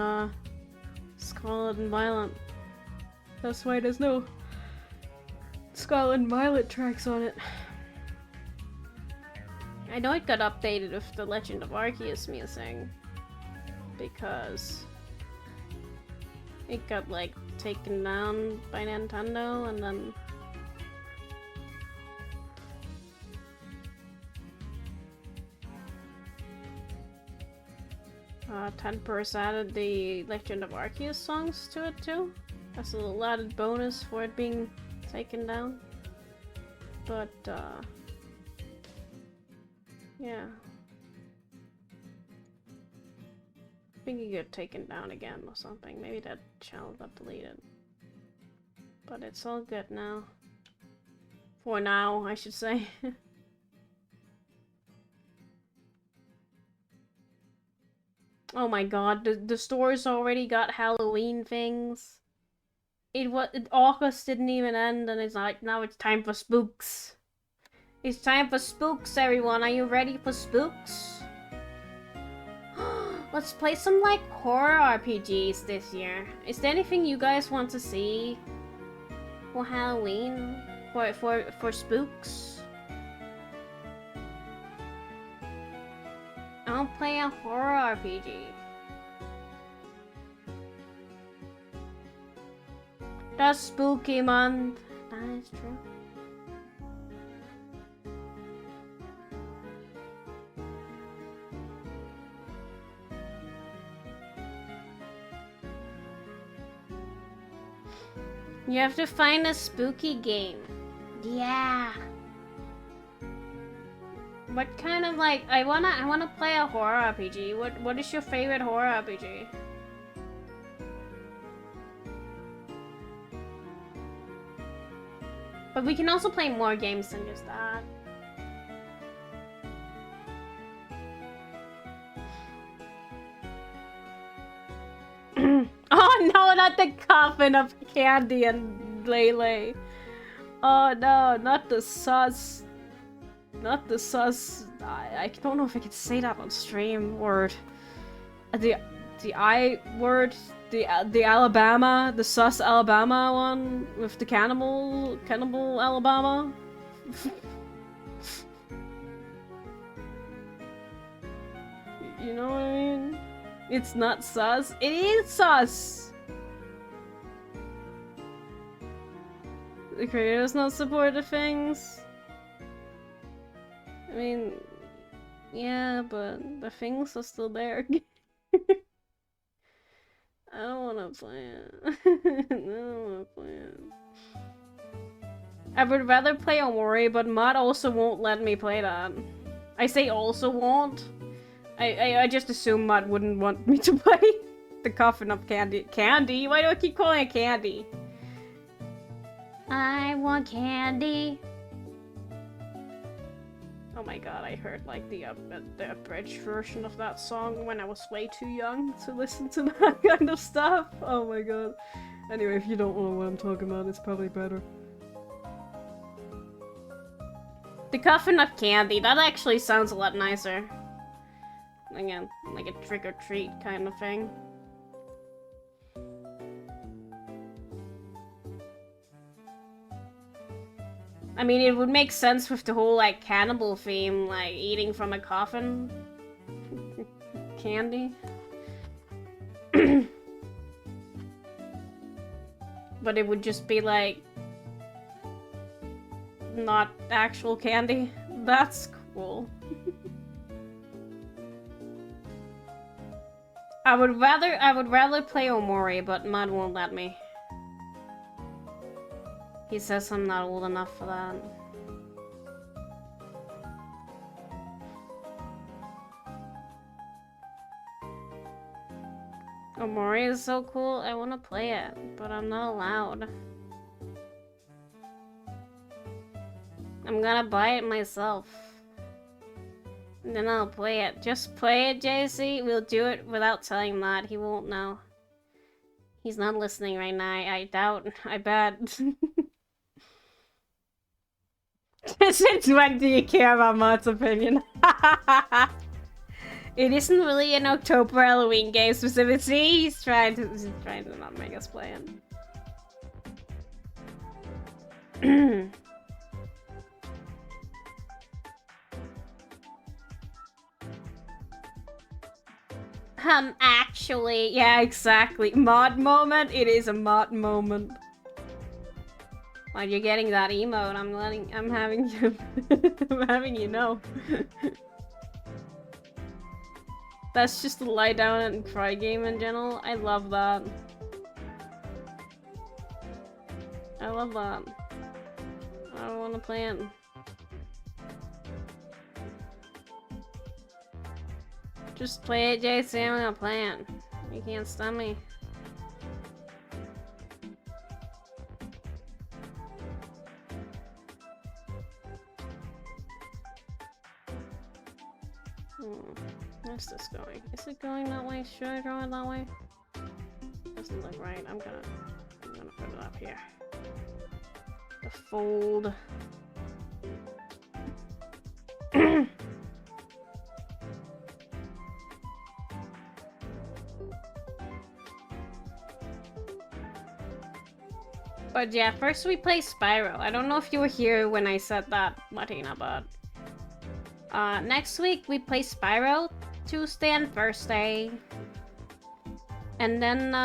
S1: Scarlet and Violet. That's why there's no Scarlet and Violet tracks on it. I know it got updated with the Legend of Arceus music because it got like taken down by Nintendo and then 10% added the Legend of Arceus songs to it too. That's a little added bonus for it being taken down. But, yeah. I think he got taken down again or something. Maybe that channel got deleted. But it's all good now. For now, I should say. Oh my god, the store's already got Halloween things. August didn't even end, and it's like, now it's time for spooks. It's time for spooks, everyone. Are you ready for spooks? Let's play some, like, horror RPGs this year. Is there anything you guys want to see for Halloween? For spooks? I'll play a horror RPG. That's spooky month. That is true. You have to find a spooky game. Yeah. What kind of, like, I wanna play a horror RPG. What is your favorite horror RPG? But we can also play more games than just that. Oh no, not the coffin of Candy and Lele. Oh no, not the sus. Not the sus. I don't know if I can say that on stream. Word. The I word. The Alabama. The sus Alabama one with the cannibal Alabama. You know what I mean? It's not sus. It is sus! The creators not support the things. I mean, yeah, but the things are still there. I don't wanna play it. I don't wanna play it. I would rather play Omori, but Mod also won't let me play that. I say also won't. I just assume Mod wouldn't want me to play the coffin of Candy. Candy? Why do I keep calling it Candy? I want candy. Oh my god, I heard like the abridged version of that song when I was way too young to listen to that kind of stuff. Oh my god. Anyway, if you don't know what I'm talking about, it's probably better. The coffin of Candy, that actually sounds a lot nicer. Again, like a trick-or-treat kind of thing. I mean, it would make sense with the whole, like, cannibal theme, like, eating from a coffin. Candy. But it would just be, like, not actual candy. That's cool. I would rather play Omori, but Mud won't let me. He says I'm not old enough for that. Omori is so cool, I wanna play it, but I'm not allowed. I'm gonna buy it myself. And then I'll play it. Just play it, JC. We'll do it without telling Mod. He won't know. He's not listening right now. I doubt. I bet. Since when do you care about Mod's opinion? It isn't really an October Halloween game specifically. He's trying to not make us play it. Actually, yeah, exactly. Mod moment? It is a mod moment. While you're getting that emote, I'm having you, I'm having you know. That's just a lie down and cry game in general. I love that. I love that. I don't want to plant. Just play it, JC. I'm gonna plant. You can't stop me. Where's this going? Is it going that way? Should I draw it that way? Doesn't look right. I'm gonna put it up here. The fold. But yeah, first we play Spyro. I don't know if you were here when I said that, Martina, but next week we play Spyro, Tuesday and Thursday. And then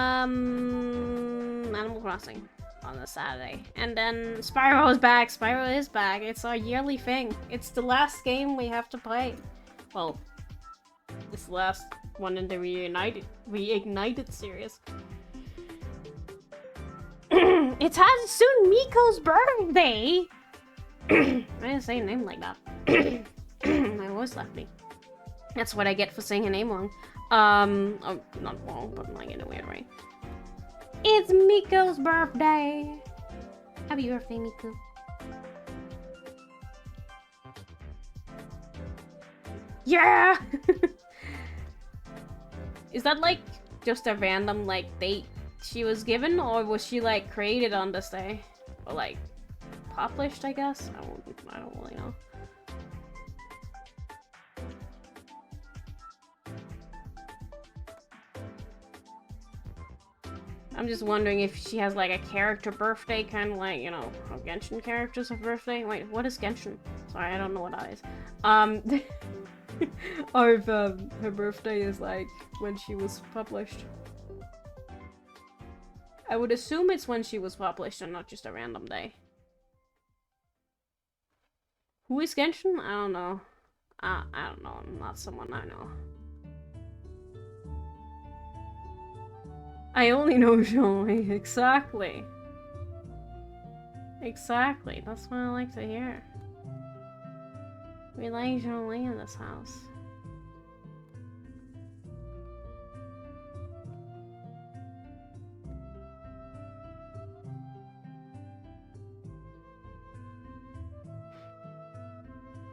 S1: Animal Crossing on the Saturday. And then Spyro is back. Spyro is back. It's our yearly thing. It's the last game we have to play. Well, it's the last one in the Reignited series. It's soon Miko's birthday! I didn't say a name like that. My voice left me. That's what I get for saying a name wrong. Oh, not wrong, but like in a weird way. It's Miko's birthday! Happy birthday, Miko. Yeah! Is that like just a random like date she was given, or was she like created on this day? Or like published, I guess? I don't really know. I'm just wondering if she has like a character birthday, kind of like, you know, how Genshin characters have birthday. Wait, what is Genshin? Sorry, I don't know what that is. Or if her birthday is like when she was published. I would assume it's when she was published and not just a random day. Who is Genshin? I don't know. I don't know. Not someone I know. I only know Joey. Exactly. Exactly. That's what I like to hear. We like Joey in this house.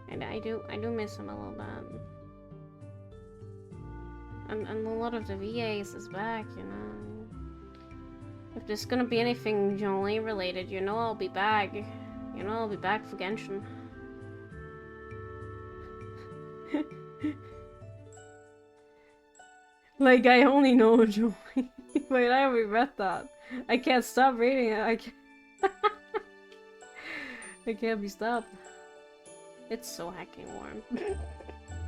S1: And I do miss him a little bit. And a lot of the VAs is back, you know. If there's gonna be anything Jolie related, you know I'll be back. You know I'll be back for Genshin. Like, I only know Jolie. Wait, I already read that. I can't stop reading it. I can't. I can't be stopped. It's so heckin' warm.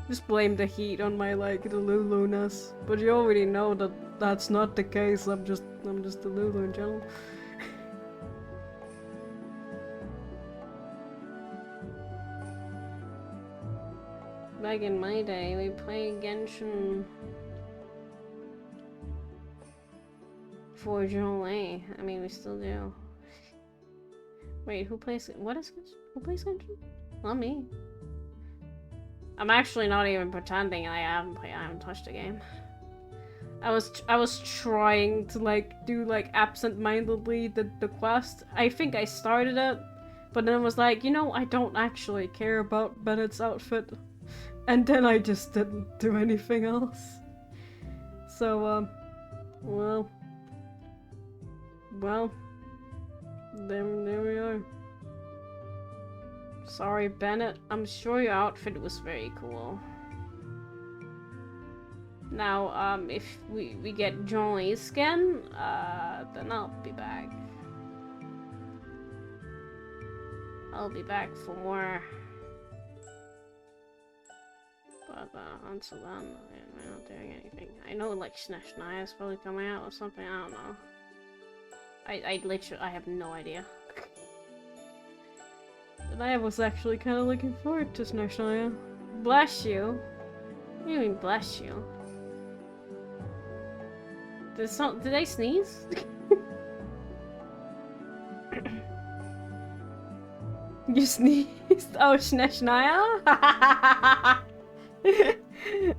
S1: Just blame the heat on my, like, the Lulu-ness. But you already know that that's not the case. I'm just the Lulu in general. Back in my day, we played Genshin for Jolie. I mean, we still do. Wait, who plays? What is Genshin? Who plays Genshin? Not me. I'm actually not even pretending I haven't touched the game. I was trying to like do like absent-mindedly the quest. I think I started it, but then it was like, you know, I don't actually care about Bennett's outfit. And then I just didn't do anything else. So, well, there we are. Sorry, Bennett. I'm sure your outfit was very cool. Now, if we get Jolie's skin, then I'll be back. I'll be back for more. But, until then, I'm not doing anything. I know, like, Sneshnia is probably coming out or something, I don't know. I literally, I have no idea. And I was actually kind of looking forward to Sneshnia. Bless you. What do you mean, bless you? Did I sneeze? You sneezed. Oh, Schnaya?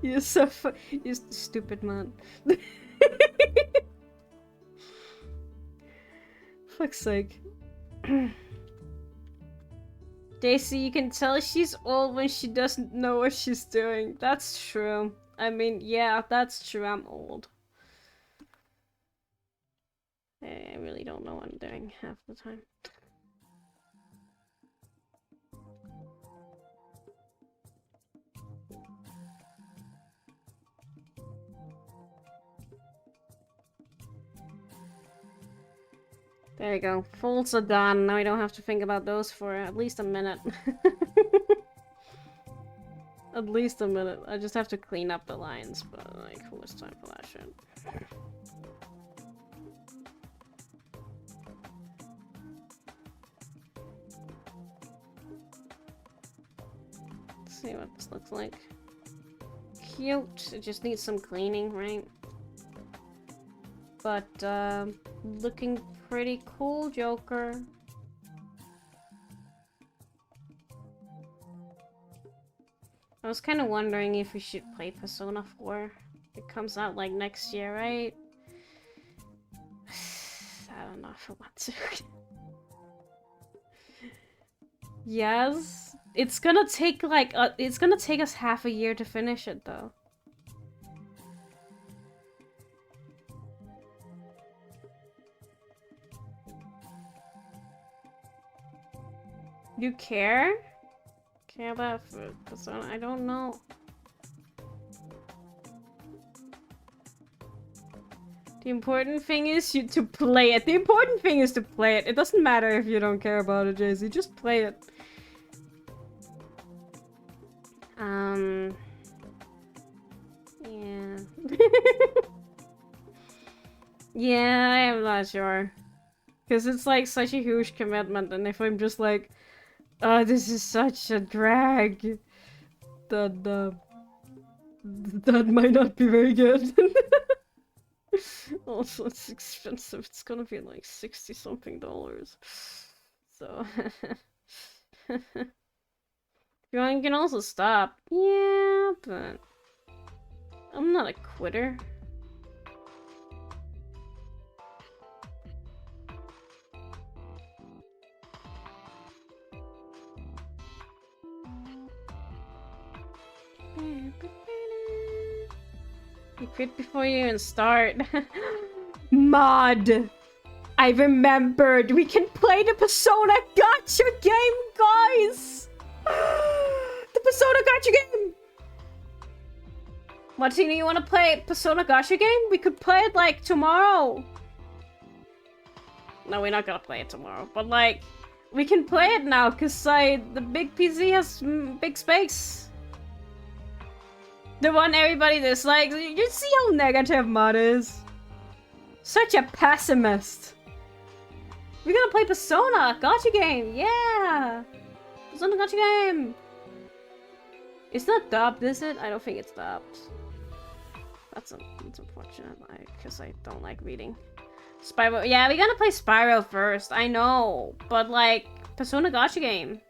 S1: You're so you're stupid, man. Fuck's sake. Daisy, you can tell she's old when she doesn't know what she's doing. That's true. I mean, yeah, that's true. I'm old. I really don't know what I'm doing half the time. There you go. Folds are done. Now I don't have to think about those for at least a minute. At least a minute. I just have to clean up the lines, but like, who has time for that shit? Let's see what this looks like. Cute. It just needs some cleaning, right? But, looking pretty cool, Joker. I was kind of wondering if we should play Persona 4. It comes out like next year, right? I don't know if I want to. Yes, it's gonna take like it's gonna take us half a year to finish it, though. You care? Care about Persona? I don't know. The important thing is to play it. The important thing is to play it. It doesn't matter if you don't care about it, Jay-Z. Just play it. Yeah. Yeah, I am not sure. Because it's like such a huge commitment, and if I'm just like, oh, this is such a drag, that might not be very good. Also, it's expensive. It's gonna be like $60-something. So, you can also stop. Yeah, but I'm not a quitter. You quit before you even start. Mod! I remembered! We can play the Persona Gacha game, guys! The Persona Gacha game! Martina, you wanna play Persona Gacha game? We could play it like tomorrow. No, we're not gonna play it tomorrow, but like, we can play it now, cause the big PC has big space. The one everybody dislikes. You see how negative Mod is? Such a pessimist. We're gonna play Persona Gacha game. Yeah! Persona Gacha game! It's not dubbed, is it? I don't think it's dubbed. That's unfortunate, because I don't like reading. Spyro. Yeah, we're gonna play Spyro first. I know. But like, Persona Gacha game.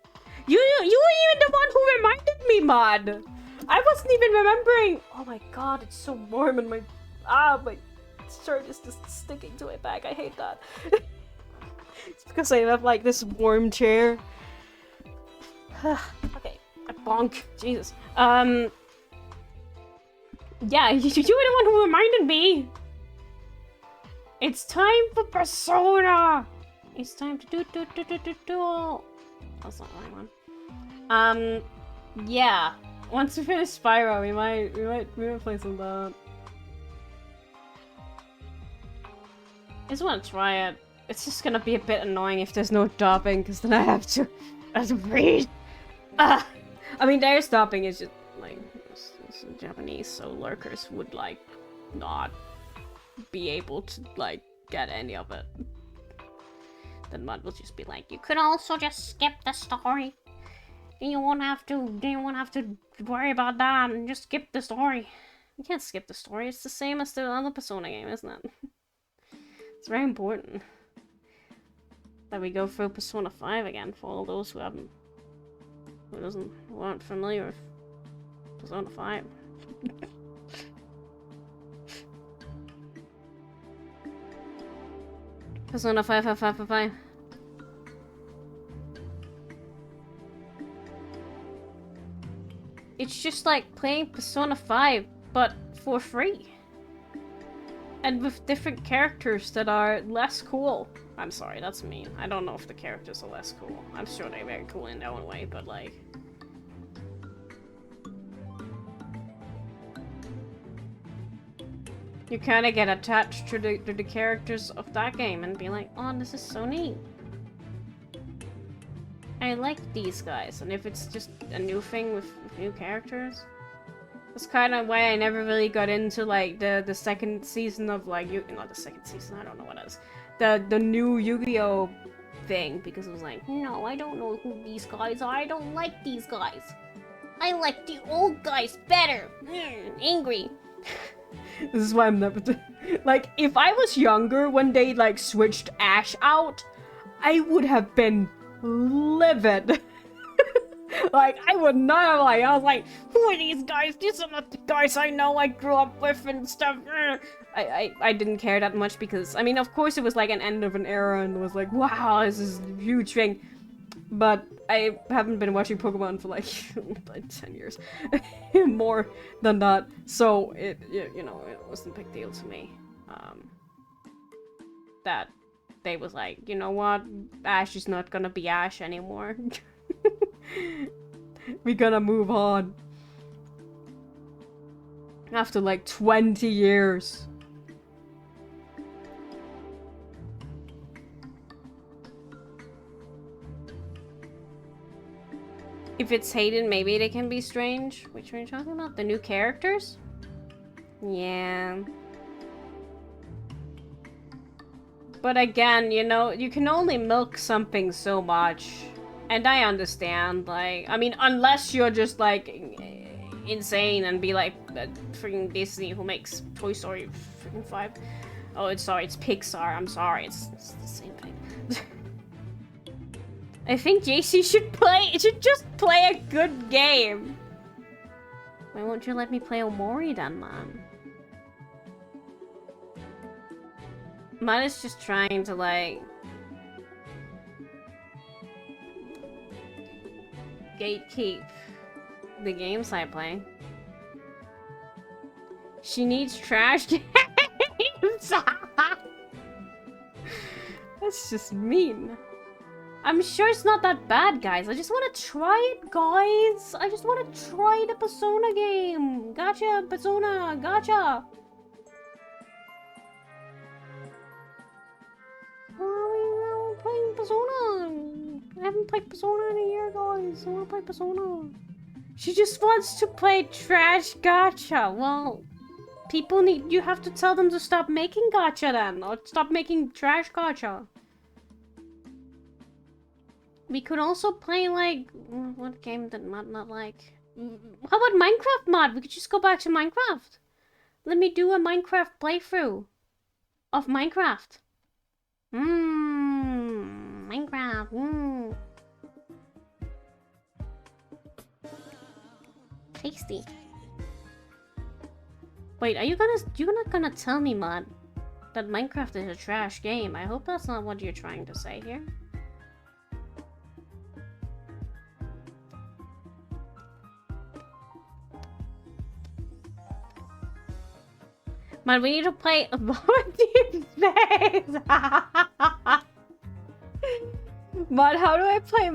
S1: You were even the one who reminded me, Mod! I wasn't even remembering. Oh my god, it's so warm in my my shirt is just sticking to my back. I hate that. It's because I have like this warm chair. Okay, I bonk. Jesus. Yeah, you were the one who reminded me. It's time for Persona. It's time to do. That's not the right one. Yeah. Once we finish Spyro, we might play some of that. I just want to try it. It's just gonna be a bit annoying if there's no dubbing, because then I have to read. I mean, there's dubbing. It's just like it's Japanese, so lurkers would like not be able to like get any of it. Then Mud will just be like, you could also just skip the story. You won't have to worry about that and just skip the story. You can't skip the story. It's the same as the other Persona game, isn't it? It's very important that we go through Persona 5 again for all those who haven't who aren't familiar with Persona 5. Persona 5. It's just like playing Persona 5, but for free. And with different characters that are less cool. I'm sorry, that's mean. I don't know if the characters are less cool. I'm sure they're very cool in their own way, but like... You kinda get attached to the characters of that game and be like, oh, this is so neat. I like these guys, and if it's just a new thing with new characters... That's kind of why I never really got into, like, the second season of, like, not the second season, I don't know what it is. The new Yu-Gi-Oh! Thing, because it was like, no, I don't know who these guys are, I don't like these guys. I like the old guys better. Angry. This is why I'm never... Like, if I was younger when they, like, switched Ash out, I would have been livid. Like, I would not have, like, I was like, who are these guys? These are not the guys I know I grew up with and stuff. I didn't care that much because, I mean, of course it was like an end of an era and it was like, wow, this is a huge thing. But I haven't been watching Pokemon for like, like 10 years. More than that. So, you know, it wasn't a big deal to me. That they was like, you know what? Ash is not gonna be Ash anymore. We're gonna move on. After like 20 years. If it's Hayden, maybe they can be strange. Which one are you talking about? The new characters? Yeah. But again, you know, you can only milk something so much. And I understand, like, I mean, unless you're just, like, insane and be like freaking Disney who makes Toy Story freaking 5. Oh, it's Pixar, I'm sorry, it's the same thing. I think JC should just play a good game. Why won't you let me play Omori then, man? Mine is just trying to, like... gatekeep the games I play. She needs trash games! That's just mean. I'm sure it's not that bad, guys. I just want to try it, guys. I just want to try the Persona game. Gotcha, Persona, gotcha. I'm playing Persona. I haven't played Persona in a year, guys. I want to play Persona. She just wants to play trash gacha. Well, people need... You have to tell them to stop making gacha then. Or stop making trash gacha. We could also play, like... What game did Mod not like? How about Minecraft Mod? We could just go back to Minecraft. Let me do a Minecraft playthrough. Of Minecraft. Minecraft. Tasty. Wait, you're not gonna tell me, Mod, that Minecraft is a trash game? I hope that's not what you're trying to say here. Man, we need to play Deep Space! Mud, how do I play...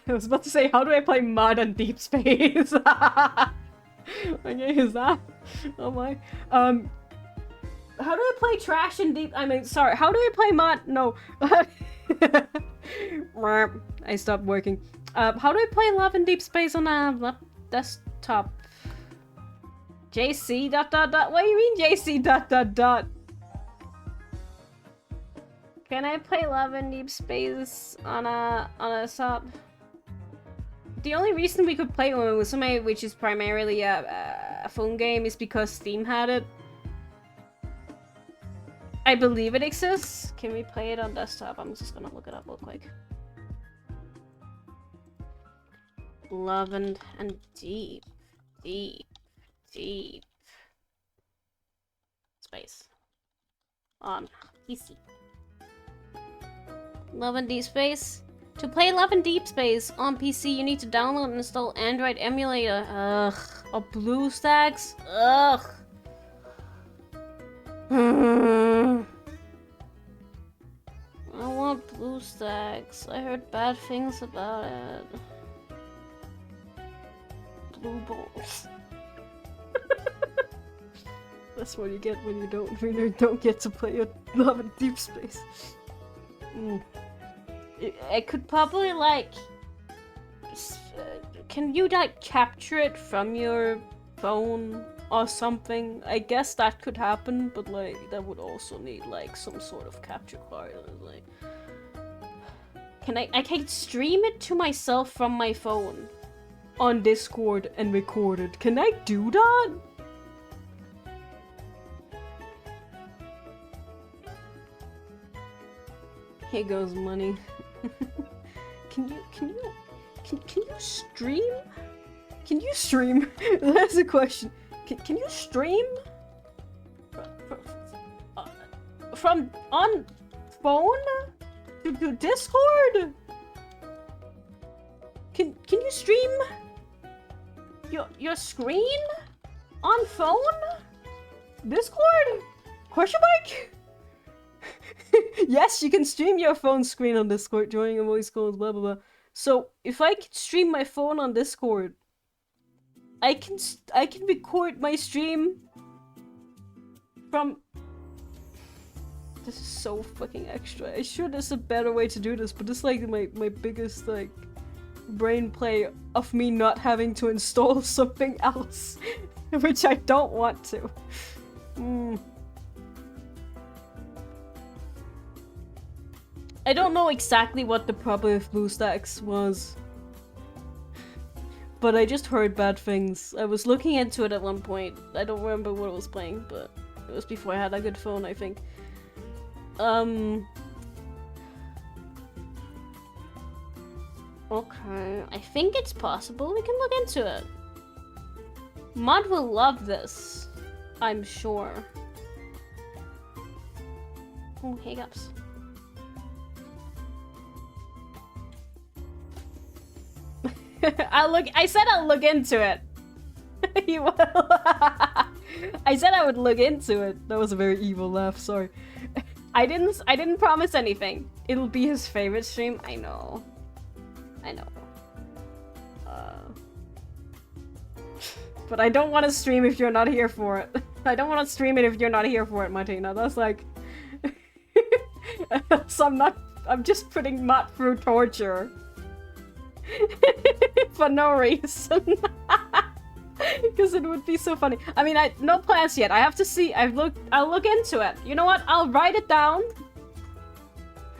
S1: I was about to say, how do I play Mud and Deep Space? What game is that? Oh my. How do I play Trash and Deep... I mean, sorry, how do I play Mud? No. I stopped working. How do I play Love and Deep Space on a desktop? JC ... What do you mean JC ... Can I play Love and Deep Space on a sub? The only reason we could play it with somebody, which is primarily a phone game, is because Steam had it. I believe it exists. Can we play it on desktop? I'm just gonna look it up real quick. Love and deep, deep, deep space on PC. Love and Deep Space. To play Love and Deep Space on PC, you need to download and install Android emulator. Ugh. Or BlueStacks. Ugh. I want BlueStacks. I heard bad things about it. Blue balls. That's what you get when you don't get to play a Love and Deep Space. I could probably like. Can you like capture it from your phone or something? I guess that could happen, but like that would also need like some sort of capture card. Like, I can stream it to myself from my phone on Discord and record it. Can I do that? Here goes money. Can you stream? Can you stream? That's the question. Can you stream? From on phone to Discord? Can you stream your screen on phone? Discord? Question mark? Yes, you can stream your phone screen on Discord during a voice call, blah blah blah. So if I can stream my phone on Discord, I can record my stream from. This is so fucking extra. I'm sure there's a better way to do this, but it's like my biggest like brain play of me not having to install something else, which I don't want to. I don't know exactly what the problem with BlueStacks was, but I just heard bad things. I was looking into it at one point. I don't remember what I was playing, but it was before I had a good phone, I think. Okay, I think it's possible. We can look into it. Mod will love this, I'm sure. Oh, hiccups. I said I'll look into it. You will. I said I would look into it. That was a very evil laugh, sorry. I didn't promise anything. It'll be his favorite stream. I know. But I don't want to stream if you're not here for it. I don't want to stream it if you're not here for it, Martina. That's like so I'm just putting Matt through torture. For no reason. Because it would be so funny. I mean, no plans yet. I have to see. I'll look into it. You know what? I'll write it down.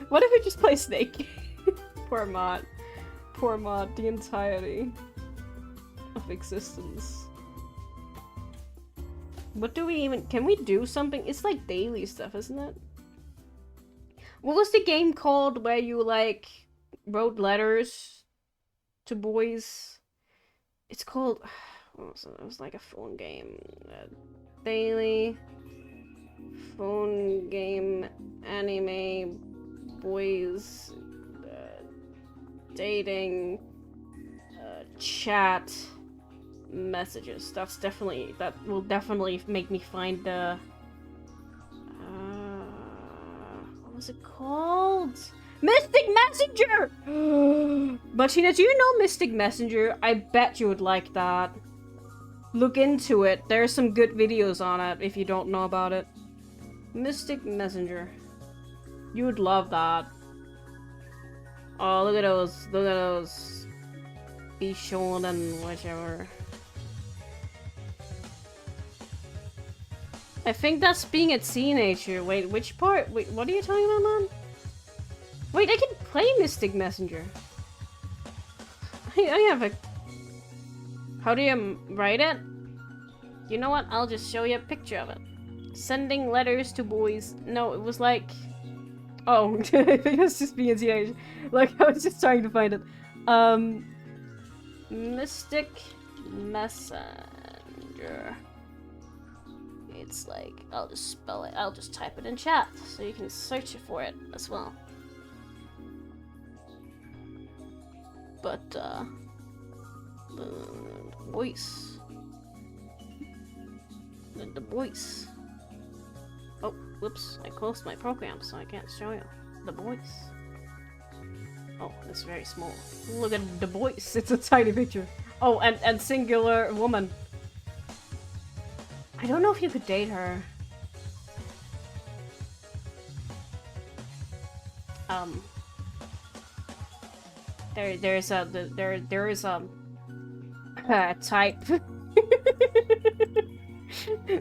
S1: What if we just play Snake? Poor Mod. Poor Mod. The entirety of existence. What do we even... Can we do something? It's like daily stuff, isn't it? What was the game called where you, like, wrote letters to boys? It's called... What was it? It was like a phone game. Daily... Phone game... Anime... Boys... dating... chat... messages. That will definitely make me find the... what was it called? Mystic Messenger! Martina, do you know Mystic Messenger? I bet you would like that. Look into it. There's some good videos on it if you don't know about it. Mystic Messenger. You would love that. Oh, look at those. Look at those. Be shown and whichever. I think that's being a teenager. Wait, which part? Wait, what are you talking about, man? Wait, I can play Mystic Messenger. I have a... How do you write it? You know what? I'll just show you a picture of it. Sending letters to boys. No, it was like... Oh, I think it was just being a teenager. Like, I was just trying to find it. Mystic Messenger. It's like, I'll just spell it, I'll just type it in chat so you can search for it as well. But, the voice. The voice. Oh, whoops, I closed my program so I can't show you. The voice. Oh, it's very small. Look at the voice, it's a tiny picture. Oh, and singular woman. I don't know if you could date her. There is a type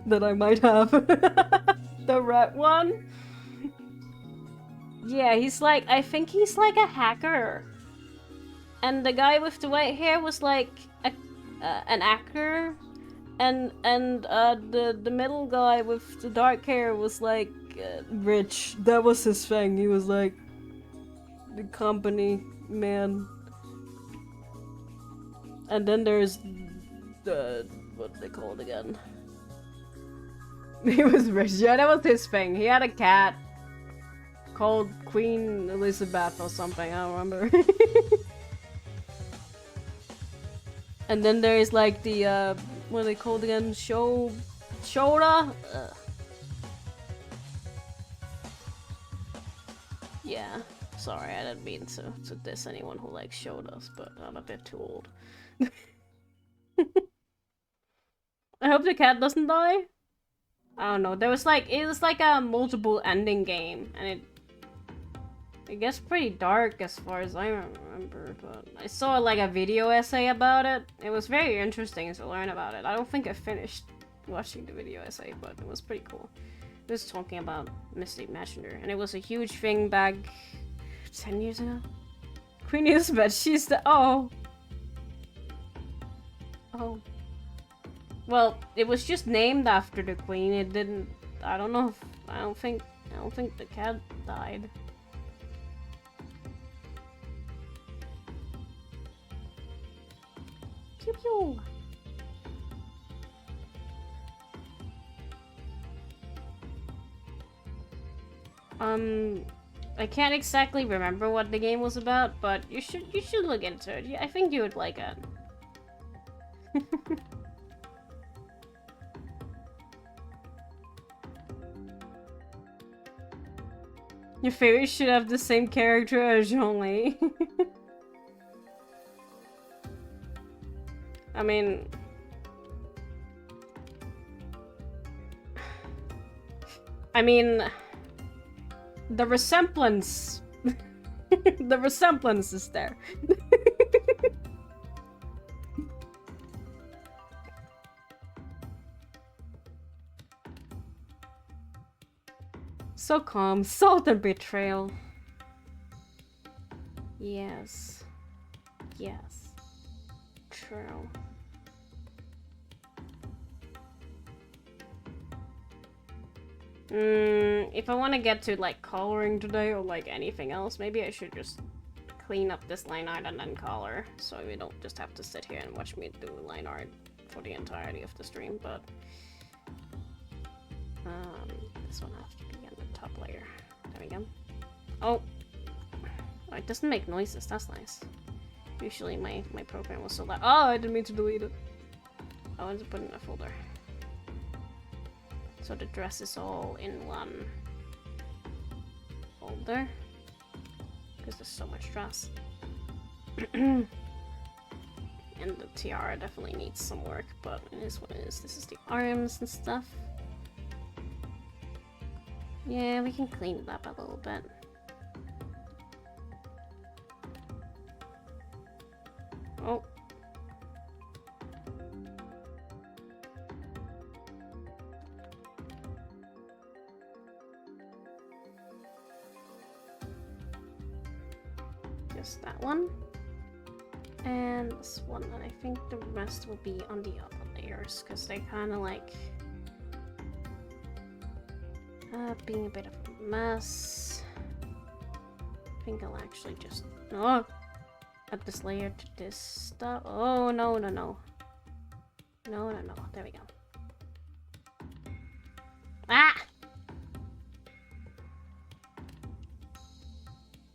S1: that I might have. The red one. Yeah, he's like, I think he's like a hacker. And the guy with the white hair was like an actor. And the middle guy with the dark hair was like rich. That was his thing. He was like the company man. And then there's the what they called again. He was rich. Yeah, that was his thing. He had a cat called Queen Elizabeth or something. I don't remember. And then there's like the what are they called again? Shoda? Yeah. Sorry, I didn't mean to diss anyone who likes Shodas, but I'm a bit too old. I hope the cat doesn't die. I don't know. It was like a multiple ending game, and it gets pretty dark as far as I remember, but I saw like a video essay about it. It was very interesting to learn about it. I don't think I finished watching the video essay, but it was pretty cool. It was talking about Mystic Messenger, and it was a huge thing back 10 years ago. Queen Elizabeth, she's the oh. Well, it was just named after the queen. It didn't. I don't know. I don't think the cat died. Pew pew. I can't exactly remember what the game was about, but you should look into it. I think you would like it. Your favorite should have the same character as Zhongli. I mean... the resemblance... the resemblance is there. So calm, salt and betrayal. Yes. Yes. True. If I want to get to like coloring today or like anything else, maybe I should just clean up this line art and then color, so we don't just have to sit here and watch me do line art for the entirety of the stream, but this one has to be on the top layer. There we go. Oh, it doesn't make noises. That's nice. Usually my program was so loud. Oh, I didn't mean to delete it. I wanted to put it in a folder. So the dress is all in one folder. Because there's so much dress. And the tiara definitely needs some work, but it is what it is. This is the arms and stuff. Yeah, we can clean it up a little bit. Oh. Just that one. And this one, and I think the rest will be on the other layers, because they kind of like being a bit of a mess. I think I'll actually just... Oh! add this layer to this stuff. Oh, no, no, no. No, no, no. There we go. Ah!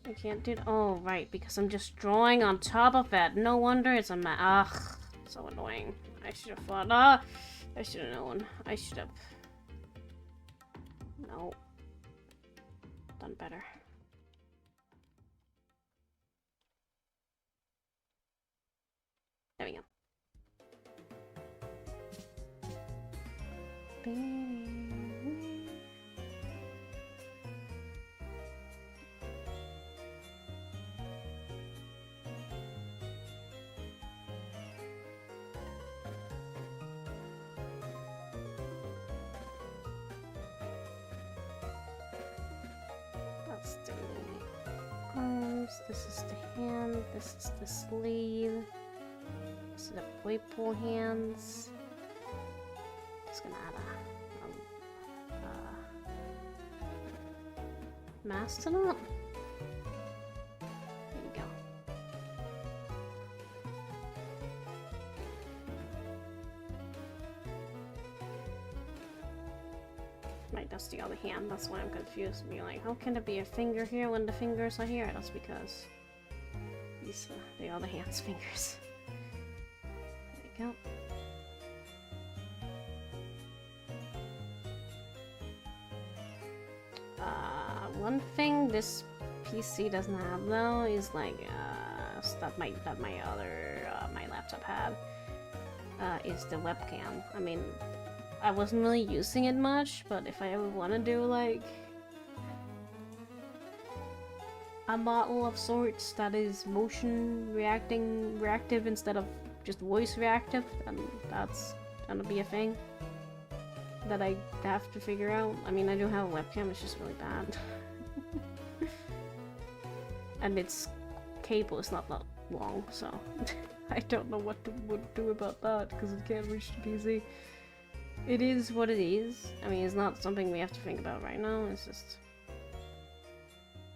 S1: I can't do. Oh, right, because I'm just drawing on top of it. No wonder it's a ugh, so annoying. I should have thought. Ah, I should have known. I should have. No. Done better. There we go. That's the arms. This is the hand. This is the sleeve. This is the Claypool hands. Just gonna add a mask to that. There you go. Right, that's the other hand. That's why I'm confused. Being like, how can it be a finger here when the fingers are here? That's because these are the other hand's fingers. There you go. One thing this PC doesn't have though is like stuff that my other my laptop had is the webcam. I mean, I wasn't really using it much, but if I ever want to do like a model of sorts that is motion reactive instead of just voice reactive, then that's gonna be a thing that I have to figure out. I mean, I do have a webcam, it's just really bad. And its cable is not that long, so I don't know what to do about that because it can't reach the PC. It is what it is. I mean, it's not something we have to think about right now. It's just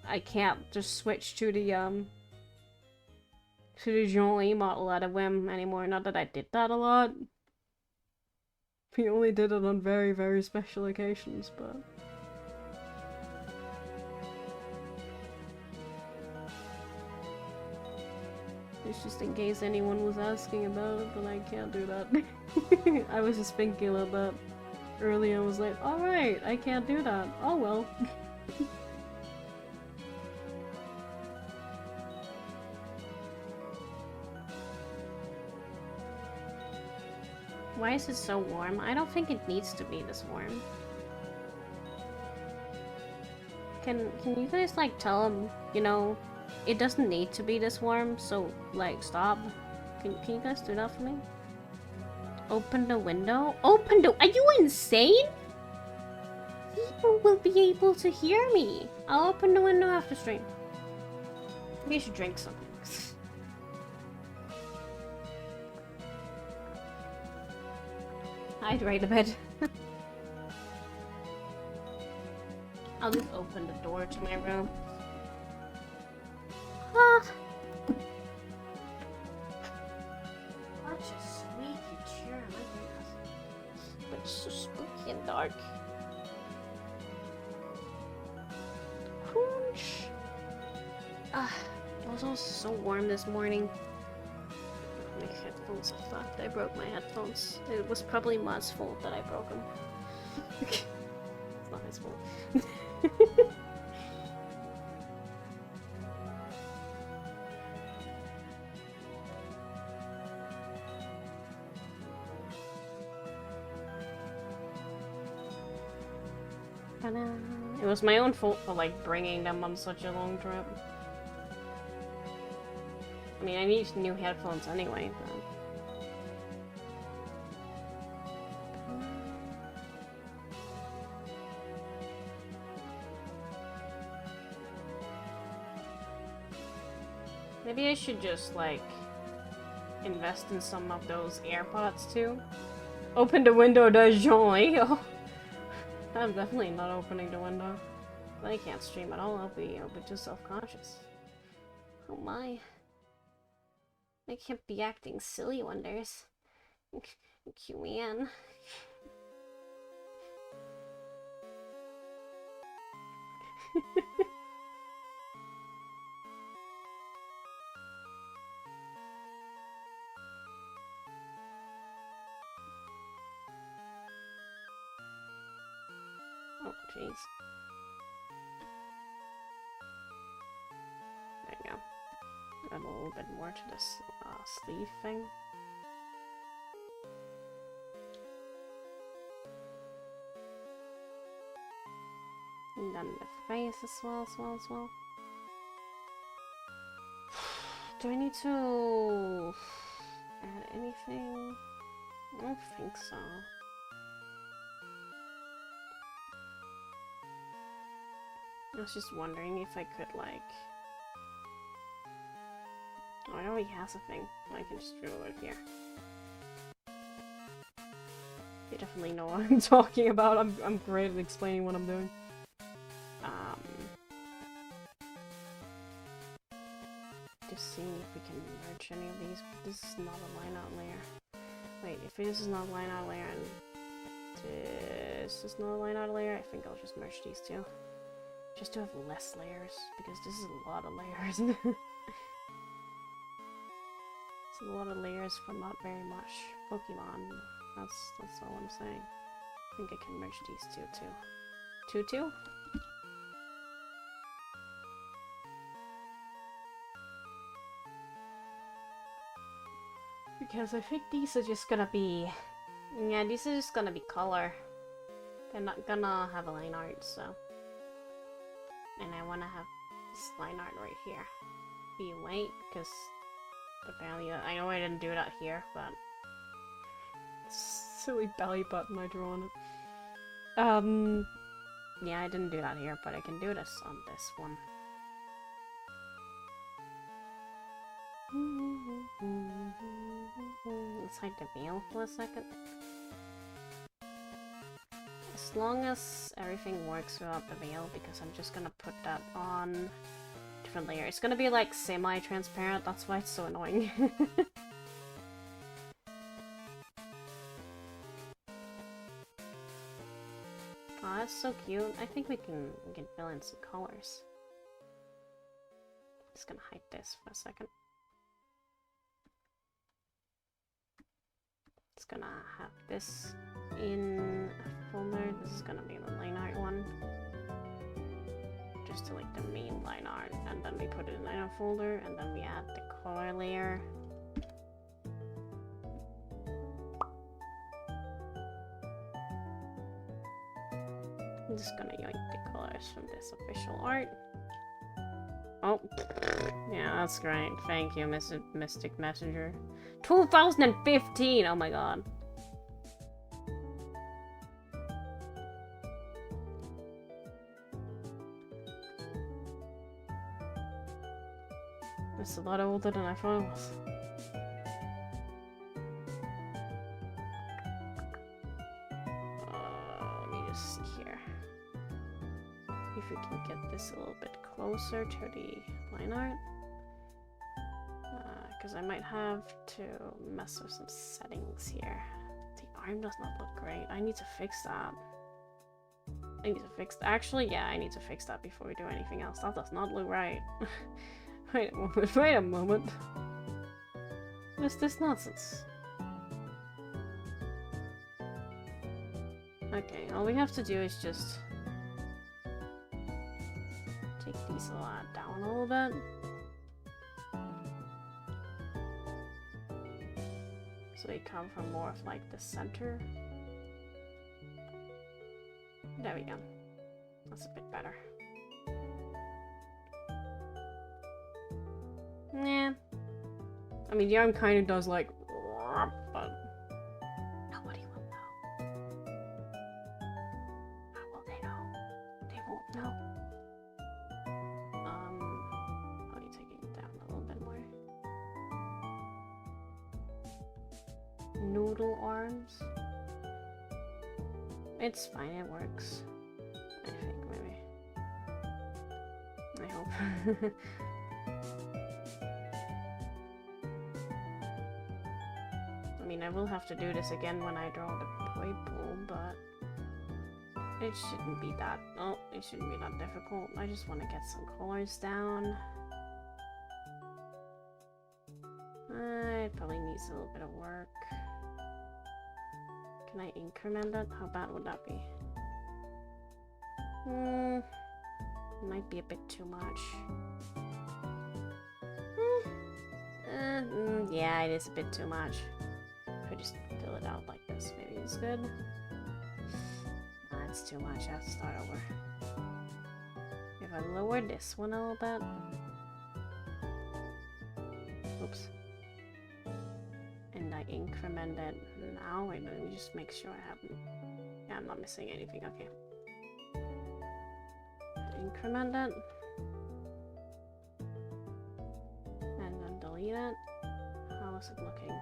S1: I can't just switch to the Jean-Lee model at a whim anymore. Not that I did that a lot. We only did it on very, very special occasions, but it's just in case anyone was asking about it, but I can't do that. I was just thinking about that earlier. I was like, alright, I can't do that. Oh well. Why is it so warm? I don't think it needs to be this warm. Can you guys like tell him, you know, it doesn't need to be this warm, so like stop. Can you guys do that for me? Open the window? Open the— are you insane? People will be able to hear me. I'll open the window after stream. Maybe you should drink something. I'd right a bit. I'll just open the door to my room. Ah. Such a squeaky chair, my goodness. But it's so spooky and dark. Crunch. Ah, it was also so warm this morning. My headphones are fucked. I broke my headphones. It was probably Ma's fault that I broke them. It's not his fault. It was my own fault for like bringing them on such a long trip. I mean, I need new headphones anyway, but... maybe I should just, like, invest in some of those AirPods, too. Open the window, does Jean-Lee? I'm definitely not opening the window. I can't stream at all, I'll be just self-conscious. Oh my. I can't be acting silly wonders. QN. Oh, jeez. There you go. Add a little bit more to this sleeve thing. And then the face as well. Do I need to add anything? I don't think so. I was just wondering if I could, like... Oh, it already has a thing. I can just dribble it here. You definitely know what I'm talking about. I'm great at explaining what I'm doing. Just seeing if we can merge any of these. This is not a line out layer. Wait, if this is not a line out layer and this is not a line out layer, I think I'll just merge these two. Just to have less layers, because this is a lot of layers. It's a lot of layers for not very much Pokemon. That's all I'm saying. I think I can merge these two too. Two? Because I think these are just gonna be... Yeah, these are just gonna be color. They're not gonna have a line art, so... And I wanna have this line art right here. Be white, because... Apparently, I know I didn't do that here, but... Silly belly button I drew on it. Yeah, I didn't do that here, but I can do this on this one. Let's hide the veil for a second. As long as everything works without the veil, because I'm just gonna put that on different layer. It's gonna be like semi-transparent, that's why it's so annoying. Oh, that's so cute. I think we can fill in some colors. Just gonna hide this for a second. Just gonna have this in a folder. This is gonna be the line art one. Just to like the main line art, and then we put it in a folder, and then we add the color layer. I'm just gonna yoink the colors from this official art. Oh, yeah, that's great. Thank you, Mystic Messenger. 2015! Oh my god. It's a lot older than I thought it was. Let me just see here. If we can get this a little bit closer to the line art. Because I might have to mess with some settings here. The arm does not look great. I need to fix that. Actually, yeah, I need to fix that before we do anything else. That does not look right. Wait a moment. What is this nonsense? Okay, all we have to do is just take these down a little bit. So they come from more of like the center. There we go. That's a bit better. Yeah. I mean, the arm kind of does like, but nobody will know. How will they know? They won't know. Probably taking it down a little bit more. Noodle arms. It's fine, it works. I think, maybe. I hope. mean, I will have to do this again when I draw the purple, but it shouldn't be that. Oh, it shouldn't be that difficult. I just want to get some colors down. It probably needs a little bit of work. Can I increment it? How bad would that be? Might be a bit too much. Yeah, it is a bit too much. If I just fill it out like this, maybe it's good. That's too much. I have to start over. If I lower this one a little bit. Oops. And I increment it now. Wait, let me just make sure I haven't. Yeah, I'm not missing anything. Okay. Increment it. And then delete it. How is it looking?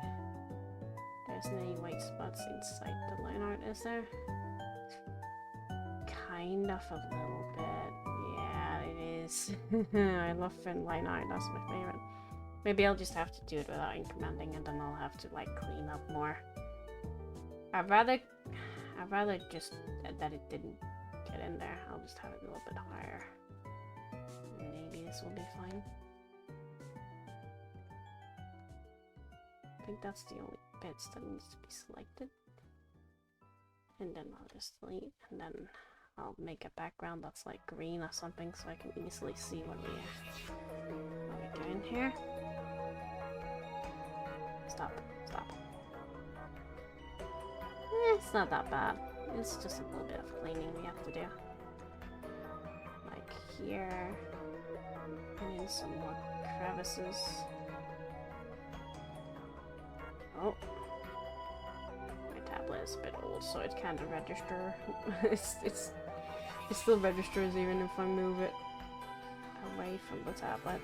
S1: There's any white spots inside the line art, is there? Kind of a little bit. Yeah, it is. I love thin line art, that's my favorite. Maybe I'll just have to do it without incrementing and then I'll have to like clean up more. I'd rather just that it didn't get in there. I'll just have it a little bit higher. Maybe this will be fine. I think that's the only bits that needs to be selected. And then I'll just delete, and then I'll make a background that's like green or something so I can easily see what we're doing here. Stop. It's not that bad. It's just a little bit of cleaning we have to do. Like here. And in some more crevices. Oh. My tablet is a bit old, so it can't register. it still registers even if I move it away from the tablet.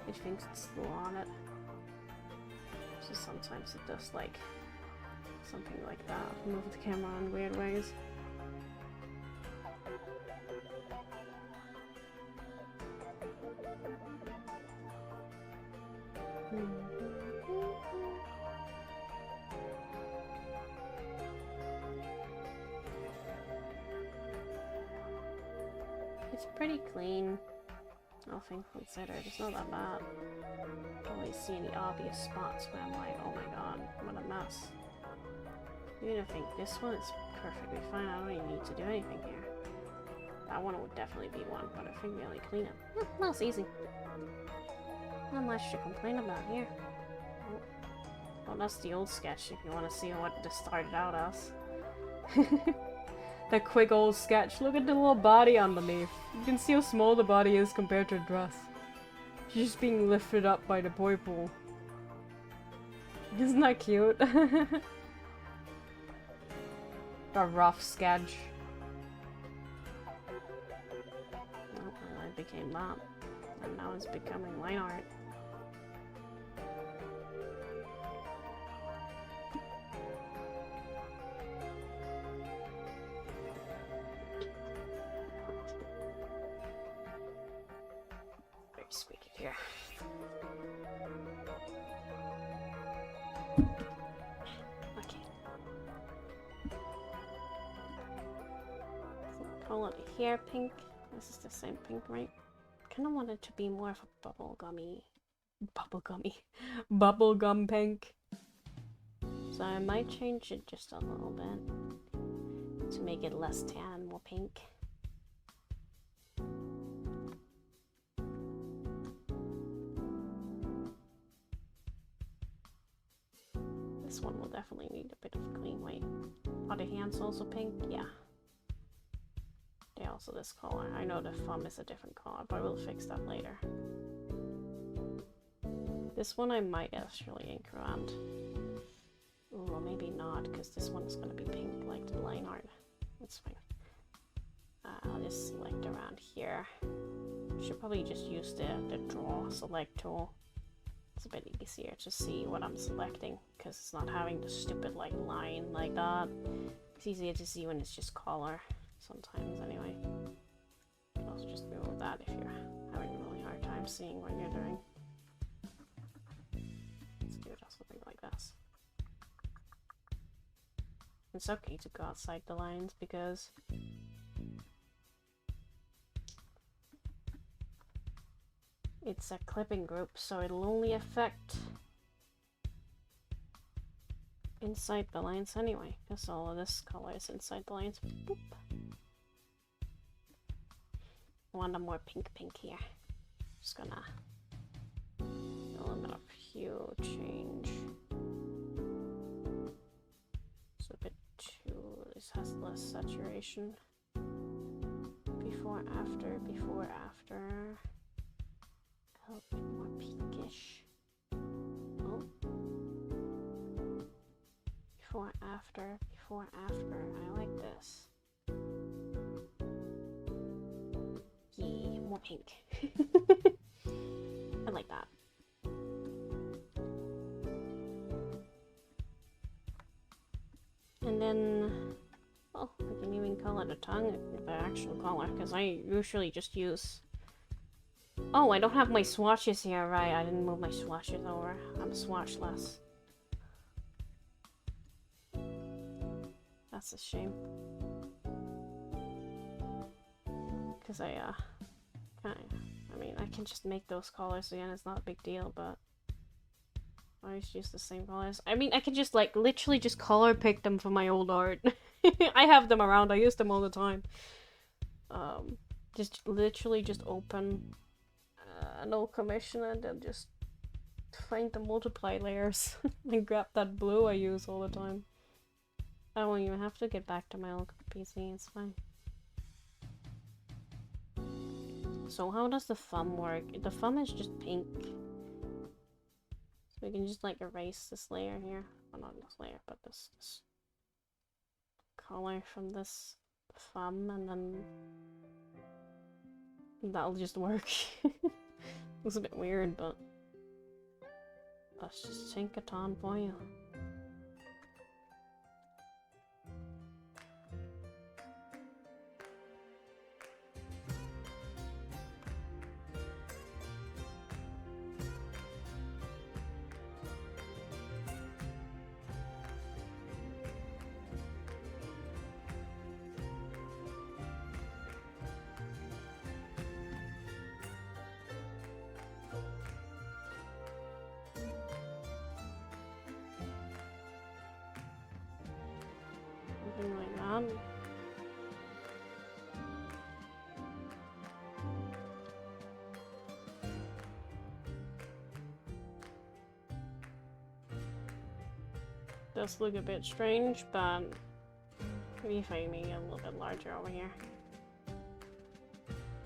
S1: It thinks it's still on it. So sometimes it does like something like that. Move the camera in weird ways. It's pretty clean. All things considered, it's not that bad. I don't really see any obvious spots where I'm like, oh my god, what a mess. Even if I think this one is perfectly fine, I don't even need to do anything here. That one would definitely be one, but I think we only clean it. That's easy. Not much to complain about here. Oh, that's the old sketch if you want to see what this started out as. That quick old sketch. Look at the little body underneath. You can see how small the body is compared to her dress. She's just being lifted up by the boy pool. Isn't that cute? A rough sketch. Well, it became that. And now it's becoming line art. Very squeaky here. Okay. Call it a hair pink. This is the same pink, right? I kind of want it to be more of a bubblegum pink. So I might change it just a little bit to make it less tan and more pink. This one will definitely need a bit of a clean white. Are the hands also pink? Yeah. They're also this color. I know the thumb is a different color, but we'll fix that later. This one I might actually ink around. Ooh, or maybe not, because this one is going to be pink like the line art. That's fine. I'll just select around here. Should probably just use the draw select tool. It's a bit easier to see what I'm selecting, because it's not having the stupid like line like that. It's easier to see when it's just color. Sometimes anyway. You can also just remove that if you're having a really hard time seeing what you're doing. Let's do it something like this. It's okay to go outside the lines because it's a clipping group, so it'll only affect inside the lines anyway, because all of this color is inside the lines. Boop. Want a more pink here. Just gonna do a little bit of hue change. It's a bit too, this has less saturation. Before, after, before, after. A little bit more pinkish. Oh. Before, after, before, after. I like this. Yeah, more pink. I like that. And then, well, we can even color the tongue with the actual color, because I usually just use... Oh, I don't have my swatches here, right? I didn't move my swatches over. I'm swatchless. That's a shame. Because I mean, I can just make those colors again, it's not a big deal, but I always use the same colors. I mean, I can just, like, literally just color pick them for my old art. I have them around, I use them all the time. Just literally just open an old commission and then just find the multiply layers and grab that blue I use all the time. I won't even have to get back to my old PC, it's fine. So how does the thumb work? The thumb is just pink. So we can just like erase this layer here. Well, not this layer, but this color from this thumb, and then that'll just work. Looks a bit weird, but let's just sink it on for you. Something like that. Does look a bit strange, but maybe if I make it a little bit larger over here,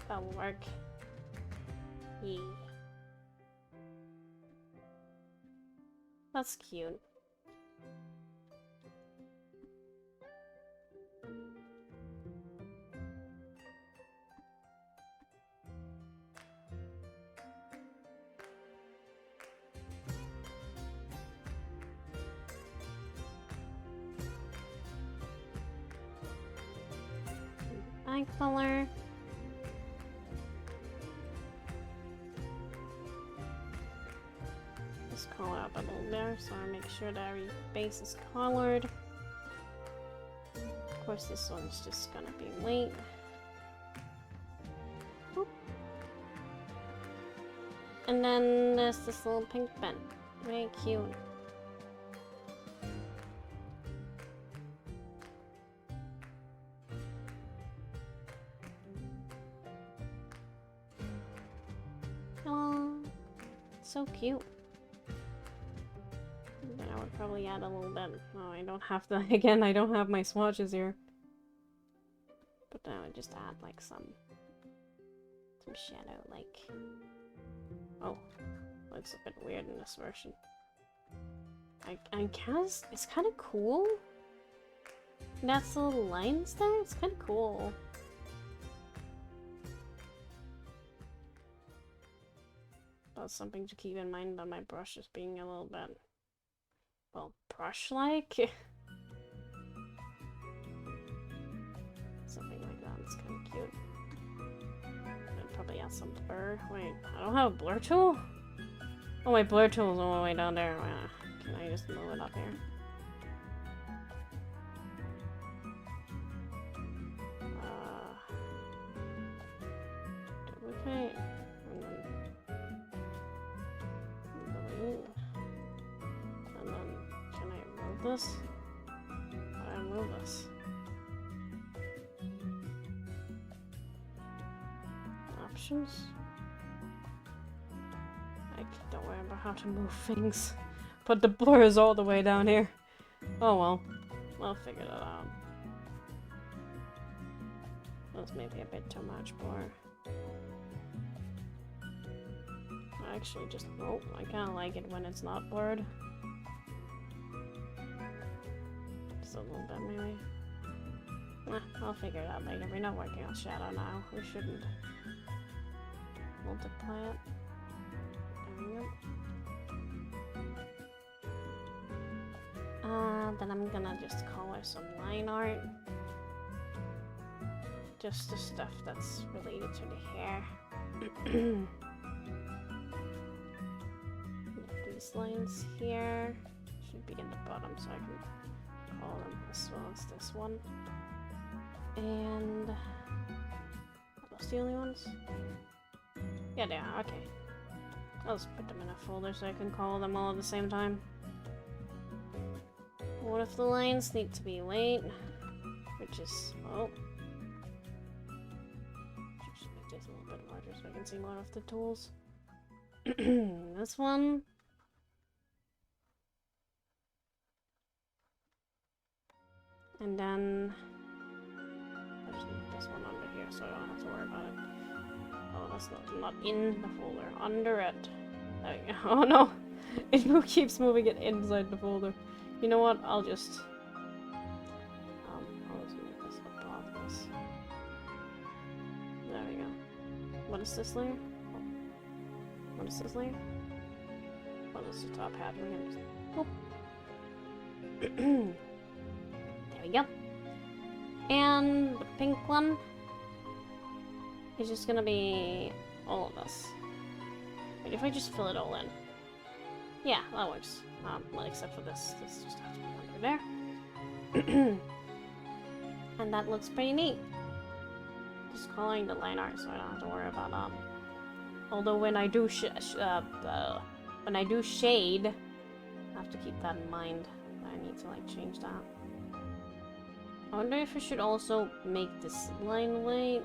S1: that'll work. Yeah. That's cute. Eye color. Just color up a little there, so I make sure that every base is colored. Of course, this one's just gonna be white. Boop. And then there's this little pink pen. Very cute. So cute. Then I would probably add a little bit. Oh, I don't have the. Again, I don't have my swatches here. But then I would just add like some shadow, like. Oh, looks a bit weird in this version. I guess it's kind of cool. That's the little lines there. It's kind of cool. That's something to keep in mind about my brush is being a little bit, well, brush-like. Something like that. It's kind of cute. I'd probably add some blur. Wait, I don't have a blur tool? Oh, my blur tool is all the way down there. Can I just move it up here? this? How do I move this? Options? I don't remember how to move things. But the blur is all the way down here. Oh well. I'll figure that out. That's maybe a bit too much blur. I actually just... Oh, I kinda like it when it's not blurred. Just a little bit, maybe. I'll figure it out later. We're not working on shadow now. We shouldn't multiply it. There we go. Then I'm gonna just color some line art. Just the stuff that's related to the hair. These lines here should be in the bottom, so I can call them as well as this one. And are those the only ones? Yeah, they are. Okay. I'll just put them in a folder so I can call them all at the same time. What if the lines need to be white? Which is, oh. Just make this a little bit larger so I can see more of the tools. This one. And then I just need this one under here so I don't have to worry about it. Oh, that's not in the folder. Under it. There we go. Oh no! It keeps moving it inside the folder. You know what? I'll just make this above this. There we go. What is this layer? Oh. What is this layer? What is the top hat? We're gonna just... Oh. There we go. And the pink one is just gonna be all of this. Wait, if I just fill it all in. Yeah, that works. Well, except for this. This just has to be under there. And that looks pretty neat. Just coloring the line art so I don't have to worry about although when I do shade, I have to keep that in mind. I need to like change that. I wonder if I should also make this line white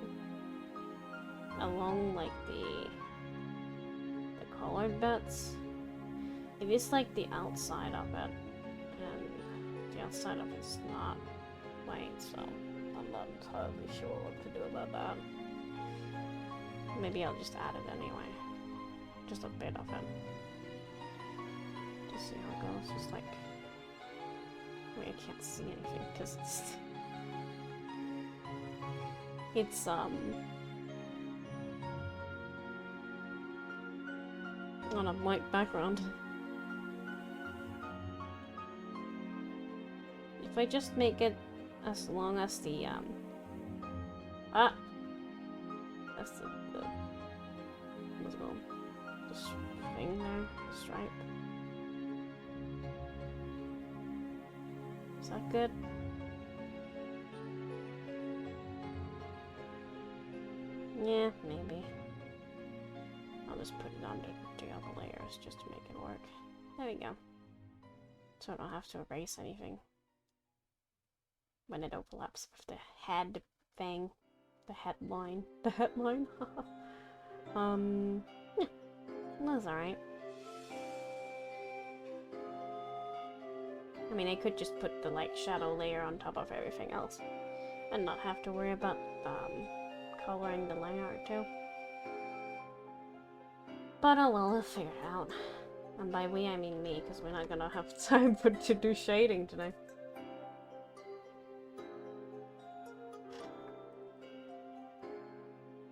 S1: along like the colored bits. It is like the outside of it, and the outside of it's not white, so I'm not entirely sure what to do about that. Maybe I'll just add it anyway. Just a bit of it. Just see how it goes. Just like... I mean, I can't see anything because it's on a white background. If I just make it as long as the that's the let's go, the thing there, the stripe. Is that good? Yeah, maybe. I'll just put it under the other layers just to make it work. There we go. So I don't have to erase anything when it overlaps with the head thing. The headline. The headline? Yeah. That's alright. I mean, I could just put the, like, shadow layer on top of everything else and not have to worry about, coloring the line art too. But oh well, we'll figure it out. And by we, I mean me, because we're not gonna have time to do shading today.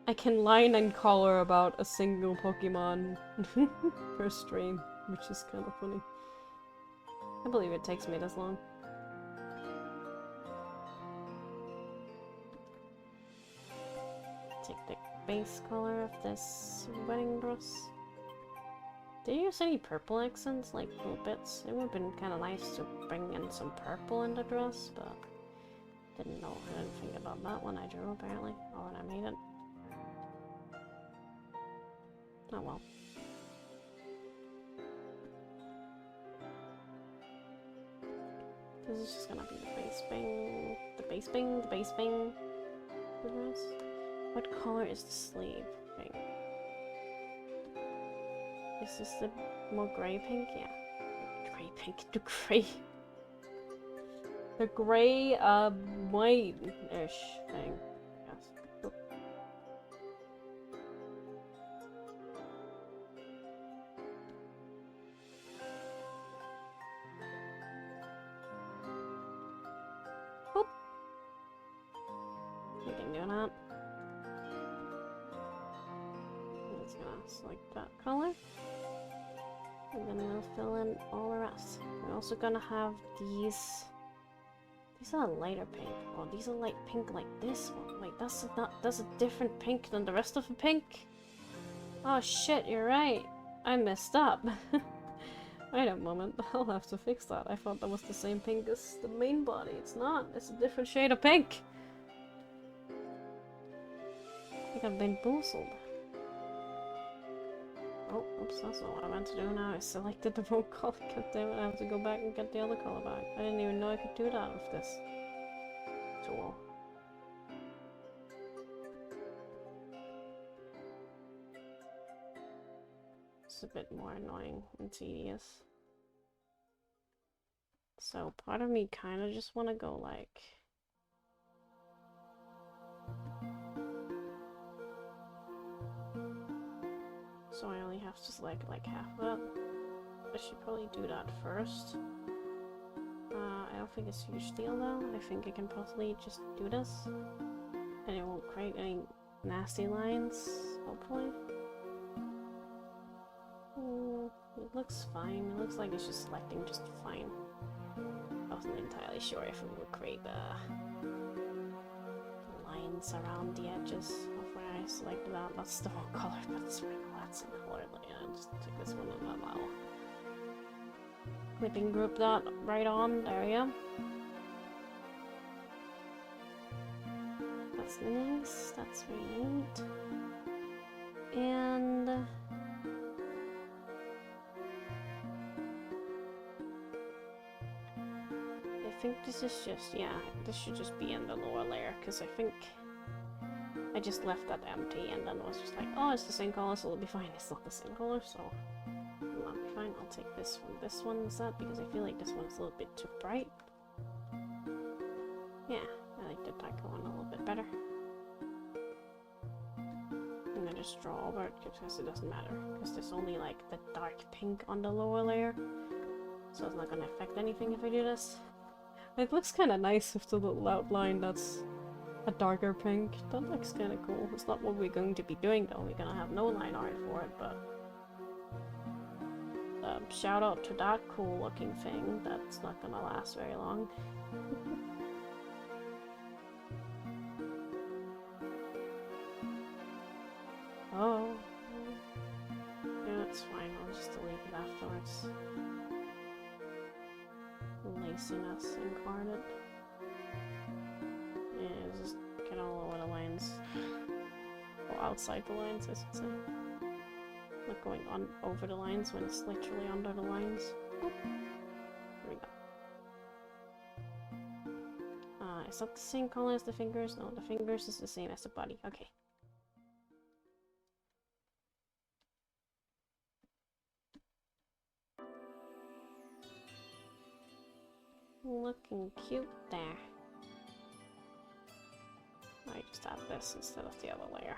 S1: I can line and color about a single Pokemon per stream, which is kind of funny. I believe it takes me this long. Take the base color of this wedding dress. Did you use any purple accents, like little bits? It would have been kind of nice to bring in some purple in the dress, but I didn't think about that when I drew, apparently, or when I made it. Oh well. This is just gonna be the base bing, the base bing, the base bing. What color is the sleeve thing? Is this the more gray pink? Yeah. Gray pink, the gray. The gray, white-ish thing. Yes. Oop. Boop. You can do that. It's gonna select that color. And then we'll fill in all the rest. We're also gonna have these. These are lighter pink. Oh, these are light pink like this one. Wait, that's a different pink than the rest of the pink. Oh shit, you're right. I messed up. Wait a moment, I'll have to fix that. I thought that was the same pink as the main body. It's not. It's a different shade of pink. I think I've been boozled. Oh, oops, that's not what I meant to do now. I selected the wrong color. God damn it, I have to go back and get the other color back. I didn't even know I could do that with this tool. It's a bit more annoying and tedious. So part of me kind of just want to go like... So I only have to select like half of it. I should probably do that first. I don't think it's a huge deal though. I think I can possibly just do this. And it won't create any nasty lines, hopefully. It looks fine. It looks like it's just selecting just fine. I wasn't entirely sure if it would create lines around the edges of where I selected that. That's the wrong color, but it's fine. That's the color. Yeah, just take this one and then I'll clipping group that right on. There we go. That's nice. That's very neat. And I think this is just, yeah, this should just be in the lower layer, because I think I just left that empty and then was just like, oh, it's the same color, so it'll be fine. It's not the same color, so it'll not be fine. I'll take this from this one instead, because I feel like this one's a little bit too bright. Yeah, I like the darker one a little bit better. And then just draw over it, because it doesn't matter, because there's only like the dark pink on the lower layer, so it's not going to affect anything if I do this. It looks kind of nice with the little outline that's a darker pink. That looks kind of cool. It's not what we're going to be doing though. We're gonna have no line art for it, but shout out to that cool looking thing. That's not gonna last very long. Oh. Yeah, that's fine. I'll just delete it afterwards. Laziness incarnate. Yeah, just get all over the lines. Or outside the lines, I should say. Not going on over the lines when it's literally under the lines. Oh. There we go. Is that the same color as the fingers? No, the fingers is the same as the body. Okay. Looking cute there. I just add this instead of the other layer.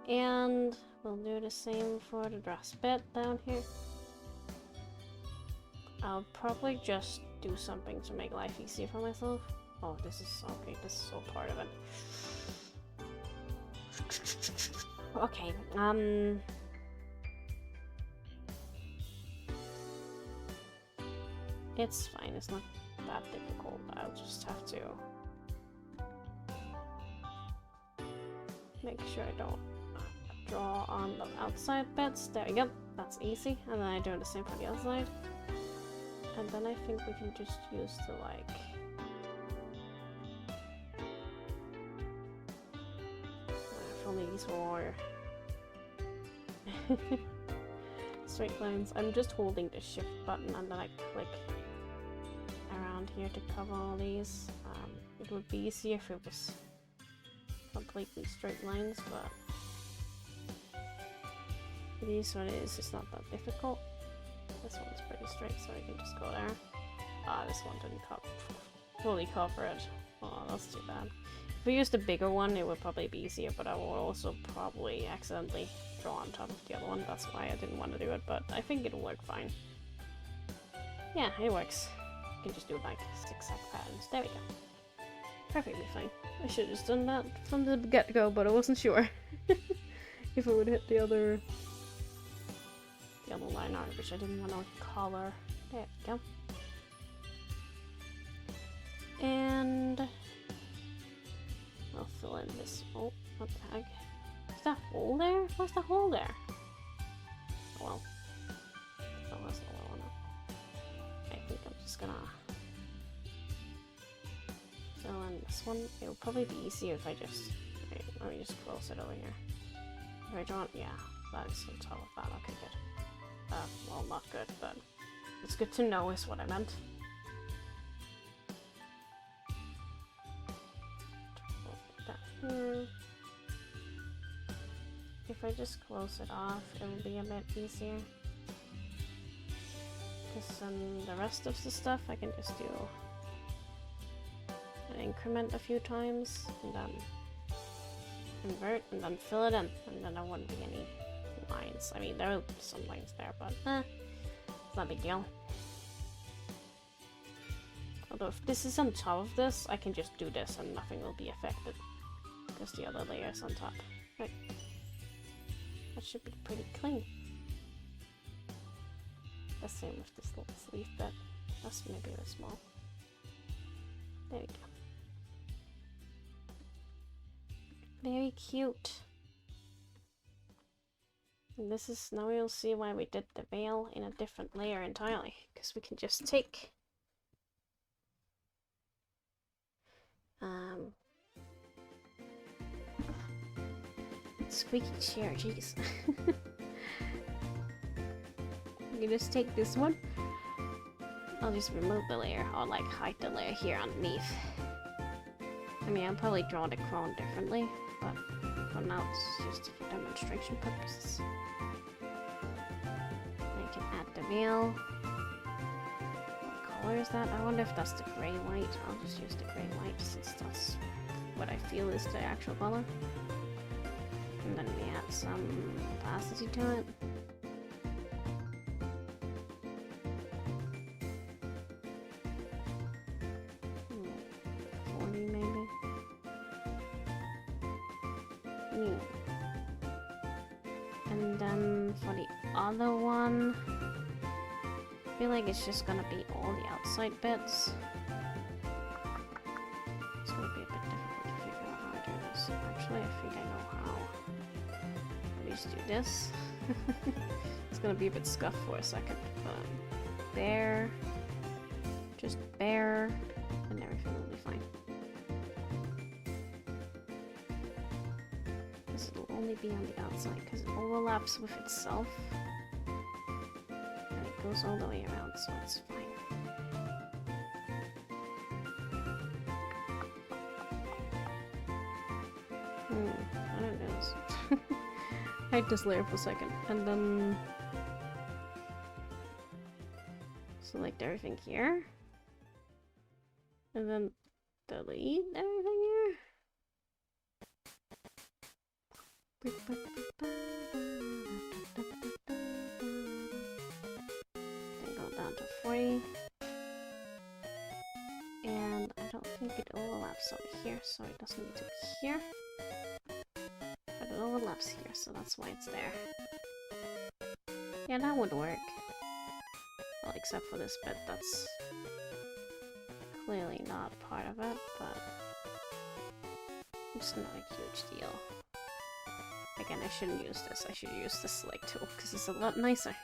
S1: And we'll do the same for the dress bit down here. I'll probably just do something to make life easier for myself. Oh, this is okay, this is all part of it. Okay, it's fine, it's not that difficult. I'll just have to make sure I don't draw on the outside bits. There we go, that's easy. And then I do the same for the other side. And then I think we can just use the like... If only these were... It's straight lines. I'm just holding the shift button and then I click around here to cover all these. It would be easier if it was completely straight lines, but it is what it is. It's not that difficult. This one's pretty straight, so I can just go there. Ah, this one didn't fully cover it. Oh, that's too bad. If we used a bigger one, it would probably be easier, but I will also probably accidentally draw on top of the other one. That's why I didn't want to do it, but I think it'll work fine. Yeah, it works. You can just do like zigzag patterns. There we go. Perfectly fine. I should have just done that from the get-go, but I wasn't sure if it would hit the other line art, which I didn't want to color. There we go. And I'll fill in this. Oh, what the heck? Is that hole there? What's the hole there? Oh well. Oh, that's the low one. I think I'm just gonna fill in this one. It would probably be easier if I just. Wait, let me just close it over here. If I don't, yeah, that is on top of that. Okay, good. Well, not good, but it's good to know is what I meant. If I just close it off, it will be a bit easier. Because then the rest of the stuff I can just do an increment a few times, and then invert, and then fill it in, and then there wouldn't be any lines. I mean, there are some lines there, but it's not a big deal. Although if this is on top of this, I can just do this and nothing will be affected. Because the other layer is on top. Right. That should be pretty clean. The same with this little sleeve bit. That's maybe a bit small. There we go. Very cute. And this is, now you'll see why we did the veil in a different layer entirely. Because we can just take squeaky chair, jeez. You can just take this one. I'll just remove the layer, or like hide the layer here underneath. I mean, I'll probably draw the crown differently, but for now it's just for demonstration purposes. I can add the veil. What color is that? I wonder if that's the gray white. I'll just use the gray white since that's what I feel is the actual color. And then we add some opacity to it. And then for the other one, I feel like it's just gonna be all the outside bits. It's gonna be a bit difficult to figure out how to do this. Actually, I think I know how. Let me just do this. It's gonna be a bit scuffed for a second, but there, just there, and everything will be fine. It'll only be on the outside because it overlaps with itself and it goes all the way around, so it's fine. I don't know this. Hide this layer for a second and then select everything here and then delete everything here. Then go down to 40. And I don't think it overlaps over here, so it doesn't need to be here. But it overlaps here, so that's why it's there. Yeah, that would work. Well, except for this bit, that's clearly not part of it, but it's not a huge deal. Again, I shouldn't use this. I should use the select tool because it's a lot nicer.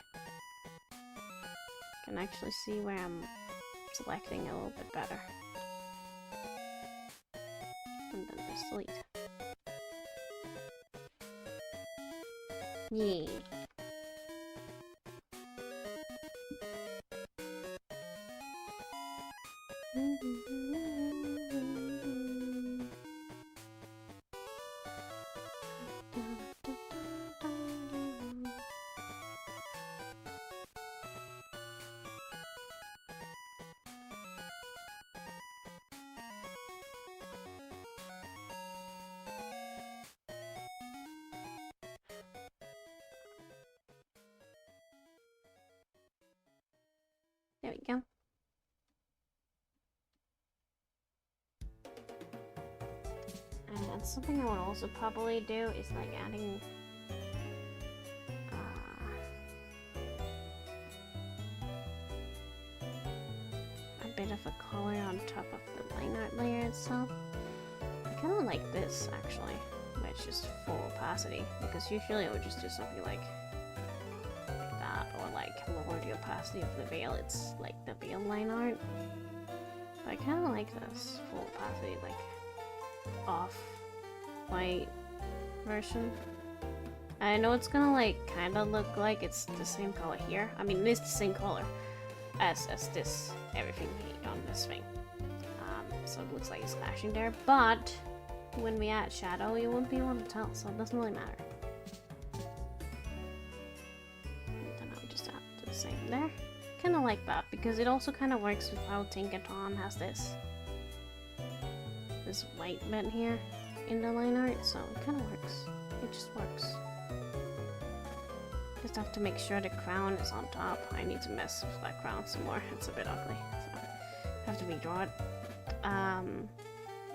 S1: I can actually see where I'm selecting a little bit better. And then just delete. Yay. There we go. And then something I would also probably do is like adding a bit of a color on top of the line art layer itself. I kind of like this actually, where it's just full opacity, because usually I would just do something like that, or like lower the opacity of the veil. It's like the veil line art. But I kind of like this full opacity, like off white version. I know it's gonna like kind of look like it's the same color here. I mean, it's the same color as this everything on this thing. So it looks like it's clashing there, but when we add shadow, you won't be able to tell, so it doesn't really matter. And then I'll just add the same there. Kind of like that, because it also kind of works with how Tinkaton has this white bit here in the line art, so it kind of works. It just works. Just have to make sure the crown is on top. I need to mess with that crown some more. It's a bit ugly, so I have to redraw it.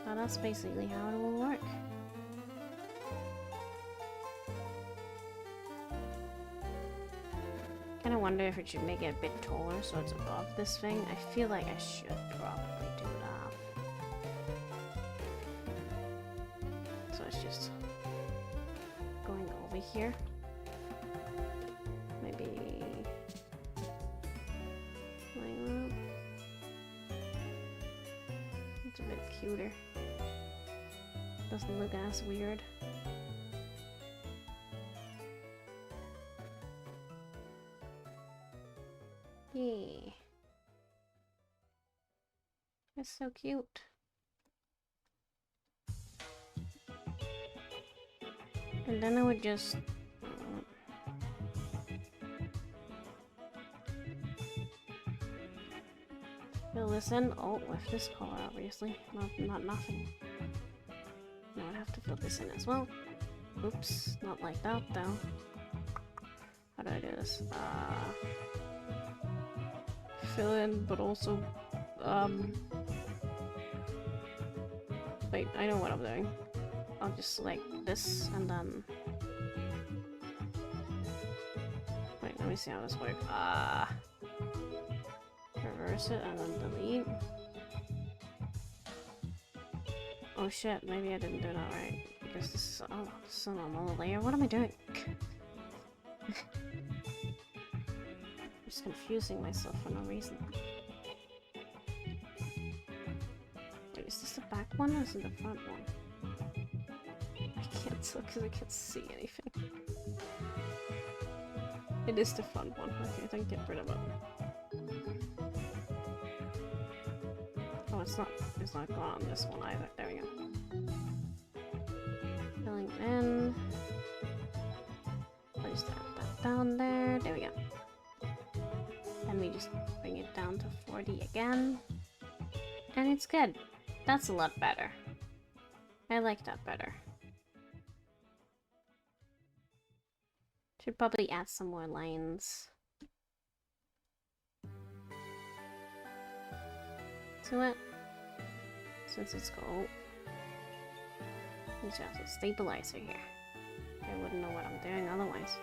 S1: But that's basically how it will work. Kind of wonder if it should make it a bit taller so it's above this thing. I feel like I should probably do that. So it's just going over here. Maybe like that. It's a bit cuter. Doesn't look as weird. Yeah. It's so cute. And then I would just fill this in. Oh, with this color, obviously. Not nothing. Now I'd have to fill this in as well. Oops, not like that though. How do I do this? Fill in, but also, wait, I know what I'm doing. I'll just select this and then, wait, let me see how this works. Reverse it and then delete. Oh shit, maybe I didn't do that right. Because this is, oh, this is a normal layer. What am I doing? I'm just confusing myself for no reason. Wait, is this the back one or is it the front one? I can't tell because I can't see anything. It is the front one. Okay, then get rid of it. Oh, it's not going on this one either. There we go. Filling in. Place that down there. There we go. And we just bring it down to 40 again. And it's good. That's a lot better. I like that better. Should probably add some more lines to it. Since it's gold. We should have a stabilizer here. I wouldn't know what I'm doing otherwise.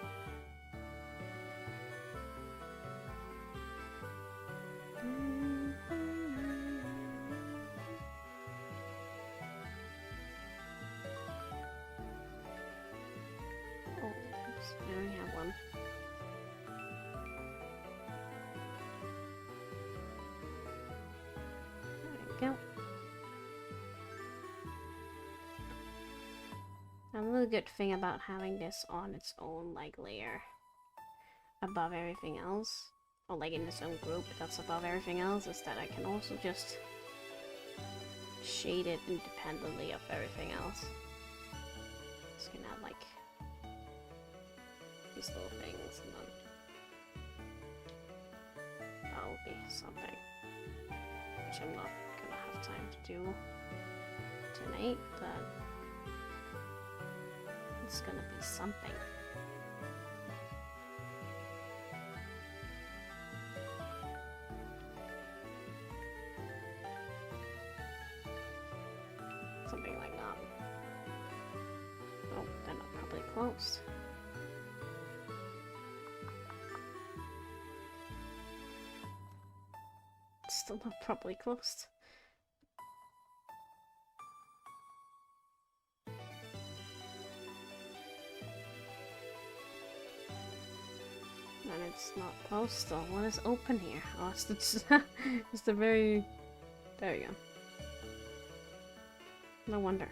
S1: Oh, oops, I only have one. There we go. Another good thing about having this on its own like layer above everything else, or like in its own group that's above everything else, is that I can also just shade it independently of everything else. Just gonna have like these little things, and then that'll be something which I'm not gonna have time to do tonight, but it's gonna be something. something like that. Oh, they're not properly closed. Still not properly closed. And it's not closed still. What is open here? Oh, it's it's the very... There you go. No wonder.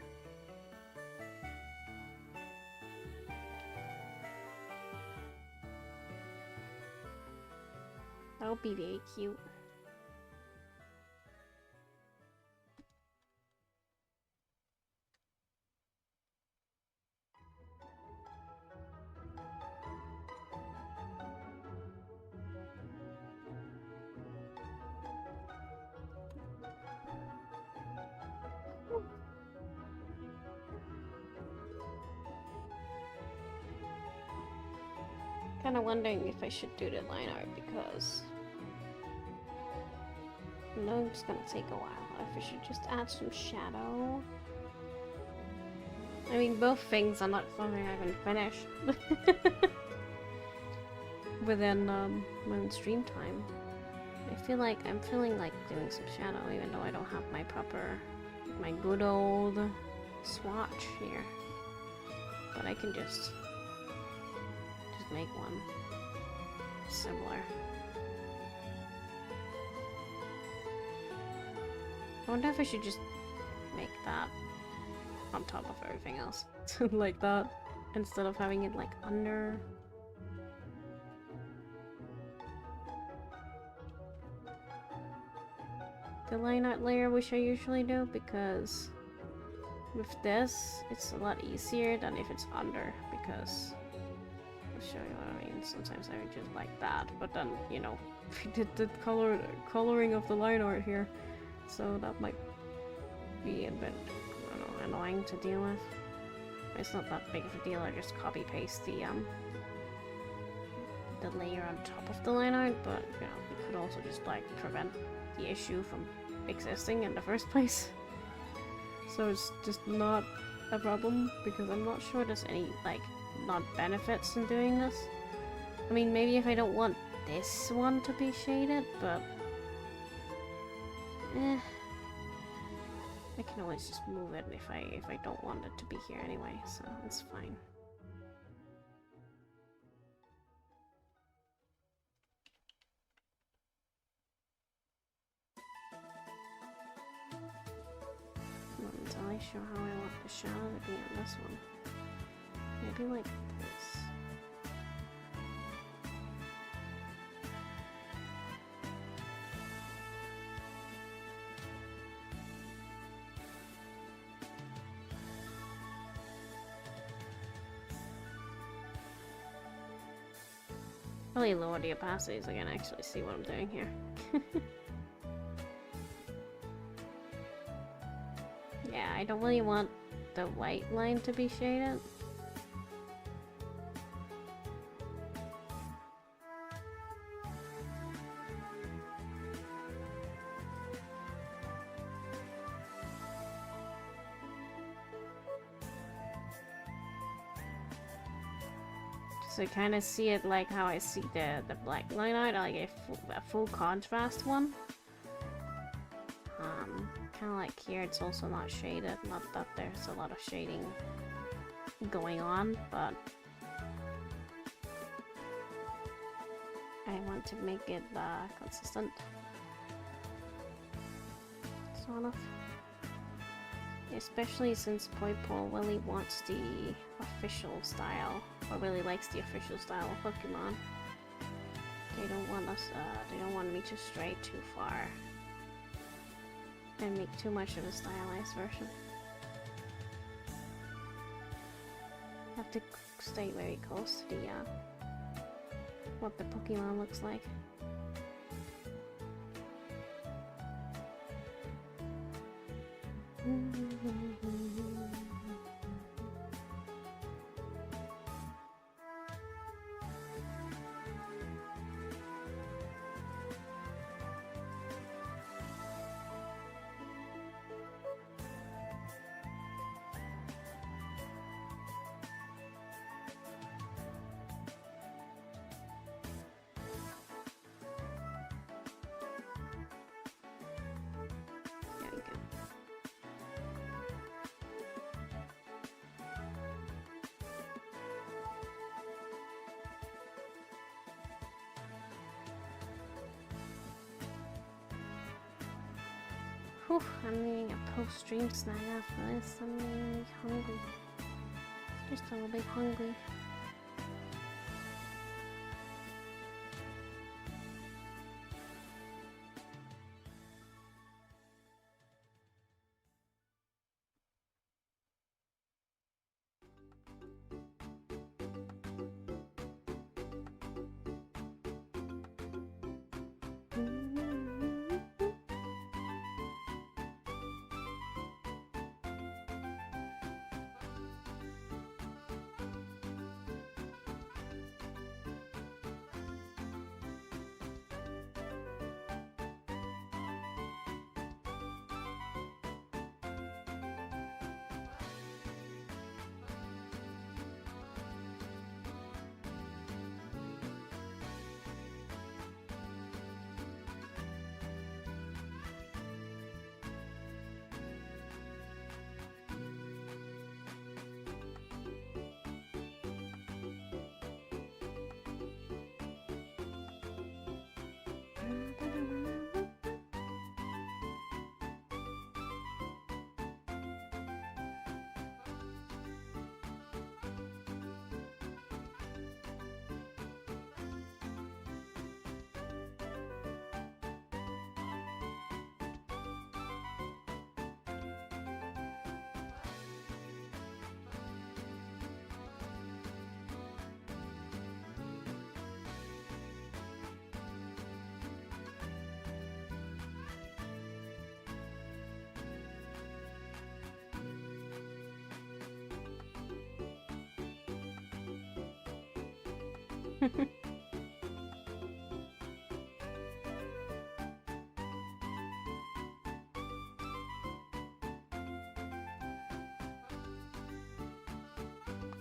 S1: That would be very cute. Kind of wondering if I should do the line art because I know it's gonna take a while. If I should just add some shadow. I mean, both things are not something I can finish within stream time. I feel like I'm feeling like doing some shadow, even though I don't have my good old swatch here. But I can just make one similar. I wonder if I should just make that on top of everything else. Like that, instead of having it like under. The line art layer, which I usually do, because with this, it's a lot easier than if it's under, because I'll show you what I mean. Sometimes I would just like that, but then, you know, we did the coloring of the line art here, so that might be a bit, I don't know, annoying to deal with. It's not that big of a deal. I just copy paste the layer on top of the line art, but you know, it could also just like prevent the issue from existing in the first place. So it's just not a problem, because I'm not sure there's any like non-benefits in doing this. I mean, maybe if I don't want this one to be shaded, but I can always just move it if I don't want it to be here anyway, so it's fine. I'm not entirely sure how I want the shadow to be on this one. Maybe like this. Probably lower the opacity so I can actually see what I'm doing here. Yeah, I don't really want the white line to be shaded. So kind of see it like how I see the black line art, like a full contrast one. Kind of like here, it's also not shaded. Not that there's a lot of shading going on, but I want to make it consistent, sort of. Especially since Poipole really wants the official style, or really likes the official style of Pokemon. They don't want us, they don't want me to stray too far and make too much of a stylized version. Have to stay very close to the, what the Pokemon looks like. Oof, I'm needing a post-stream snack after this. I'm really hungry. Just a little bit hungry.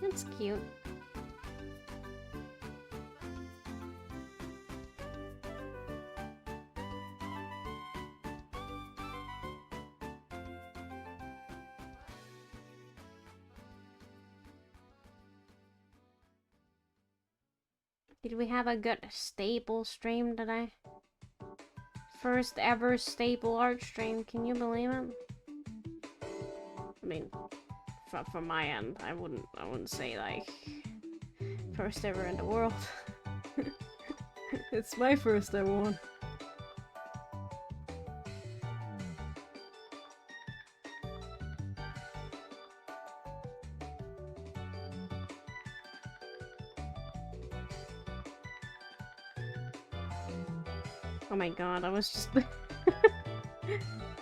S1: That's cute. Did we have a good staple stream today? First ever staple art stream, can you believe it? I mean, from my end, I wouldn't say like first ever in the world. It's my first ever one. Oh my god, I was just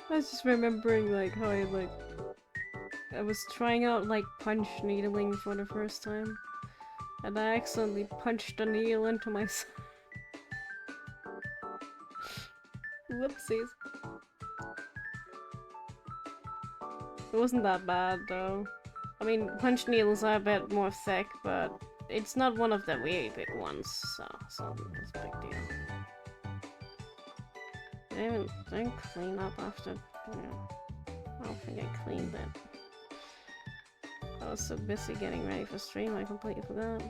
S1: I was just remembering like how I was trying out like punch needling for the first time, and I accidentally punched a needle into myself. Whoopsies. It wasn't that bad though. I mean, punch needles are a bit more thick, but it's not one of the really big ones, so it's a big deal. I didn't clean up after, I don't think I cleaned it. I was so busy getting ready for stream, I completely forgot.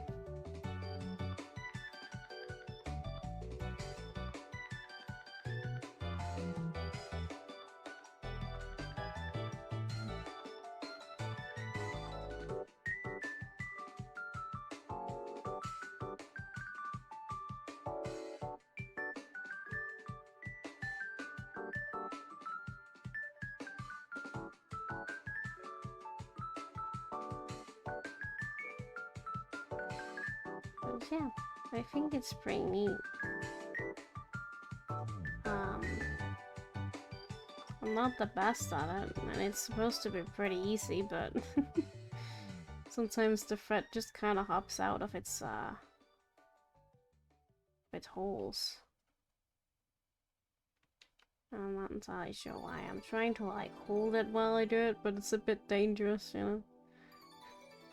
S1: Yeah, I think it's pretty neat. I'm not the best at it, and it's supposed to be pretty easy, but sometimes the thread just kind of hops out of its holes. I'm not entirely sure why. I'm trying to like hold it while I do it, but it's a bit dangerous, you know?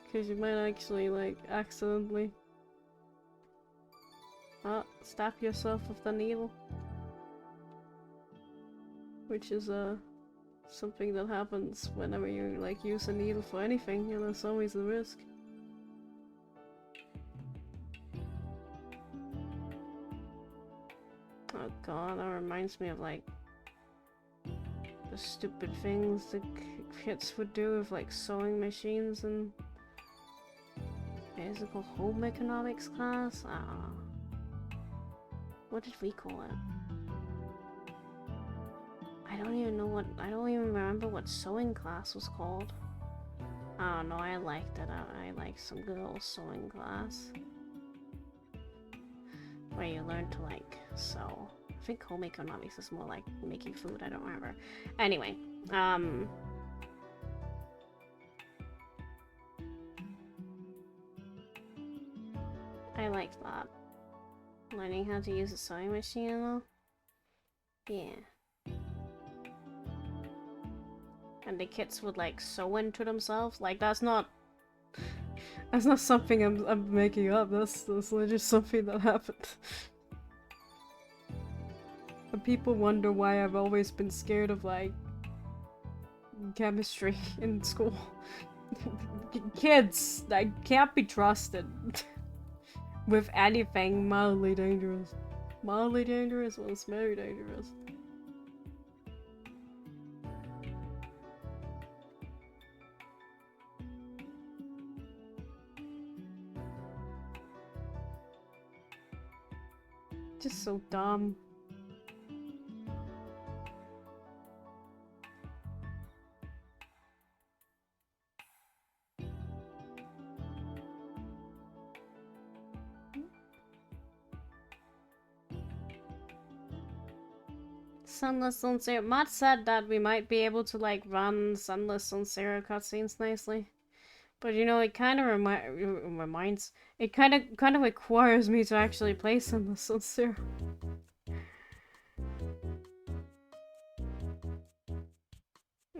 S1: Because you might actually like accidentally stab yourself with the needle, which is something that happens whenever you like use a needle for anything. You know, there's always a risk. Oh god, that reminds me of like the stupid things the kids would do with like sewing machines and physical home economics class? I don't know. What did we call it? I don't even remember what sewing class was called. I don't know, I liked it. I liked some good old sewing class. Where you learn to like sew. I think home economics is more like making food, I don't remember. Anyway, I liked that. Learning how to use a sewing machine and all. Yeah. And the kids would like sew into themselves. Like that's not something I'm making up. That's just something that happened. And people wonder why I've always been scared of like chemistry in school. Kids that can't be trusted with anything mildly dangerous. Mildly dangerous? Well, it's very dangerous. Just so dumb. Sunless Sun Zero. Matt said that we might be able to like run Sunless Sun Zero cutscenes nicely, but you know it kind of reminds. It kind of requires me to actually play Sunless Sun Zero.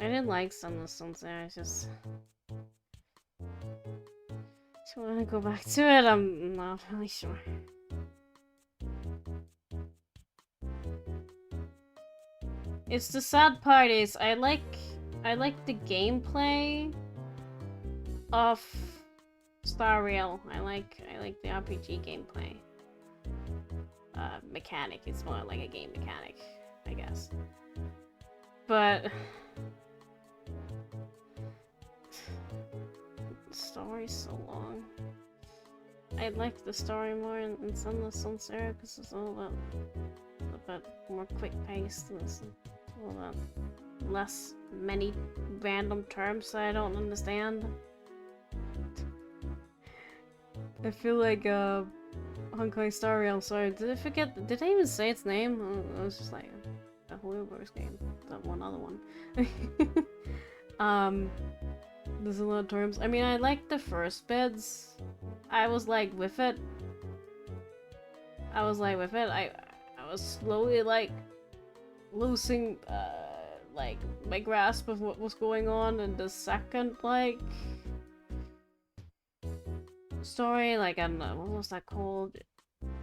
S1: I didn't like Sunless Sun Zero. I just want to go back to it. I'm not really sure. It's the sad part is I like the gameplay of Star Rail. I like the RPG gameplay. Mechanic. It's more like a game mechanic, I guess. But the story's so long. I like the story more in Sunless Sun Zero because it's all about a bit more quick paced and all that less many random terms that I don't understand. I feel like Honkai Star Rail, sorry, did I even say its name? I was just like a Whoever's game. That one other one. There's a lot of terms. I mean, I like the first bits. I was like with it. I was slowly like losing like my grasp of what was going on in the second like story. Like I don't know, what was that called?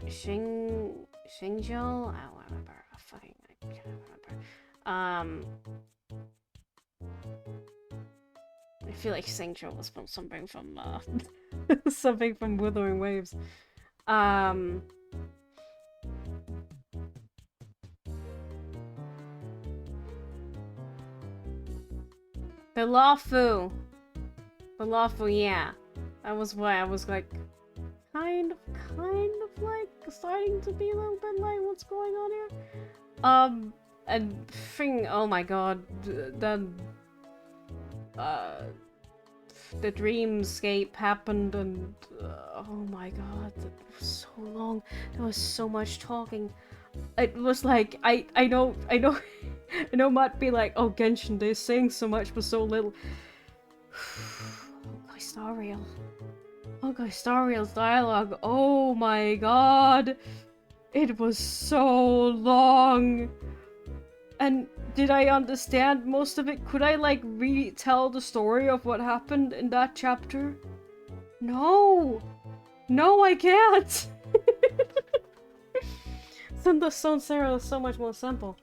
S1: Shingjo? I don't remember. I can't remember. I feel like Shingjo was from something from something from Wuthering Waves. The Lawfu, yeah. That was why I was like, kind of like starting to be a little bit like, what's going on here? And oh my god, then, the dreamscape happened and, oh my god, that was so long. There was so much talking. It was like, I know, I know Matt be like, oh Genshin, they're saying so much but so little. Honkai Star Rail. Honkai Star Rail's dialogue, oh my god. It was so long. And did I understand most of it? Could I like retell the story of what happened in that chapter? No! No, I can't! Sunless Sun Zero is so much more simple.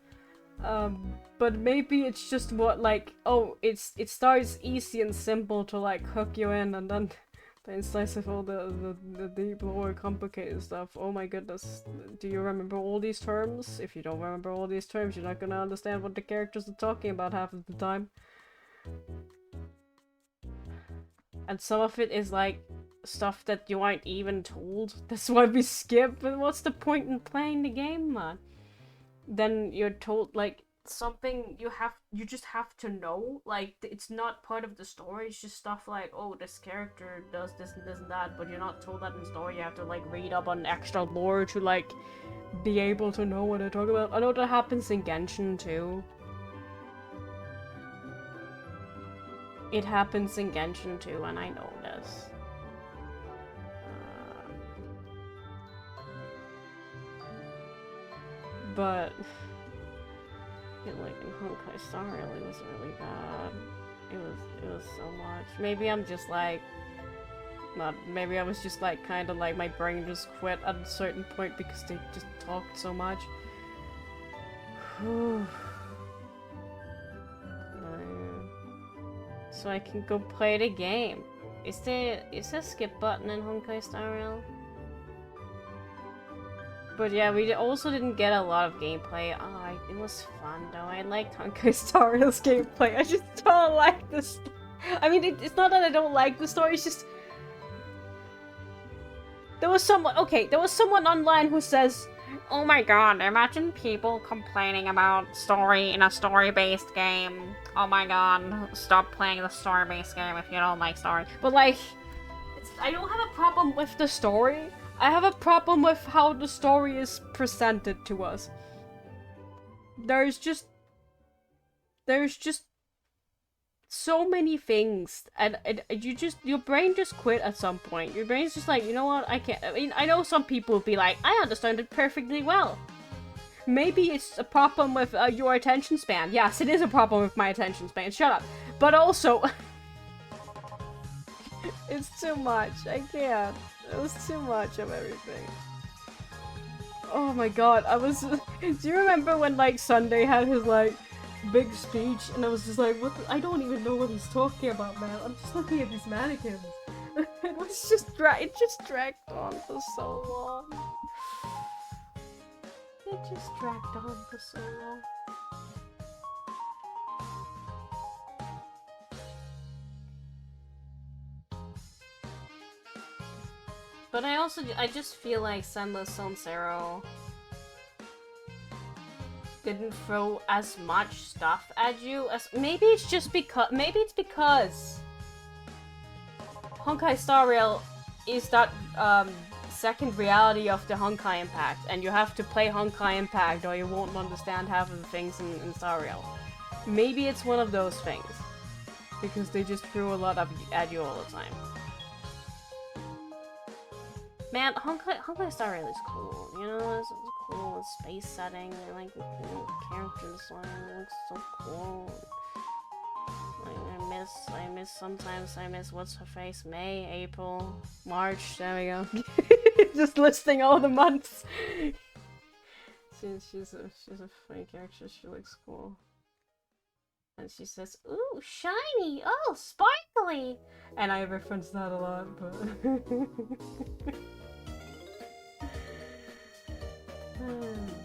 S1: But maybe it's just what like, oh, it starts easy and simple to like hook you in, and then The slice of all the deep, more complicated stuff. Oh my goodness. Do you remember all these terms? If you don't remember all these terms, you're not gonna understand what the characters are talking about half of the time. And some of it is like stuff that you aren't even told. That's why we skip. But what's the point in playing the game, man? Then you're told like something you just have to know. Like it's not part of the story. It's just stuff like, oh, this character does this and this and that, but you're not told that in the story. You have to like read up on extra lore to like be able to know what they're talking about. I know that happens in Genshin too. It happens in Genshin too, and I know this. But like in Honkai Star Rail, it was really bad. It was so much. Maybe I'm just like maybe I was just like kind of like my brain just quit at a certain point because they just talked so much. So I can go play the game. Is there a skip button in Honkai Star Rail? But yeah, we also didn't get a lot of gameplay. Oh, it was fun though. I liked Honkai Star Rail's gameplay. I just don't like this. I mean, it's not that I don't like the story. It's just there was someone online who says, "Oh my god, imagine people complaining about story in a story-based game. Oh my god, stop playing the story-based game if you don't like story." But like, I don't have a problem with the story. I have a problem with how the story is presented to us. There's just so many things, and your brain just quit at some point. Your brain's just like, you know what, I can't. I mean, I know some people will be like, I understand it perfectly well. Maybe it's a problem with your attention span. Yes, it is a problem with my attention span. Shut up. But also, it's too much. I can't. It was too much of everything. Oh my god, do you remember when like Sunday had his like big speech and I was just like, I don't even know what he's talking about, man. I'm just looking at these mannequins. It just dragged on for so long. It just dragged on for so long. But I just feel like Senless Zero didn't throw as much stuff at you as maybe it's because Honkai Star Rail is that second reality of the Honkai Impact, and you have to play Honkai Impact or you won't understand half of the things in Star Rail. Maybe it's one of those things because they just threw a lot at you all the time. Man, Honkai Star Rail is cool, you know, it's cool, it's space setting, I like the character design, it looks so cool. Like, sometimes I miss what's her face, May, April, March, there we go. Just listing all the months. She's a funny character, she looks cool. And she says, ooh, shiny, oh, sparkly! And I reference that a lot, but...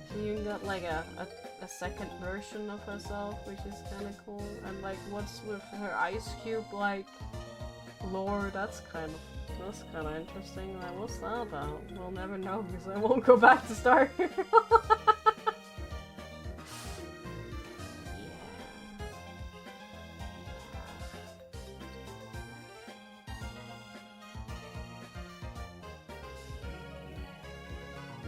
S1: She even got like a second version of herself, which is kind of cool. And like, what's with her ice cube like lore? That's kind of interesting. Like, what's that about? We'll never know because I won't go back to Star Rail.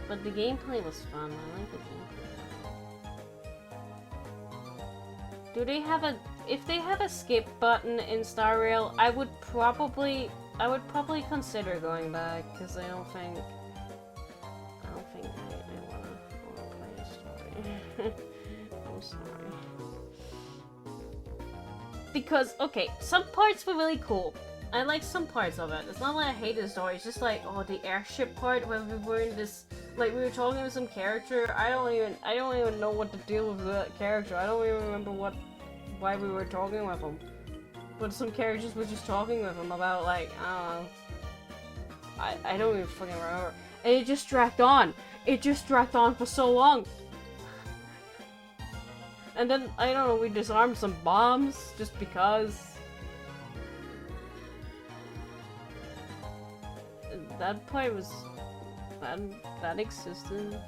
S1: But the gameplay was fun. I like the gameplay. Do they have a... If they have a skip button in Star Rail, I would probably consider going back, because I don't think I wanna play a story. I'm sorry. Because, okay, some parts were really cool. I like some parts of it. It's not like I hated the story, it's just like, oh, the airship part when we were in this, like, we were talking with some character. I don't even know what to do with the character. I don't even remember why we were talking with him. But some characters were just talking with him about, like, I don't know. I don't even fucking remember. And it just dragged on. It just dragged on for so long. And then, I don't know, we disarmed some bombs just because. That part was... that existed.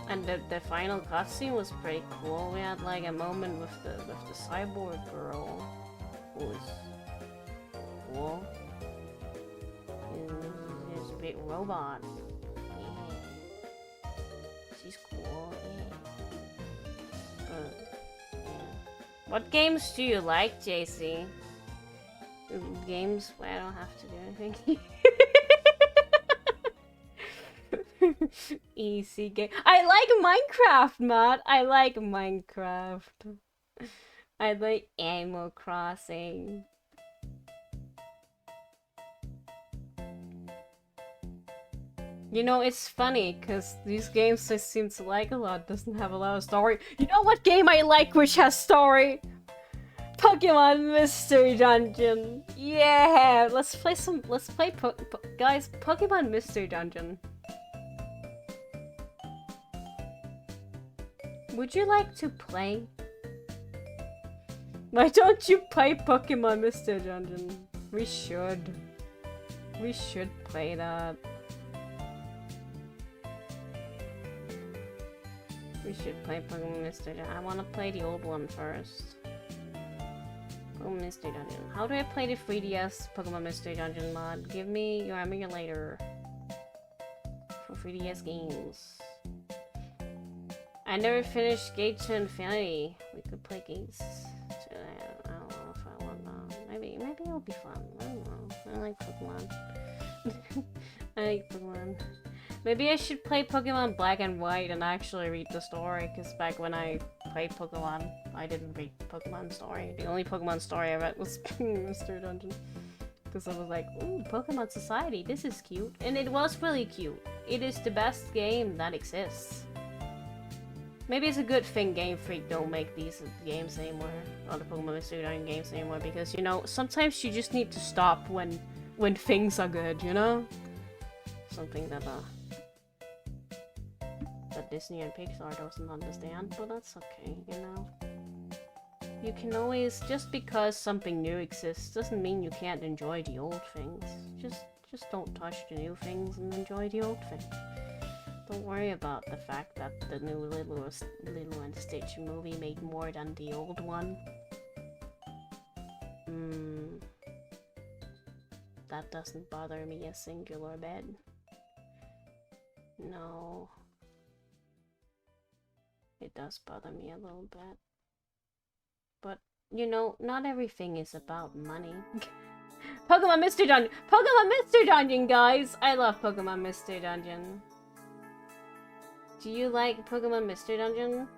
S1: And the final cutscene was pretty cool. We had like a moment with the cyborg girl, who was cool. She's a big robot. Yeah. She's cool. Yeah. Yeah. What games do you like, JC? Games where I don't have to do anything. Easy game. I like Minecraft, Matt. I like Minecraft. I like Animal Crossing. You know, it's funny, because these games I seem to like a lot doesn't have a lot of story. You know what game I like which has story? Pokemon Mystery Dungeon. Yeah, let's play guys, Pokemon Mystery Dungeon. Would you like to play? Why don't you play Pokemon Mystery Dungeon? We should. We should play that. We should play Pokemon Mystery Dungeon. I want to play the old one first. Pokemon Mystery Dungeon. How do I play the 3DS Pokemon Mystery Dungeon mod? Give me your emulator for 3DS games. I never finished Gate to Infinity. We could play Gates. I don't know if I want that. Maybe it'll be fun. I don't know. I like Pokemon. I like Pokemon. Maybe I should play Pokemon Black and White and actually read the story, because back when I played Pokemon, I didn't read Pokemon story. The only Pokemon story I read was Mystery Dungeon. Because I was like, ooh, Pokemon Society, this is cute. And it was really cute. It is the best game that exists. Maybe it's a good thing Game Freak don't make these games anymore, or the Pokemon Mystery Dungeon games anymore, because, you know, sometimes you just need to stop when things are good, you know? Something that Disney and Pixar doesn't understand, but that's okay, you know? You can always, just because something new exists doesn't mean you can't enjoy the old things. Just don't touch the new things and enjoy the old things. Don't worry about the fact that the new Lilo and Stitch movie made more than the old one. That doesn't bother me a singular bit. No. It does bother me a little bit. But, you know, not everything is about money. Pokemon Mystery Dungeon! Pokemon Mystery Dungeon, guys! I love Pokemon Mystery Dungeon. Do you like Pokemon Mystery Dungeon?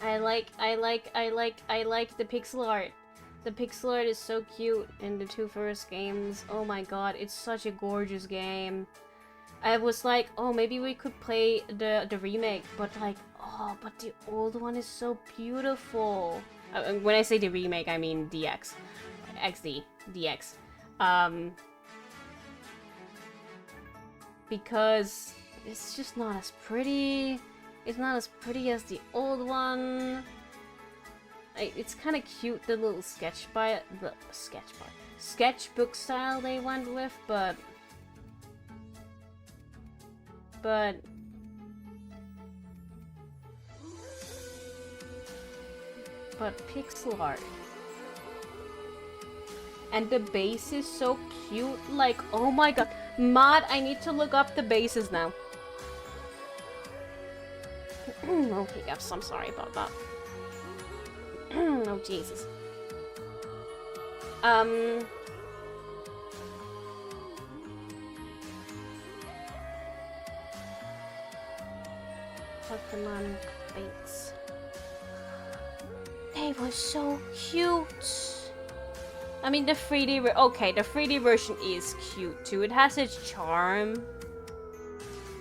S1: I like the pixel art. The pixel art is so cute in the two first games. Oh my god, it's such a gorgeous game. I was like, oh, maybe we could play the remake, but like, oh, but the old one is so beautiful. When I say the remake, I mean DX. XD. DX. Because it's just not as pretty. It's not as pretty as the old one. It's kind of cute, the little sketchbook style they went with, but pixel art. And the base is so cute, like, oh my god. Mod, I need to look up the bases now. Oh, yes, I'm sorry about that. Oh, Jesus. Pokemon baits. They were so cute. I mean, the 3D okay, the 3D version is cute too. It has its charm.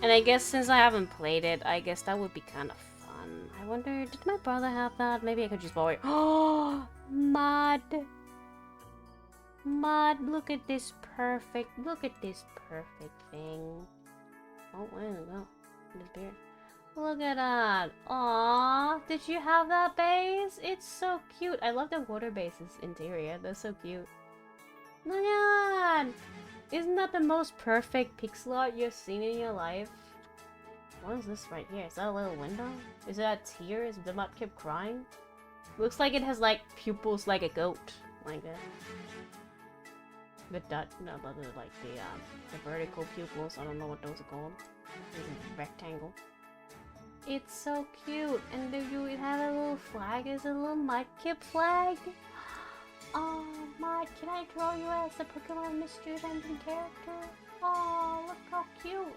S1: And I guess since I haven't played it, I guess that would be kind of fun. I wonder, did my brother have that? Maybe I could just borrow it. Oh, mod. Mud, look at this perfect thing. Oh, where did it go? It disappeared. Look at that. Aww, did you have that base? It's so cute. I love the water base's interior. That's so cute. Look at that. Isn't that the most perfect pixel art you've seen in your life? What is this right here? Is that a little window? Is it a tear? Is the Mudkip crying? Looks like it has like pupils like a goat. Like that. But that, no, but like the vertical pupils. I don't know what those are called. It's a rectangle. It's so cute, and it has a little flag. It's a little Mudkip flag. Oh, Mud, can I draw you as a Pokemon Mystery Dungeon character? Oh, look how cute.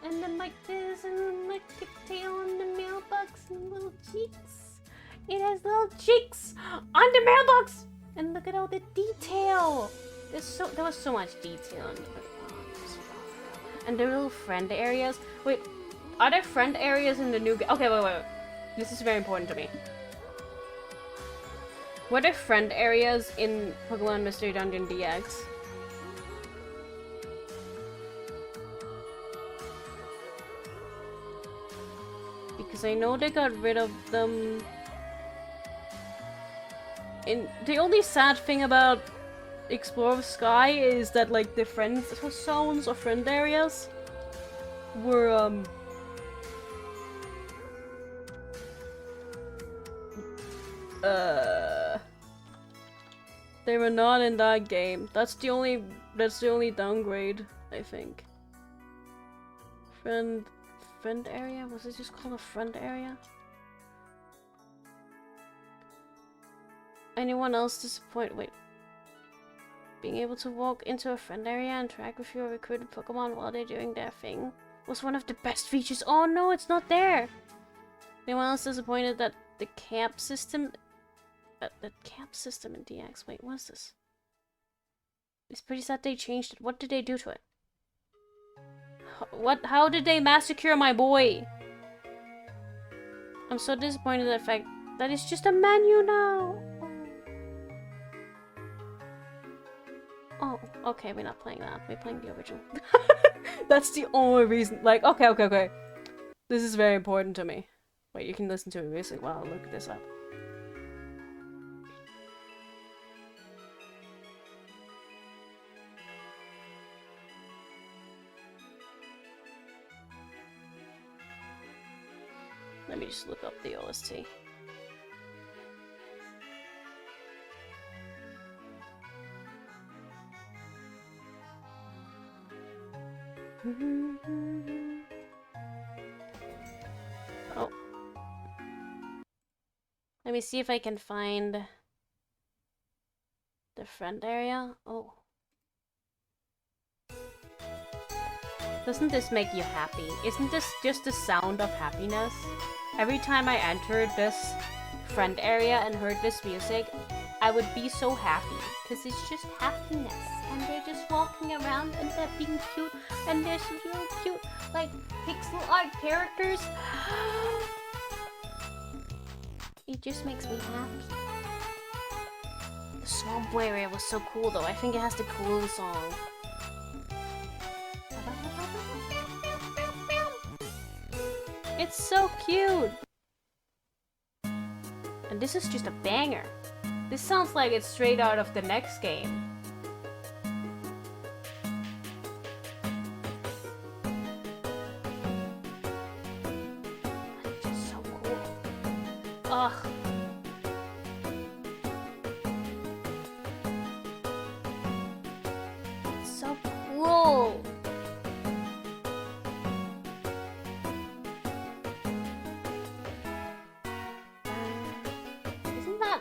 S1: And then like this, and then like the tail and the mailbox and little cheeks. It has little cheeks on the mailbox. And look at all the detail. There was so much detail in it. And the little friend areas. Wait, are there friend areas in the new game? Okay, wait. This is very important to me. Were there friend areas in Pokemon Mystery Dungeon DX? Because I know they got rid of them. And the only sad thing about Explore of Sky is that like the friend zones or friend areas were they were not in that game. That's the only downgrade, I think. Friend area? Was it just called a friend area? Anyone else disappointed? Wait. Being able to walk into a friend area and interact with your recruited Pokemon while they're doing their thing was one of the best features. Oh no, it's not there! Anyone else disappointed that the camp system... the camp system in DX... Wait, what is this? It's pretty sad they changed it. What did they do to it? How did they massacre my boy? I'm so disappointed in the fact that it's just a menu now! Oh, okay, we're not playing that. We're playing the original. That's the only reason. Like, okay. This is very important to me. Wait, you can listen to music while I look this up. Let me just look up the OST. Oh. Let me see if I can find the friend area. Oh. Doesn't this make you happy? Isn't this just the sound of happiness? Every time I entered this friend area and heard this music, I would be so happy. Because it's just happiness. And they're just walking around and they're being cute. And they're so really cute, like, pixel art characters. It just makes me happy. The swamp area was so cool though. I think it has the coolest song. It's so cute! And this is just a banger. This sounds like it's straight out of the next game. It's just so cool. Ugh. It's so cool.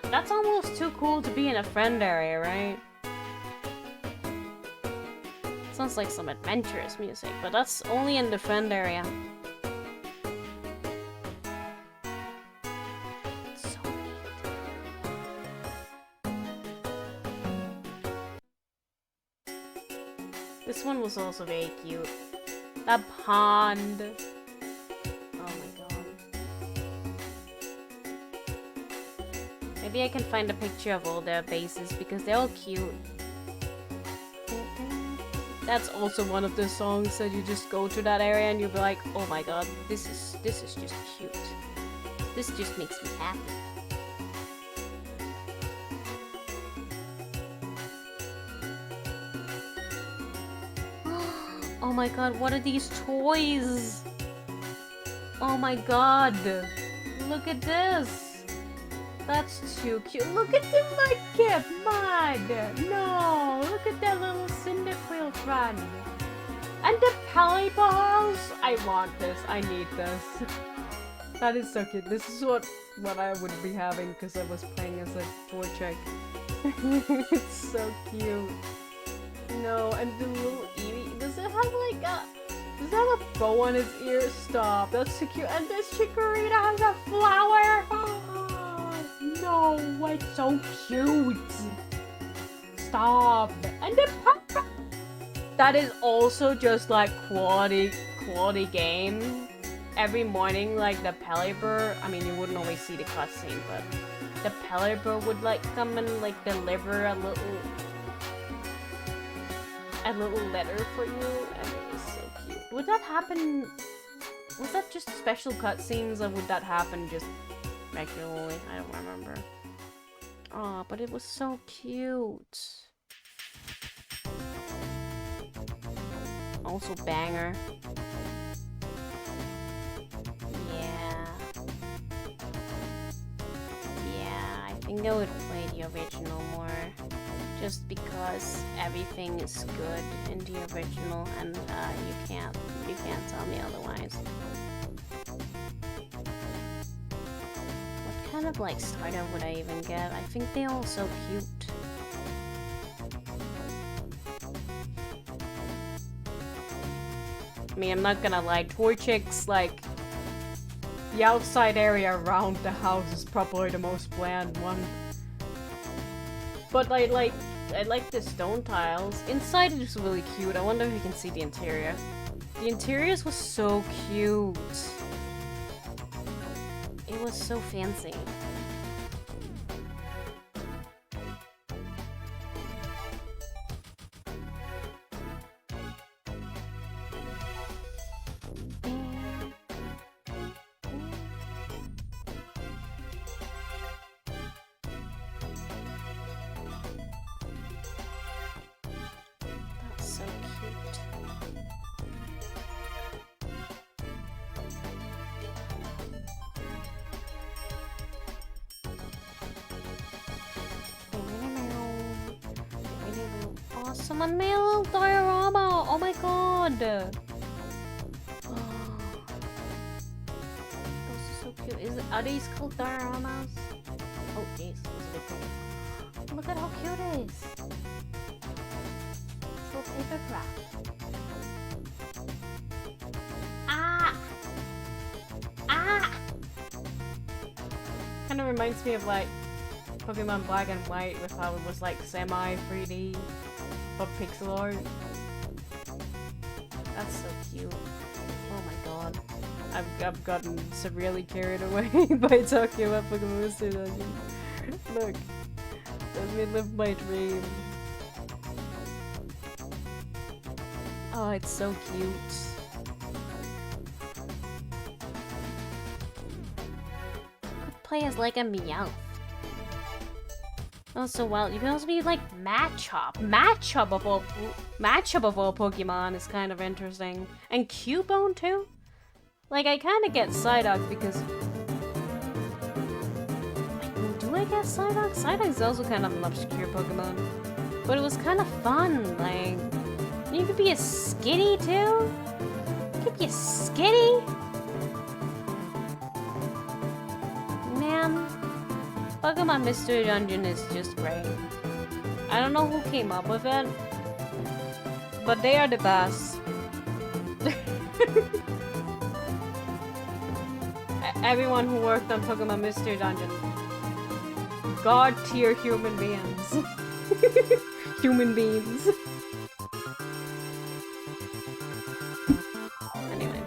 S1: That's almost too cool to be in a friend area, right? Sounds like some adventurous music, but that's only in the friend area. It's so neat. This one was also very cute. That pond. Maybe I can find a picture of all their bases because they're all cute. That's also one of the songs that you just go to that area and you'll be like, oh my god, this is just cute. This just makes me happy. Oh my god, what are these toys? Oh my god. Look at this. That's too cute. Look at the Mudkip Mud. No, look at that little Cyndaquil friend. And the Pelipals. I want this. I need this. That is so cute. This is what I would be having because I was playing as a Torchic. It's so cute. No, and the little Eevee. Does it have like a... Does it have a bow on its ear? Stop. That's so cute. And this Chikorita has a flower. Oh, no, it's so cute. Stop. And the papa. That is also just like quality game. Every morning, like the Pelipper, I mean, you wouldn't always see the cutscene, but the Pelipper would like come and like deliver a little letter for you, and it was so cute. Would that happen? Was that just special cutscenes, or would that happen just regularly? I don't remember. Oh, but it was so cute. Also, banger. Yeah, I think I would play the original more. Just because everything is good in the original, and you can't tell me otherwise. What kind of like starter would I even get? I think they're all so cute. I mean, I'm not gonna lie, Torchic's like the outside area around the house is probably the most bland one. But I like the stone tiles. Inside it is really cute. I wonder if you can see the interior. The interiors was so cute. It was so fancy. Someone made a little diorama! Oh my god! Oh. Those are so cute. Are these called dioramas? Oh jeez, look at how cute it is! Little paper craft. Ah! Ah! Kinda reminds me of like Pokemon Black and White with how it was like semi-3D. But pixel art. That's so cute. Oh my god. I've gotten severely carried away by talking about Pokemon Mystery Dungeon. Look. Let me live my dream. Oh, it's so cute. Could play as like a Meowth. Also, well, you can also be like Machop. Machop of all Pokemon is kind of interesting. And Cubone too? Like, I kind of get Psyduck because... Do I get Psyduck? Psyduck is also kind of an obscure Pokemon. But it was kind of fun, like... You could be a Skitty too? You could be a Skitty? Man... Pokemon Mystery Dungeon is just great. I don't know who came up with it, but they are the best. Everyone who worked on Pokemon Mystery Dungeon. God tier human beings. Human beings. Anyway,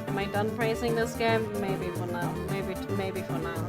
S1: am I done praising this game? Maybe for now. Maybe for now.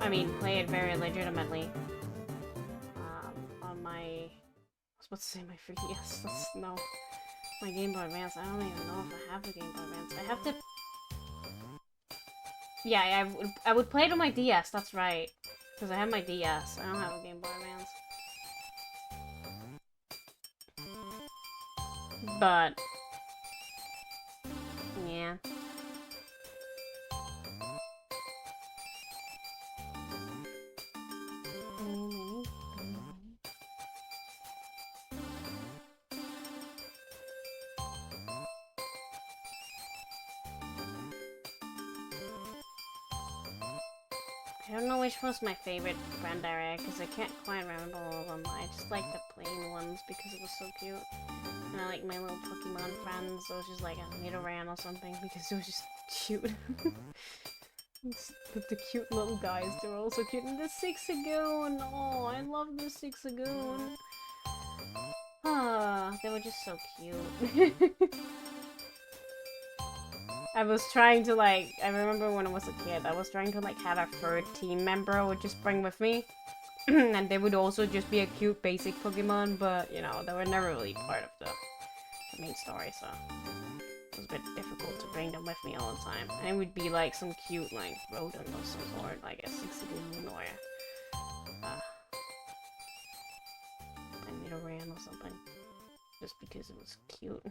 S1: I mean, play it very legitimately. On my... I was about to say my 3DS. No. My Game Boy Advance. I don't even know if I have the Game Boy Advance. I have to... Yeah, I would play it on my DS, that's right. Because I have my DS. I don't have a Game Boy Advance. But... yeah. I don't know which was my favorite friend area because I can't quite remember all of them. I just like the plain ones because it was so cute. And I like my little Pokemon friends. So it was just like a Nidoran or something because it was just cute. the cute little guys, they were also cute. And the Zigzagoon! Oh, I love the Zigzagoon. Ah, they were just so cute. I was trying to like, I remember when I was a kid, I was trying to like have a third team member I would just bring with me. And they would also just be a cute basic Pokemon, but you know, they were never really part of the main story, so it was a bit difficult to bring them with me all the time. And it would be like some cute like rodent of some sort, like a Zigzagoon or a Nidoran or something. Just because it was cute.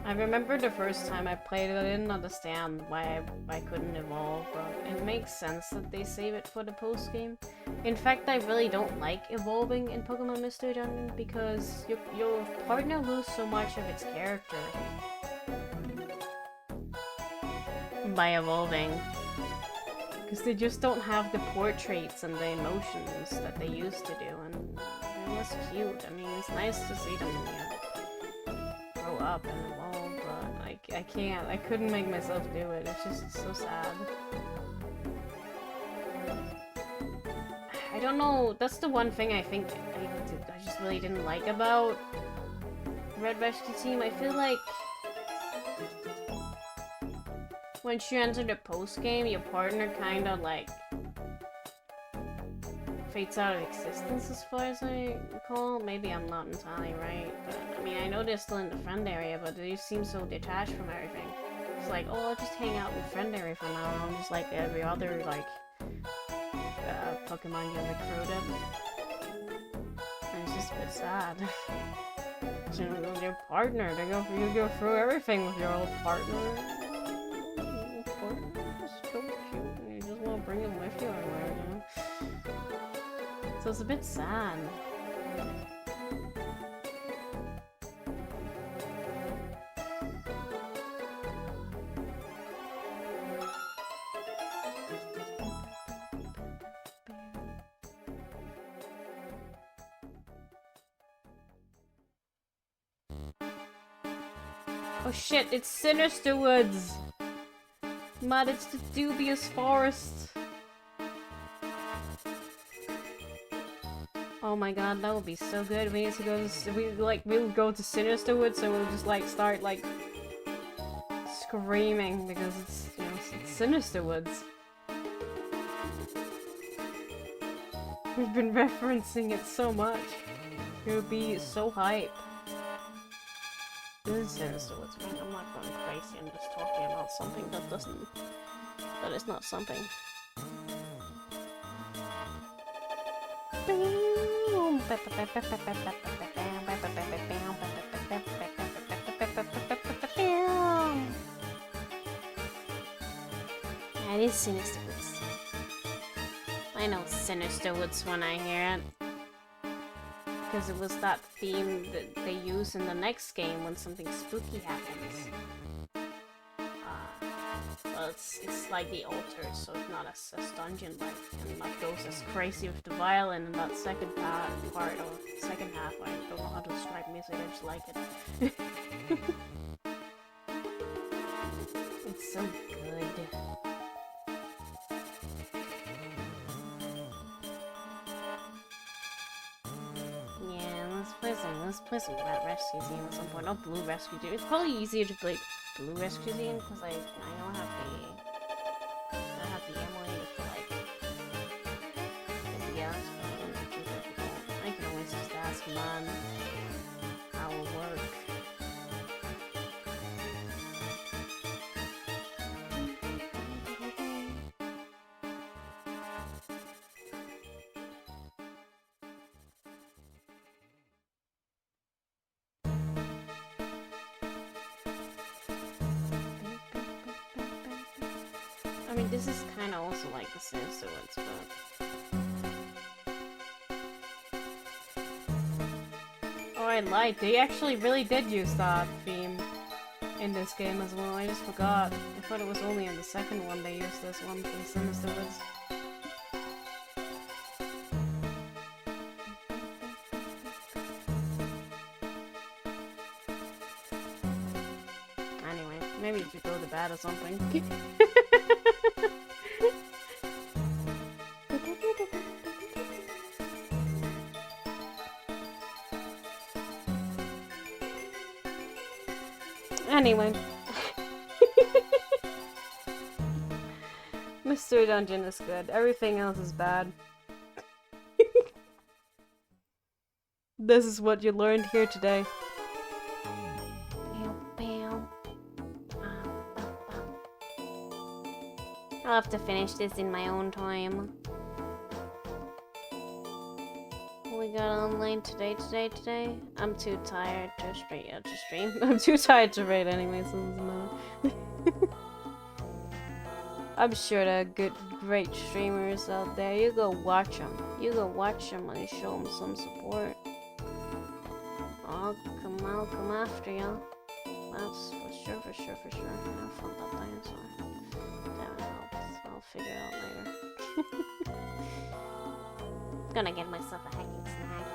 S1: I remember the first time I played it, I didn't understand why I couldn't evolve, but it makes sense that they save it for the post-game. In fact, I really don't like evolving in Pokemon Mystery Dungeon because your partner loses so much of its character by evolving. Because they just don't have the portraits and the emotions that they used to do, and it was cute. I mean, it's nice to see them, grow up and evolve, but I couldn't make myself do it. It's just so sad. I don't know, that's the one thing I think I just really didn't like about Red Rescue Team. I feel like once you enter the post-game, your partner kinda like fades out of existence as far as I recall. Maybe I'm not entirely right, but I mean, I know they're still in the friend area, but they just seem so detached from everything. It's like, oh, I'll just hang out in the friend area for now on, just like every other, like, Pokemon you recruited. And it's just a bit sad. You know, with your partner, you go through everything with your old partner. So cute, and you just want to bring him with you everywhere, you know? So it's a bit sad. Oh shit, it's Sinister Woods! Mad, it's the Dubious Forest! Oh my god, that would be so good. We need to go to, we'll go to Sinister Woods, so we'll just like start like screaming because it's, you know, it's Sinister Woods. We've been referencing it so much. It would be so hype. This is Sinister Woods, man. I'm not going crazy, I'm just talking about something that is not something. That is Sinister Woods. I know Sinister Woods when I hear it. Because it was that theme that they use in the next game when something spooky happens. Well, it's like the altar, so it's not as dungeon-like, and that goes as crazy with the violin in that second part, or second half. I don't know how to describe music, I just like it. It's so good. Yeah, let's play some Red Rescue Team at some point. Not Blue Rescue Team. It's probably easier to play blueberry cuisine because I don't have the emulator for like the else, but I don't think I can always just ask Mom how it will work. I mean, this is kind of also like the Sinister Woods, but... Oh, I lied. They actually really did use that theme in this game as well. I just forgot. I thought it was only in the second one they used this one for the Sinister Woods. Anyway, maybe you should go to bed or something. Anyway. Mystery Dungeon is good. Everything else is bad. This is what you learned here today. I'll have to finish this in my own time. We got online today. I'm too tired to stream. I'm too tired to raid anyway, so it doesn't matter. I'm sure there are great streamers out there. You go watch them. And show them some support. I'll come after you. That's for sure. Have fun that dinosaur. I'll figure it out later. Gonna get myself a hacking snack.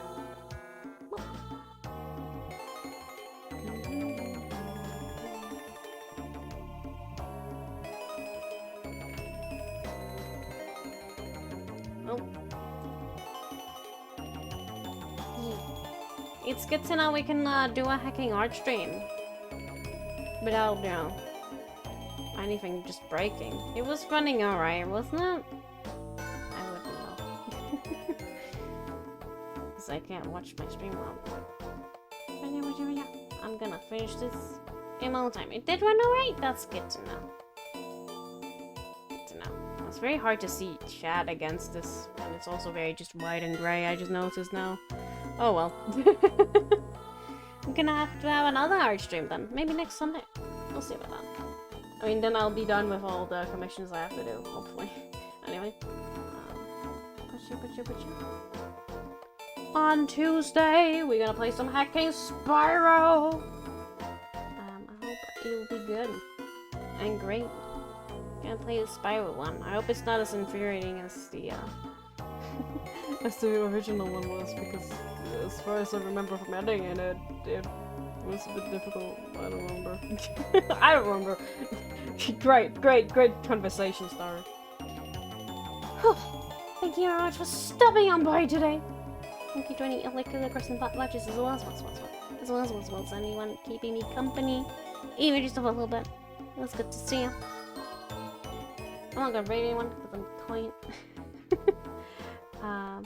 S1: Oh. It's good to know we can do a hacking art stream without, you know, anything just breaking. It was running alright, wasn't it? I wouldn't know. Because I can't watch my stream well. I'm gonna finish this in my own time. It did run alright? That's good to know. Good to know. It's very hard to see chat against this, and it's also very just white and grey, I just noticed now. Oh well. I'm gonna have to have another art stream then. Maybe next Sunday. We'll see about that. I mean, then I'll be done with all the commissions I have to do, hopefully. Anyway. On Tuesday, we're gonna play some Hacking Spyro! I hope it will be good. And great. Gonna play the Spyro one. I hope it's not as infuriating as the, as the original one was, because as far as I remember from editing it, it was a bit difficult. I don't remember. I don't remember. Great conversation starter. Thank you very much for stopping on by today. Thank you to any irregular person that watches as well as anyone keeping me company, even just a little bit. It was good to see you. I'm not gonna rate anyone because I'm tight. Yeah.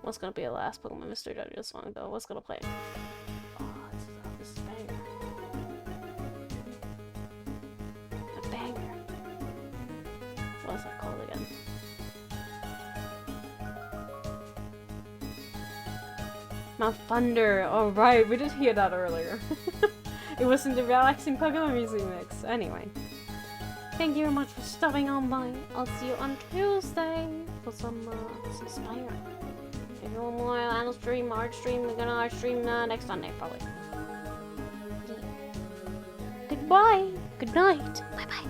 S1: What's gonna be the last Pokemon Mystery Dungeon song though? What's gonna play? Oh, this is a banger. A banger. What's that called again? Mount Thunder. Oh right, we did hear that earlier. It was in the relaxing Pokemon music mix. Anyway. Thank you very much for stopping on by. I'll see you on Tuesday for some Spyro. If you want more art stream, we're gonna art stream next Sunday probably. Yeah. Goodbye. Good night. Bye bye.